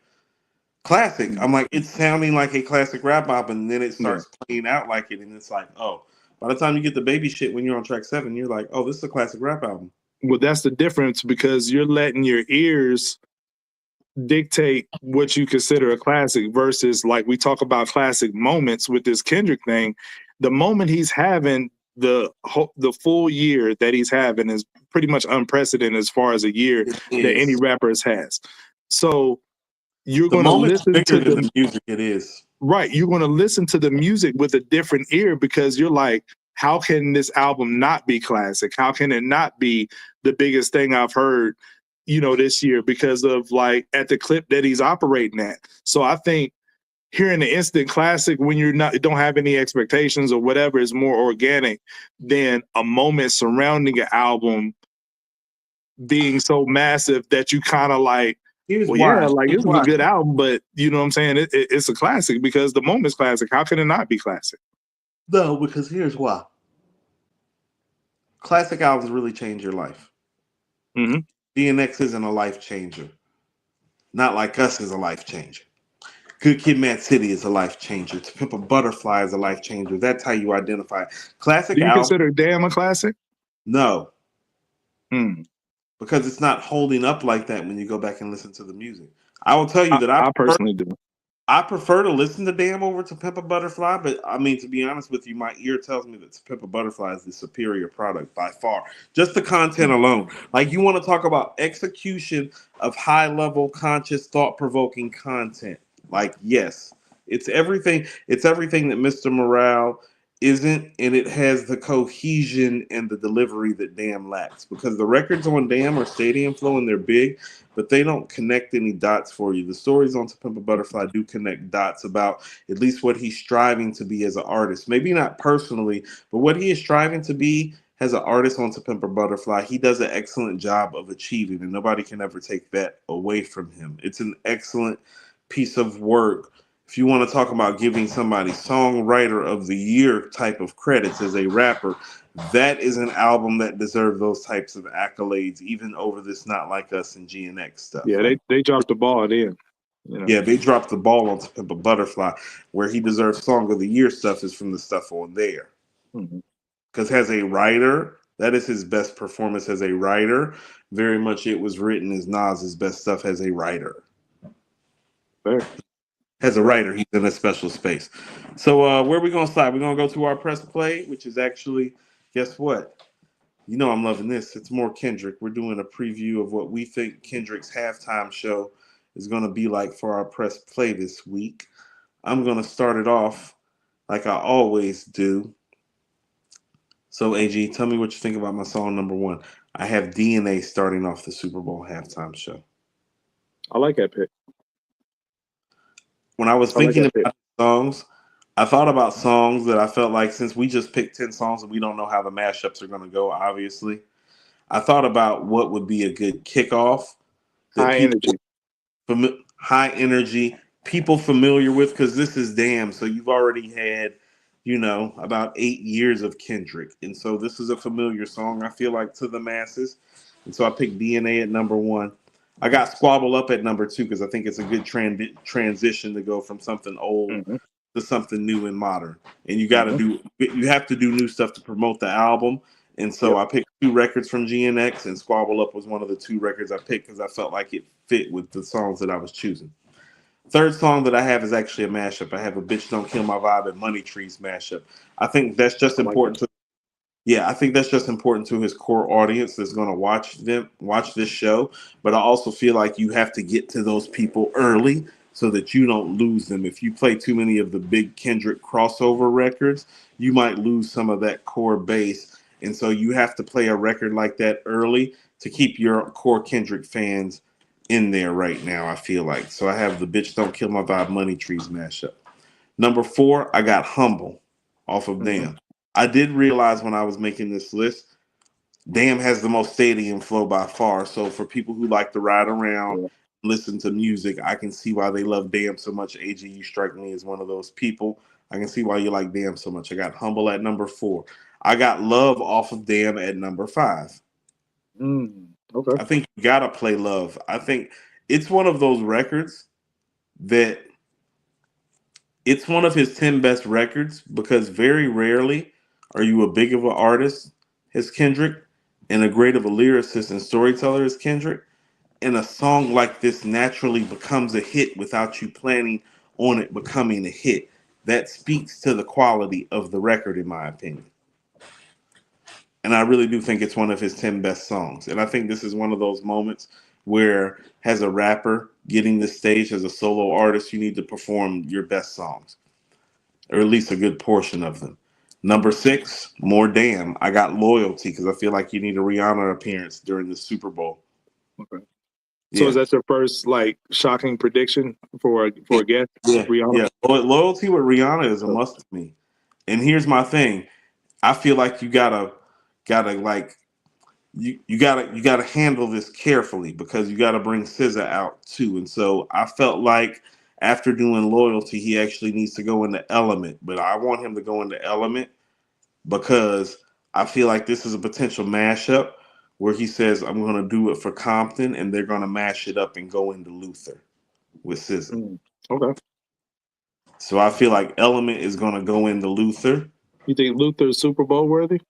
classic. I'm like, it's sounding like a classic rap album. And then it starts playing out like it. And it's like, oh, by the time you get the baby shit when you're on track 7, you're like, oh, this is a classic rap album. Well, that's the difference because you're letting your ears dictate what you consider a classic versus like we talk about classic moments with this Kendrick thing. The moment he's having, the full year that he's having is pretty much unprecedented as far as a year that any rapper has. So you're going to listen to the music. It is right. You're going to listen to the music with a different ear because you're like, how can this album not be classic? How can it not be the biggest thing I've heard, this year because of like at the clip that he's operating at? So I think hearing the instant classic when you don't have any expectations or whatever is more organic than a moment surrounding an album being so massive that you kind of like, this is a good album, but you know what I'm saying? It's a classic because the moment's classic. How can it not be classic? No, because here's why. Classic albums really change your life. Mm-hmm. DNX isn't a life changer. Not Like Us is a life changer. Good Kid, Mad City is a life changer. To Pimp a Butterfly is a life changer. That's how you identify classic. Do you consider Damn a classic? No, because it's not holding up like that when you go back and listen to the music. I will tell you that I personally do. I prefer to listen to Damn over To Pimp a Butterfly, but I mean, to be honest with you, my ear tells me that To Pimp a Butterfly is the superior product by far. Just the content alone. Like, you want to talk about execution of high-level, conscious, thought-provoking content. Like, yes, it's everything. It's everything that Mr. Morale isn't, and it has the cohesion and the delivery that Damn lacks. Because the records on Damn are stadium flow and they're big, but they don't connect any dots for you. The stories on To Pimp a Butterfly do connect dots about at least what he's striving to be as an artist. Maybe not personally, but what he is striving to be as an artist on To Pimp a Butterfly, he does an excellent job of achieving, and nobody can ever take that away from him. It's an excellent piece of work. If you want to talk about giving somebody songwriter of the year type of credits as a rapper, that is an album that deserves those types of accolades, even over this Not Like Us and GNX stuff. Yeah, they dropped the ball then. Yeah, they dropped the ball on To Pimp a Butterfly. Where he deserves Song of the Year stuff is from the stuff on there. Because as a writer, that is his best performance as a writer. Very much it was written as Nas's best stuff as a writer. Fair. As a writer, he's in a special space. So where are we going to slide? We're going to go to our press play, which is actually, guess what? You know I'm loving this. It's more Kendrick. We're doing a preview of what we think Kendrick's halftime show is going to be like for our press play this week. I'm going to start it off like I always do. So, AG, tell me what you think about my song number one. I have DNA starting off the Super Bowl halftime show. I like that pick. When I was I like thinking that pick. about songs, I thought about songs that I felt like, since we just picked 10 songs and we don't know how the mashups are going to go, obviously, I thought about what would be a good kickoff that High people, energy. high energy, people familiar with, because this is Damn. So you've already had, about 8 years of Kendrick. And so this is a familiar song, I feel like, to the masses. And so I picked DNA at number one. I got Squabble Up at number two because I think it's a good transition to go from something old Mm-hmm. to something new and modern. And Mm-hmm. you have to do new stuff to promote the album. And so Yep. I picked two records from GNX, and Squabble Up was one of the two records I picked because I felt like it fit with the songs that I was choosing. Third song that I have is actually a mashup. I have a Bitch Don't Kill My Vibe and Money Trees mashup. I think that's just I like that. important to I think that's just important to his core audience that's going to watch this show. But I also feel like you have to get to those people early so that you don't lose them. If you play too many of the big Kendrick crossover records, you might lose some of that core base. And so you have to play a record like that early to keep your core Kendrick fans in there right now, I feel like. So I have the Bitch Don't Kill My Vibe Money Trees mashup. Number four, I got Humble off of Mm-hmm. Damn. I did realize when I was making this list, Damn has the most stadium flow by far. So for people who like to ride around, Yeah. listen to music, I can see why they love Damn so much. AG, you strike me as one of those people. I can see why you like Damn so much. I got Humble at number four. I got Love off of Damn at number five. Okay. I think you gotta play Love. I think it's one of those records that it's one of his 10 best records because very rarely are you a big of an artist as Kendrick and a great of a lyricist and storyteller as Kendrick. And a song like this naturally becomes a hit without you planning on it becoming a hit. That speaks to the quality of the record, in my opinion. And I really do think it's one of his 10 best songs. And I think this is one of those moments where, as a rapper getting the stage as a solo artist, you need to perform your best songs, or at least a good portion of them. Number six, More Damn. I got Loyalty because I feel like you need a Rihanna appearance during the Super Bowl. Okay. So Yeah. is that your first like shocking prediction for a guest? Yeah. Rihanna? Yeah. Loyalty with Rihanna is a Oh, must to me. And here's my thing. I feel like you gotta like you gotta handle this carefully because you gotta bring SZA out too. And so I felt like after doing Loyalty, he actually needs to go into Element. But I want him to go into Element because I feel like this is a potential mashup where he says, I'm going to do it for Compton, and they're going to mash it up and go into Luther with SZA. Okay. So I feel like Element is going to go into Luther. You think Luther's Super Bowl worthy?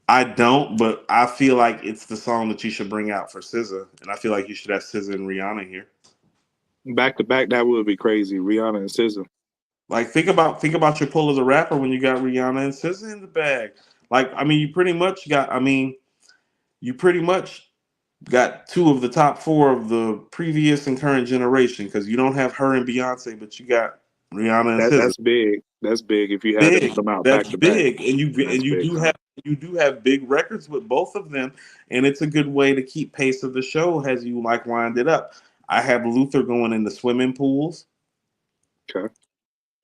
I don't, but I feel like it's the song that you should bring out for SZA, and I feel like you should have SZA and Rihanna here. Back to back, that would be crazy. Rihanna and SZA. Like think about your pull as a rapper when you got Rihanna and SZA in the bag. Like I mean, you pretty much got two of the top four of the previous and current generation because you don't have her and Beyonce, but you got Rihanna and SZA. That's big. That's big if you had them Big, come out that's back to back. big, and That's you big. do have big records with both of them, and it's a good way to keep pace of the show as you like wind it up. I have Luther going into Swimming Pools, Okay.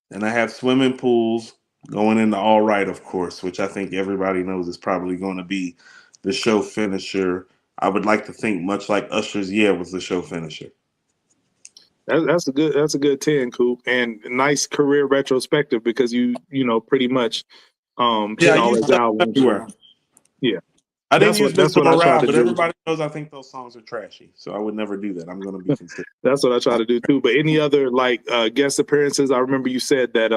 and I have Swimming Pools going into All Right, of course, which I think everybody knows is probably going to be the show finisher. I would like to think much like Usher's Yeah was the show finisher. That's a good 10, Coop. And nice career retrospective because you pretty much Yeah, hit I all used his that albums. everywhere. Yeah. I didn't use That's Mr. what I try Morale, to but do. everybody knows I think those songs are trashy, so I would never do that. I'm going to be consistent. That's what I try to do too. But any other like guest appearances? I remember you said that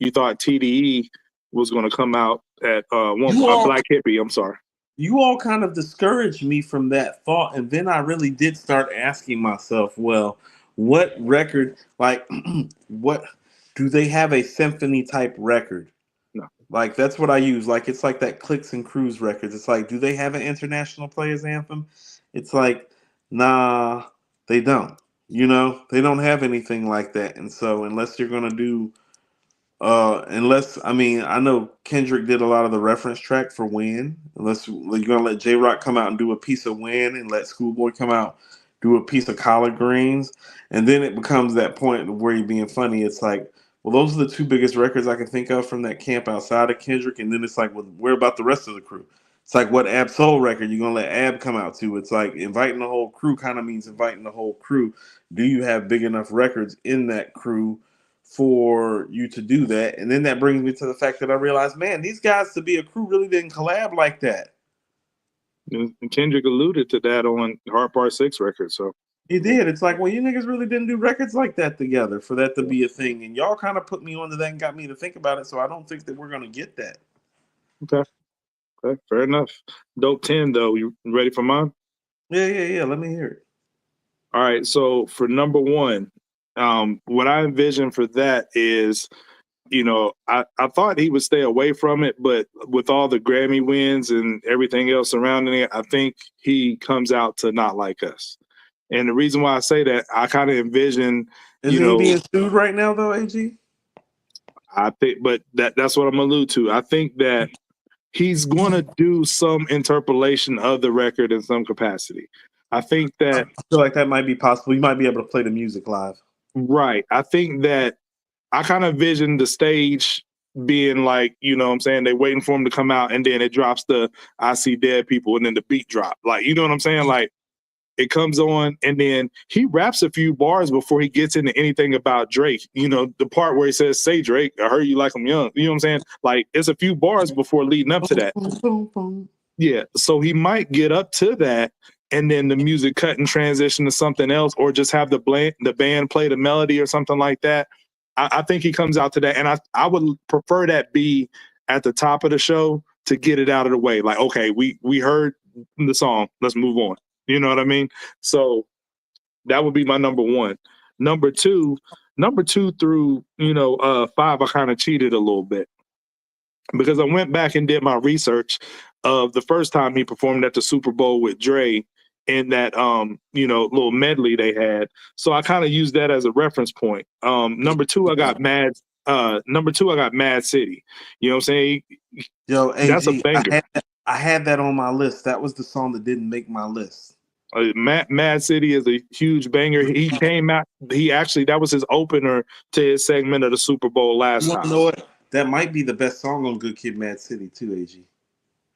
you thought TDE was going to come out at Black Hippie. I'm sorry. You all kind of discouraged me from that thought, and then I really did start asking myself, well, what record, like, what do they have a symphony type record? No. Like that's what I use. Like it's like that Clicks and Cruise records. It's like, do they have an international players anthem? It's like, nah, they don't. They don't have anything like that. And so unless you're gonna do Unless, I mean, I know Kendrick did a lot of the reference track for Win. Unless you're gonna let J Rock come out and do a piece of Win, and let Schoolboy come out do a piece of Collard Greens, and then it becomes that point where you're being funny. It's like, well, those are the two biggest records I can think of from that camp outside of Kendrick, and then it's like, well, where about the rest of the crew? It's like, what Ab Soul record you gonna let Ab come out to? It's like inviting the whole crew kind of means inviting the whole crew. Do you have big enough records in that crew for you to do that? And then that brings me to the fact that I realized, man, these guys to be a crew really didn't collab like that. And Kendrick alluded to that on Hard Part 6 record. So He did. It's like, well, you niggas really didn't do records like that together for that to be a thing. And y'all kind of put me onto that and got me to think about it. So I don't think that we're going to get that. okay, fair enough. Dope 10 though. You ready for mine? Yeah. Let me hear it. All right. So for number one, what I envision for that is, I thought he would stay away from it, but with all the Grammy wins and everything else surrounding it, I think he comes out to Not Like Us. And the reason why I say that, I kind of envision, Isn't he being sued right now, though, AG? I think, but that's what I'm allude to. I think that he's going to do some interpolation of the record in some capacity. I think that I feel like that might be possible. You might be able to play the music live. Right. I think that I kind of envision the stage being like, what I'm saying? They waiting for him to come out, and then it drops the I See Dead People, and then the beat drop. Like, you know what I'm saying? Like, it comes on, and then he raps a few bars before he gets into anything about Drake. The part where he says, "Say Drake, I heard you like him young." You know what I'm saying? Like, it's a few bars before leading up to that. Yeah. So he might get up to that, and then the music cut and transition to something else, or just have the band play the melody or something like that. I think he comes out to that, and I would prefer that be at the top of the show to get it out of the way. Like, okay, we heard the song, let's move on. You know what I mean? So that would be my number one. Number two through 5, I kind of cheated a little bit, because I went back and did my research of the first time he performed at the Super Bowl with Dre in that little medley they had. So I kind of used that as a reference point. Number two, I got Mad City. You know what I'm saying? Yo, AG, that's a banger. I had that on my list. That was the song that didn't make my list. Mad City is a huge banger. He came out. That was his opener to his segment of the Super Bowl last time. You know what? That might be the best song on Good Kid, Mad City too, AG.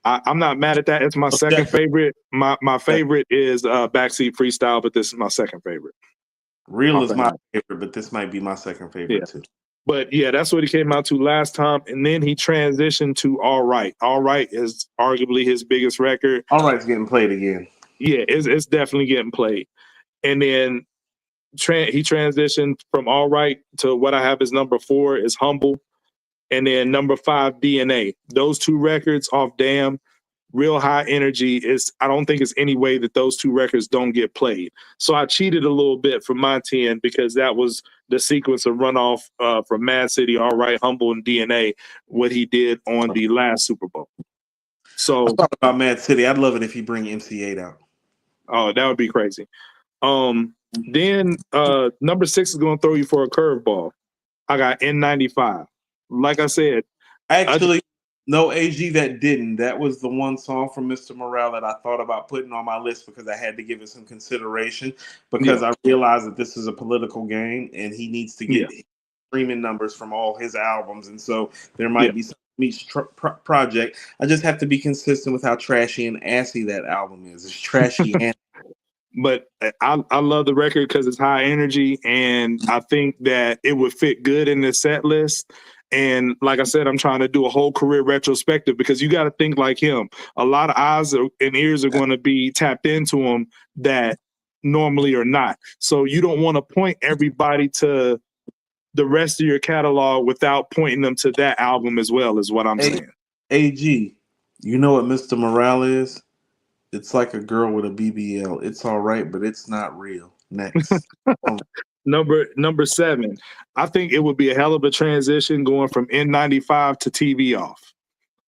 I'm not mad at that. It's my second favorite. My favorite is Backseat Freestyle, but this is my second favorite. Real is my favorite, but this might be my second favorite too. But yeah, that's what he came out to last time, and then he transitioned to All Right. All Right is arguably his biggest record. All Right's getting played again. Yeah, it's definitely getting played. And then he transitioned from All Right to what I have as number 4 is Humble. And then number 5, DNA. Those two records off Damn, Real High Energy I don't think it's any way that those two records don't get played. So I cheated a little bit for my 10 because that was the sequence of runoff from Mad City, All Right, Humble, and DNA, what he did on the last Super Bowl. So I thought about Mad City. I'd love it if he bring MC8 out. Oh, that would be crazy. Then number 6 is going to throw you for a curveball. I got N95. Like I said, actually, no, AG, that didn't. That was the one song from Mr. Morale that I thought about putting on my list because I had to give it some consideration, because I realized that this is a political game and he needs to get streaming numbers from all his albums, and so there might be some Meech project. I just have to be consistent with how trashy and assy that album is. It's trashy and. But I love the record because it's high energy, and I think that it would fit good in the set list. And like I said, I'm trying to do a whole career retrospective, because you got to think like him. A lot of eyes and ears are going to be tapped into him that normally are not. So you don't want to point everybody to the rest of your catalog without pointing them to that album as well, is what I'm saying. AG, you know what Mr. Morale is? It's like a girl with a BBL. It's all right, but it's not real. Next. Number 7. I think it would be a hell of a transition going from N95 to TV Off.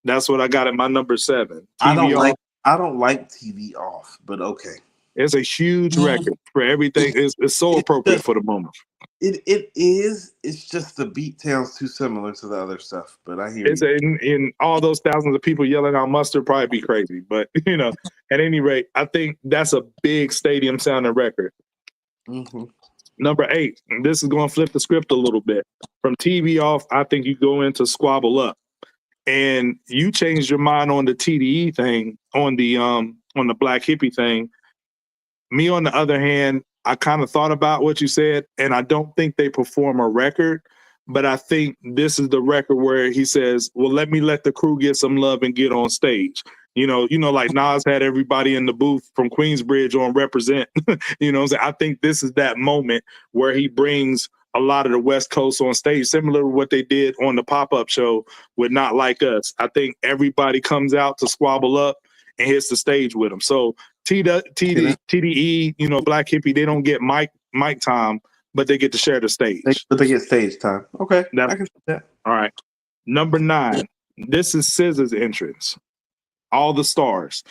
That's what I got at my number 7. I don't like TV Off, but okay. It's a huge record for everything. It's so appropriate for the moment. It is. It's just the beat sounds too similar to the other stuff. But I hear It's you. in all those thousands of people yelling out mustard probably be crazy. But at any rate, I think that's a big stadium sounding record. Mm-hmm. Number 8, and this is going to flip the script a little bit. From TV off, I think you go into Squabble Up, and you changed your mind on the TDE thing, on the Black Hippie thing. Me, on the other hand, I kind of thought about what you said, and I don't think they perform a record, but I think this is the record where he says, well, let the crew get some love and get on stage. Like Nas had everybody in the booth from Queensbridge on Represent. What I'm saying? I think this is that moment where he brings a lot of the West Coast on stage, similar to what they did on the pop-up show with Not Like Us. I think everybody comes out to Squabble Up and hits the stage with them. So TDE, Black Hippie, they don't get mic time, but they get to share the stage. But they get stage time. Okay, That's, I can see that. all right. Number 9, this is SZA's entrance. All the Stars.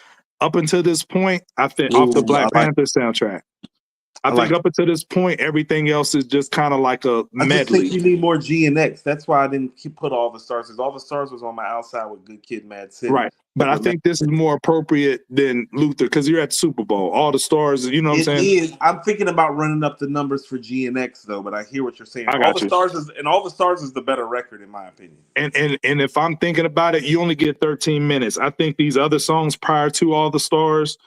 Up until this point, I think off the Black Panther soundtrack. I think up until this point, everything else is just kind of like a medley. I just think you need more G and X. That's why I didn't put All the Stars. Because All the Stars was on my outside with Good Kid, Mad City. Right. But I think this is more appropriate than Luther because you're at the Super Bowl. All the Stars, you know what I'm saying? It is. I'm thinking about running up the numbers for G and X though, but I hear what you're saying. All the Stars is the better record in my opinion. And if I'm thinking about it, you only get 13 minutes. I think these other songs prior to All the Stars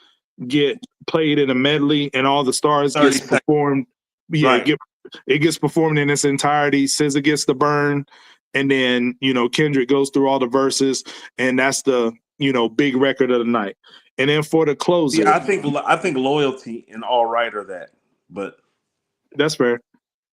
get played in a medley, and All the Stars gets performed. Yeah, right. It gets performed in its entirety. SZA gets the burn, and then Kendrick goes through all the verses, and that's the big record of the night. And then for the closer, yeah, I think Loyalty and All Right are that, but that's fair.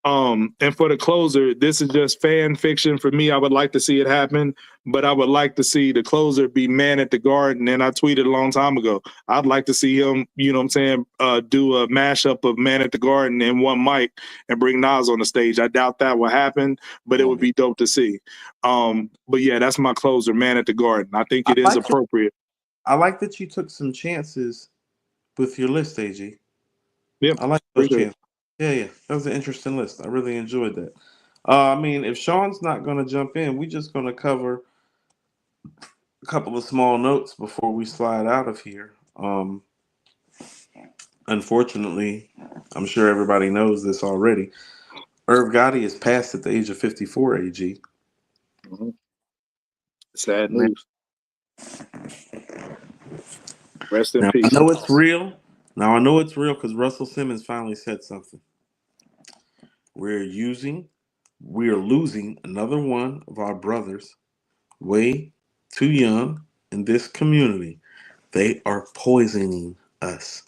And for the closer, this is just fan fiction for me. I would like to see it happen, but I would like to see the closer be Man at the Garden. And I tweeted a long time ago, I'd like to see him, do a mashup of Man at the Garden and one mic and bring Nas on the stage. I doubt that will happen, but it would be dope to see. But yeah, that's my closer, Man at the Garden. I think it is appropriate. I like that you took some chances with your list, AG. Yeah, I like those chances. Yeah, that was an interesting list. I really enjoyed that. If Shawn's not going to jump in, we're just going to cover a couple of small notes before we slide out of here. Unfortunately, I'm sure everybody knows this already. Irv Gotti is passed at the age of 54, AG. Mm-hmm. Sad news. Rest in peace. I know it's real. Now I know it's real because Russell Simmons finally said something. We're losing another one of our brothers way too young in this community. They are poisoning us.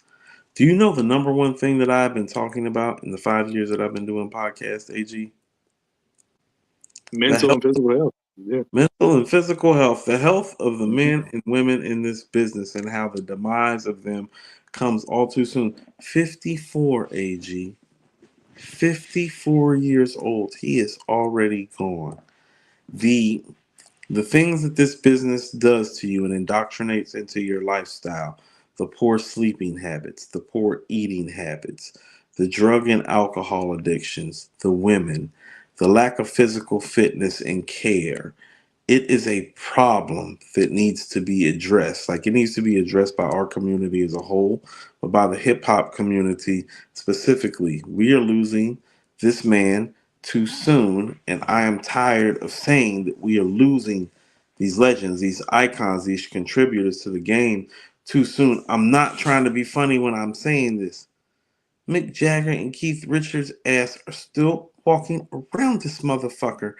Do you know the number one thing that I've been talking about in the 5 years that I've been doing podcasts, AG? Mental and physical health. Yeah. Mental and physical health. The health of the men and women in this business and how the demise of them comes all too soon. 54, AG. 54 years old. He is already gone. The things that this business does to you and indoctrinates into your lifestyle, the poor sleeping habits, the poor eating habits, the drug and alcohol addictions, the women, the lack of physical fitness and care, it is a problem that needs to be addressed. Like, it needs to be addressed by our community as a whole, but by the hip hop community specifically. We are losing this man too soon, and I am tired of saying that we are losing these legends, these icons, these contributors to the game too soon. I'm not trying to be funny when I'm saying this. Mick Jagger and Keith Richards' ass are still walking around this motherfucker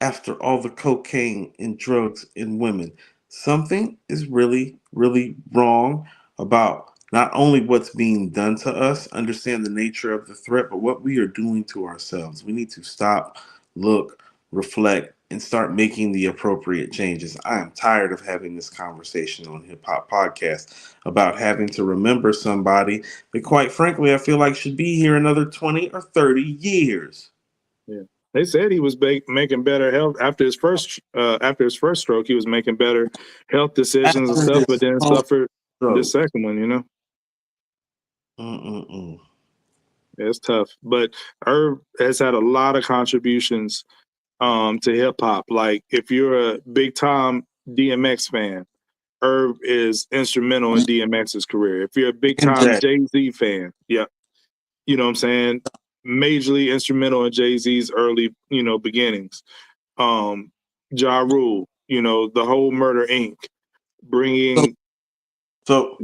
after all the cocaine and drugs and women. Something is really, really wrong about not only what's being done to us, understand the nature of the threat, but what we are doing to ourselves. We need to stop, look, reflect, and start making the appropriate changes. I am tired of having this conversation on Hip Hop Podcast about having to remember somebody that, quite frankly, I feel like should be here another 20 or 30 years. Yeah. They said he was making better health after his first stroke. He was making better health decisions and stuff, but then suffered the second one. It's tough. But Irv has had a lot of contributions to hip hop. Like if you're a big time DMX fan, Irv is instrumental in DMX's career. If you're a big time Jay-Z fan, yeah, you know what I'm saying? Majorly instrumental in Jay-Z's early, beginnings. Ja Rule, the whole Murder Inc. bringing. So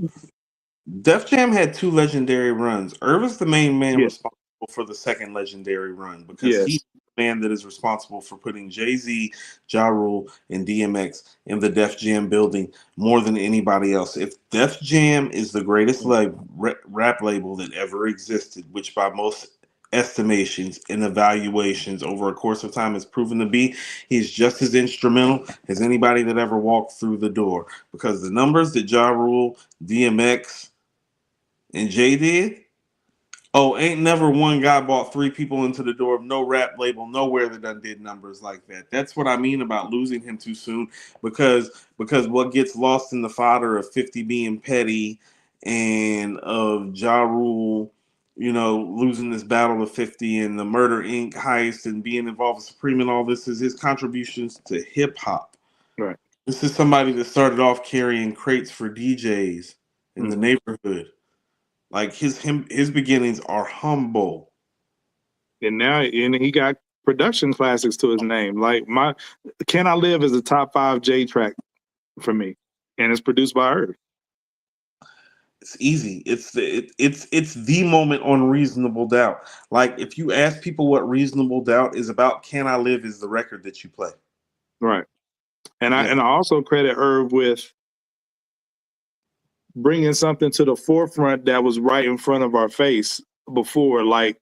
Def Jam had 2 legendary runs. Irv is the main man responsible for the second legendary run because he's the man that is responsible for putting Jay-Z, Ja Rule, and DMX in the Def Jam building more than anybody else. If Def Jam is the greatest rap label that ever existed, which by most estimations and evaluations over a course of time has proven to be, he's just as instrumental as anybody that ever walked through the door, because the numbers that Ja Rule, DMX, and Jay did, ain't never one guy brought 3 people into the door of no rap label nowhere that done did numbers like that. That's what I mean about losing him too soon, because what gets lost in the fodder of 50 being petty and of Ja Rule, losing this battle to 50 and the Murder Inc. heist and being involved with Supreme and all this is his contributions to hip hop. Right. This is somebody that started off carrying crates for DJs in the neighborhood. Like his beginnings are humble. And now he got production classics to his name. Like my Can I Live is a top 5 J track for me. And it's produced by Irv. It's easy. It's the moment on Reasonable Doubt. Like if you ask people what Reasonable Doubt is about, Can I Live is the record that you play. Right. And I also credit Irv with bringing something to the forefront that was right in front of our face before. Like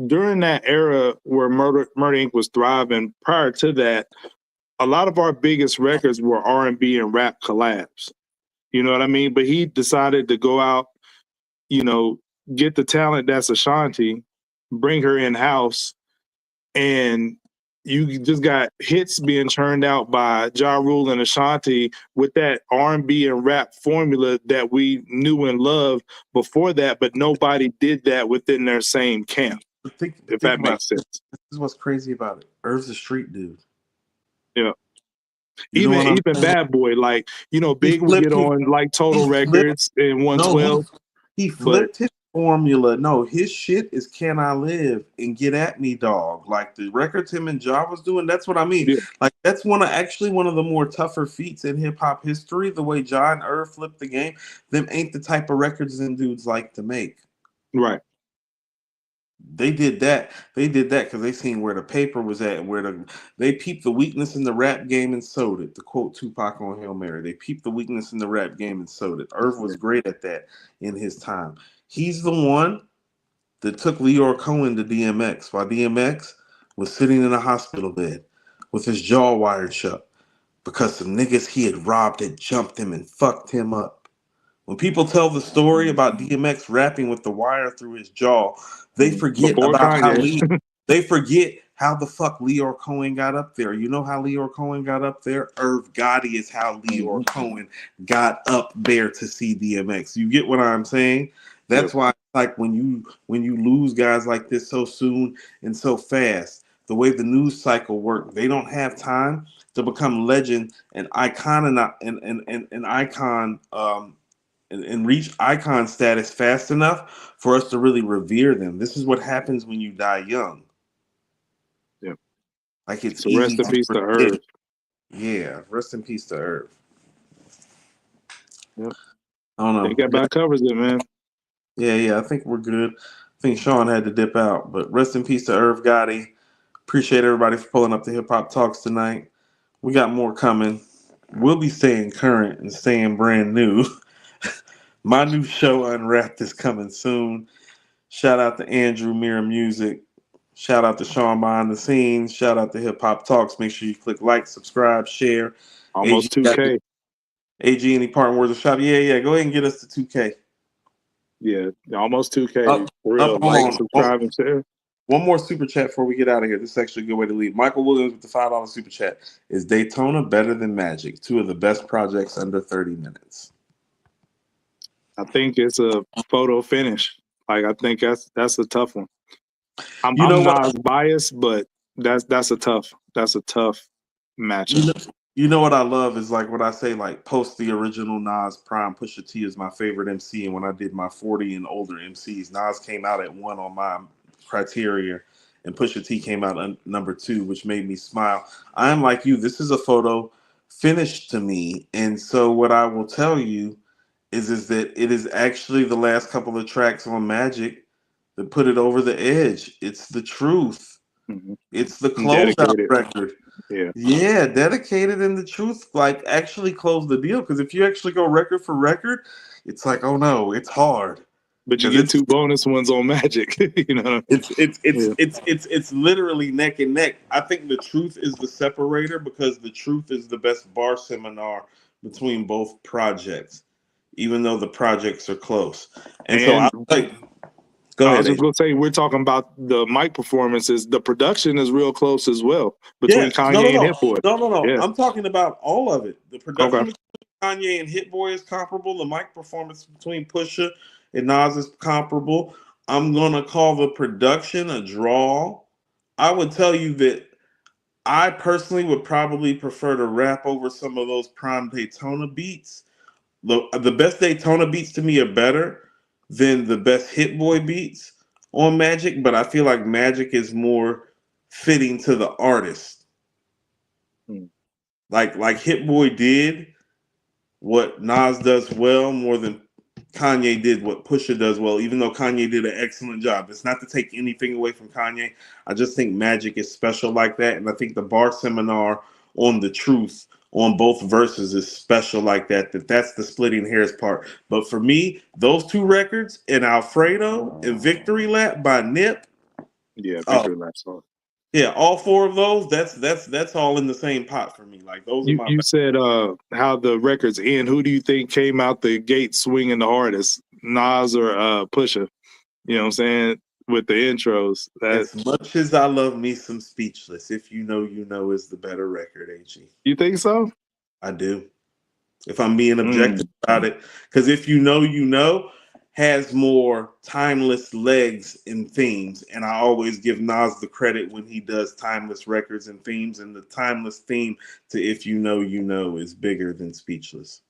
during that era where Murder Inc. was thriving, prior to that, a lot of our biggest records were R&B and rap collabs. You know what I mean? But he decided to go out, get the talent that's Ashanti, bring her in-house, and you just got hits being churned out by Ja Rule and Ashanti with that R&B and rap formula that we knew and loved before that, but nobody did that within their same camp. If that makes sense. This is what's crazy about it. Irv's a street dude. Yeah. Even Bad Boy, like, Big would get on like Total Records in 112. He flipped his formula. No, his shit is Can I Live and Get At Me Dog. Like the records him and Ja was doing, that's what I mean. Yeah. Like that's one of the more tougher feats in hip hop history. The way Ja and Irv flipped the game, them ain't the type of records them dudes like to make. Right. They did that because they seen where the paper was at and they peeped the weakness in the rap game and sowed it. To quote Tupac on Hail Mary, they peeped the weakness in the rap game and sowed it. Irv was great at that in his time. He's the one that took Leor Cohen to DMX while DMX was sitting in a hospital bed with his jaw wired shut because some niggas he had robbed had jumped him and fucked him up. When people tell the story about DMX rapping with the wire through his jaw, they forget they forget how the fuck Leor Cohen got up there. You know how Leor Cohen got up there? Irv Gotti is how Leor Cohen got up there to see DMX. You get what I'm saying? That's why, like, when you lose guys like this so soon and so fast, the way the news cycle works, they don't have time to become legend and icon and icon and reach icon status fast enough for us to really revere them. This is what happens when you die young. Yeah. Like it's so rest in peace to Irv. Yeah, rest in peace to Irv. Yep. I don't know. I think that about covers it, man. Yeah, I think we're good. I think Shawn had to dip out, but rest in peace to Irv Gotti. Appreciate everybody for pulling up to Hip Hop Talks tonight. We got more coming. We'll be staying current and staying brand new. My new show, Unwrapped, is coming soon. Shout out to Andrew Mira Music. Shout out to Shawn behind the scenes. Shout out to Hip Hop Talks. Make sure you click like, subscribe, share. Almost 2K. AG, any parting words of shop? Yeah. Go ahead and get us to 2K. Yeah, almost 2K. For real. Like, subscribe, and share. One more super chat before we get out of here. This is actually a good way to leave. Michael Williams with the $5 super chat. Is Daytona better than Magic? 2 of the best projects under 30 minutes. I think it's a photo finish. Like I think that's a tough one. I'm You know what? not biased, but that's a tough matchup. You know what I love is like what I say, like post the original Nas Prime, Pusha T is my favorite MC. And when I did my 40 and older MCs, Nas came out at 1 on my criteria, and Pusha T came out number 2, which made me smile. I'm like you, this is a photo finish to me. And so what I will tell you is that it is actually the last couple of tracks on Magic that put it over the edge. It's the truth. Mm-hmm. It's the closeout record. Yeah. Yeah, dedicated, and the truth like actually closed the deal. Because if you actually go record for record, it's like, oh no, it's hard. But you get 2 bonus ones on Magic. You know, it's literally neck and neck. I think the truth is the separator because the truth is the best bar seminar between both projects, even though the projects are close. And so I like. Go ahead. I was just gonna say we're talking about the mic performances. The production is real close as well between Kanye and Hit Boy. No. Yeah. I'm talking about all of it. The production between Kanye and Hit Boy is comparable. The mic performance between Pusha and Nas is comparable. I'm gonna call the production a draw. I would tell you that I personally would probably prefer to rap over some of those prime Daytona beats. The best Daytona beats to me are better than the best Hit Boy beats on Magic, but I feel like Magic is more fitting to the artist. Like Hit Boy did what Nas does well more than Kanye did what Pusha does well, even though Kanye did an excellent job. It's not to take anything away from Kanye. I just think Magic is special like that, and I think the bar seminar on the truth on both verses is special like that. That's the splitting hairs part. But for me, those 2 records and Alfredo and Victory Lap by Nip. Yeah, Victory Lap song. Yeah, all 4 of those. That's all in the same pot for me. Like those are my. You said how the records end. Who do you think came out the gate swinging the hardest, Nas or Pusha? You know what I'm saying, with the intros. As much as I love me some Speechless, If You Know You Know is the better record, AG. You think so? I do. If I'm being objective about it, because If You Know You Know has more timeless legs and themes, and I always give Nas the credit when he does timeless records and themes, and the timeless theme to If You Know You Know is bigger than Speechless.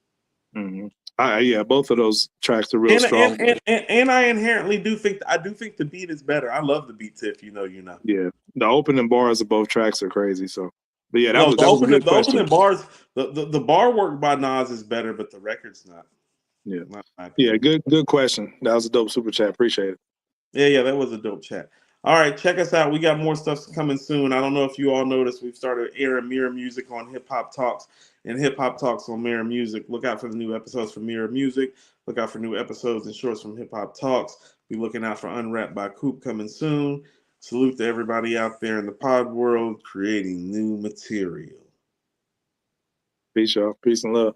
Mm-hmm. Yeah, both of those tracks are real strong. And I inherently do think the beat is better. I love the beat to If You Know You Know. Yeah, the opening bars of both tracks are crazy. So, but yeah, that was a good question. Opening bars, the bar work by Nas is better, but the record's not. Yeah, yeah, good question. That was a dope super chat. Appreciate it. Yeah, that was a dope chat. All right, check us out. We got more stuff coming soon. I don't know if you all noticed, we've started airing Mirror Music on HipHopTalks and HipHopTalks on Mirror Music. Look out for the new episodes from Mirror Music. Look out for new episodes and shorts from HipHopTalks. Be looking out for Unwrapped by Coop coming soon. Salute to everybody out there in the pod world creating new material. Peace, y'all. Peace and love.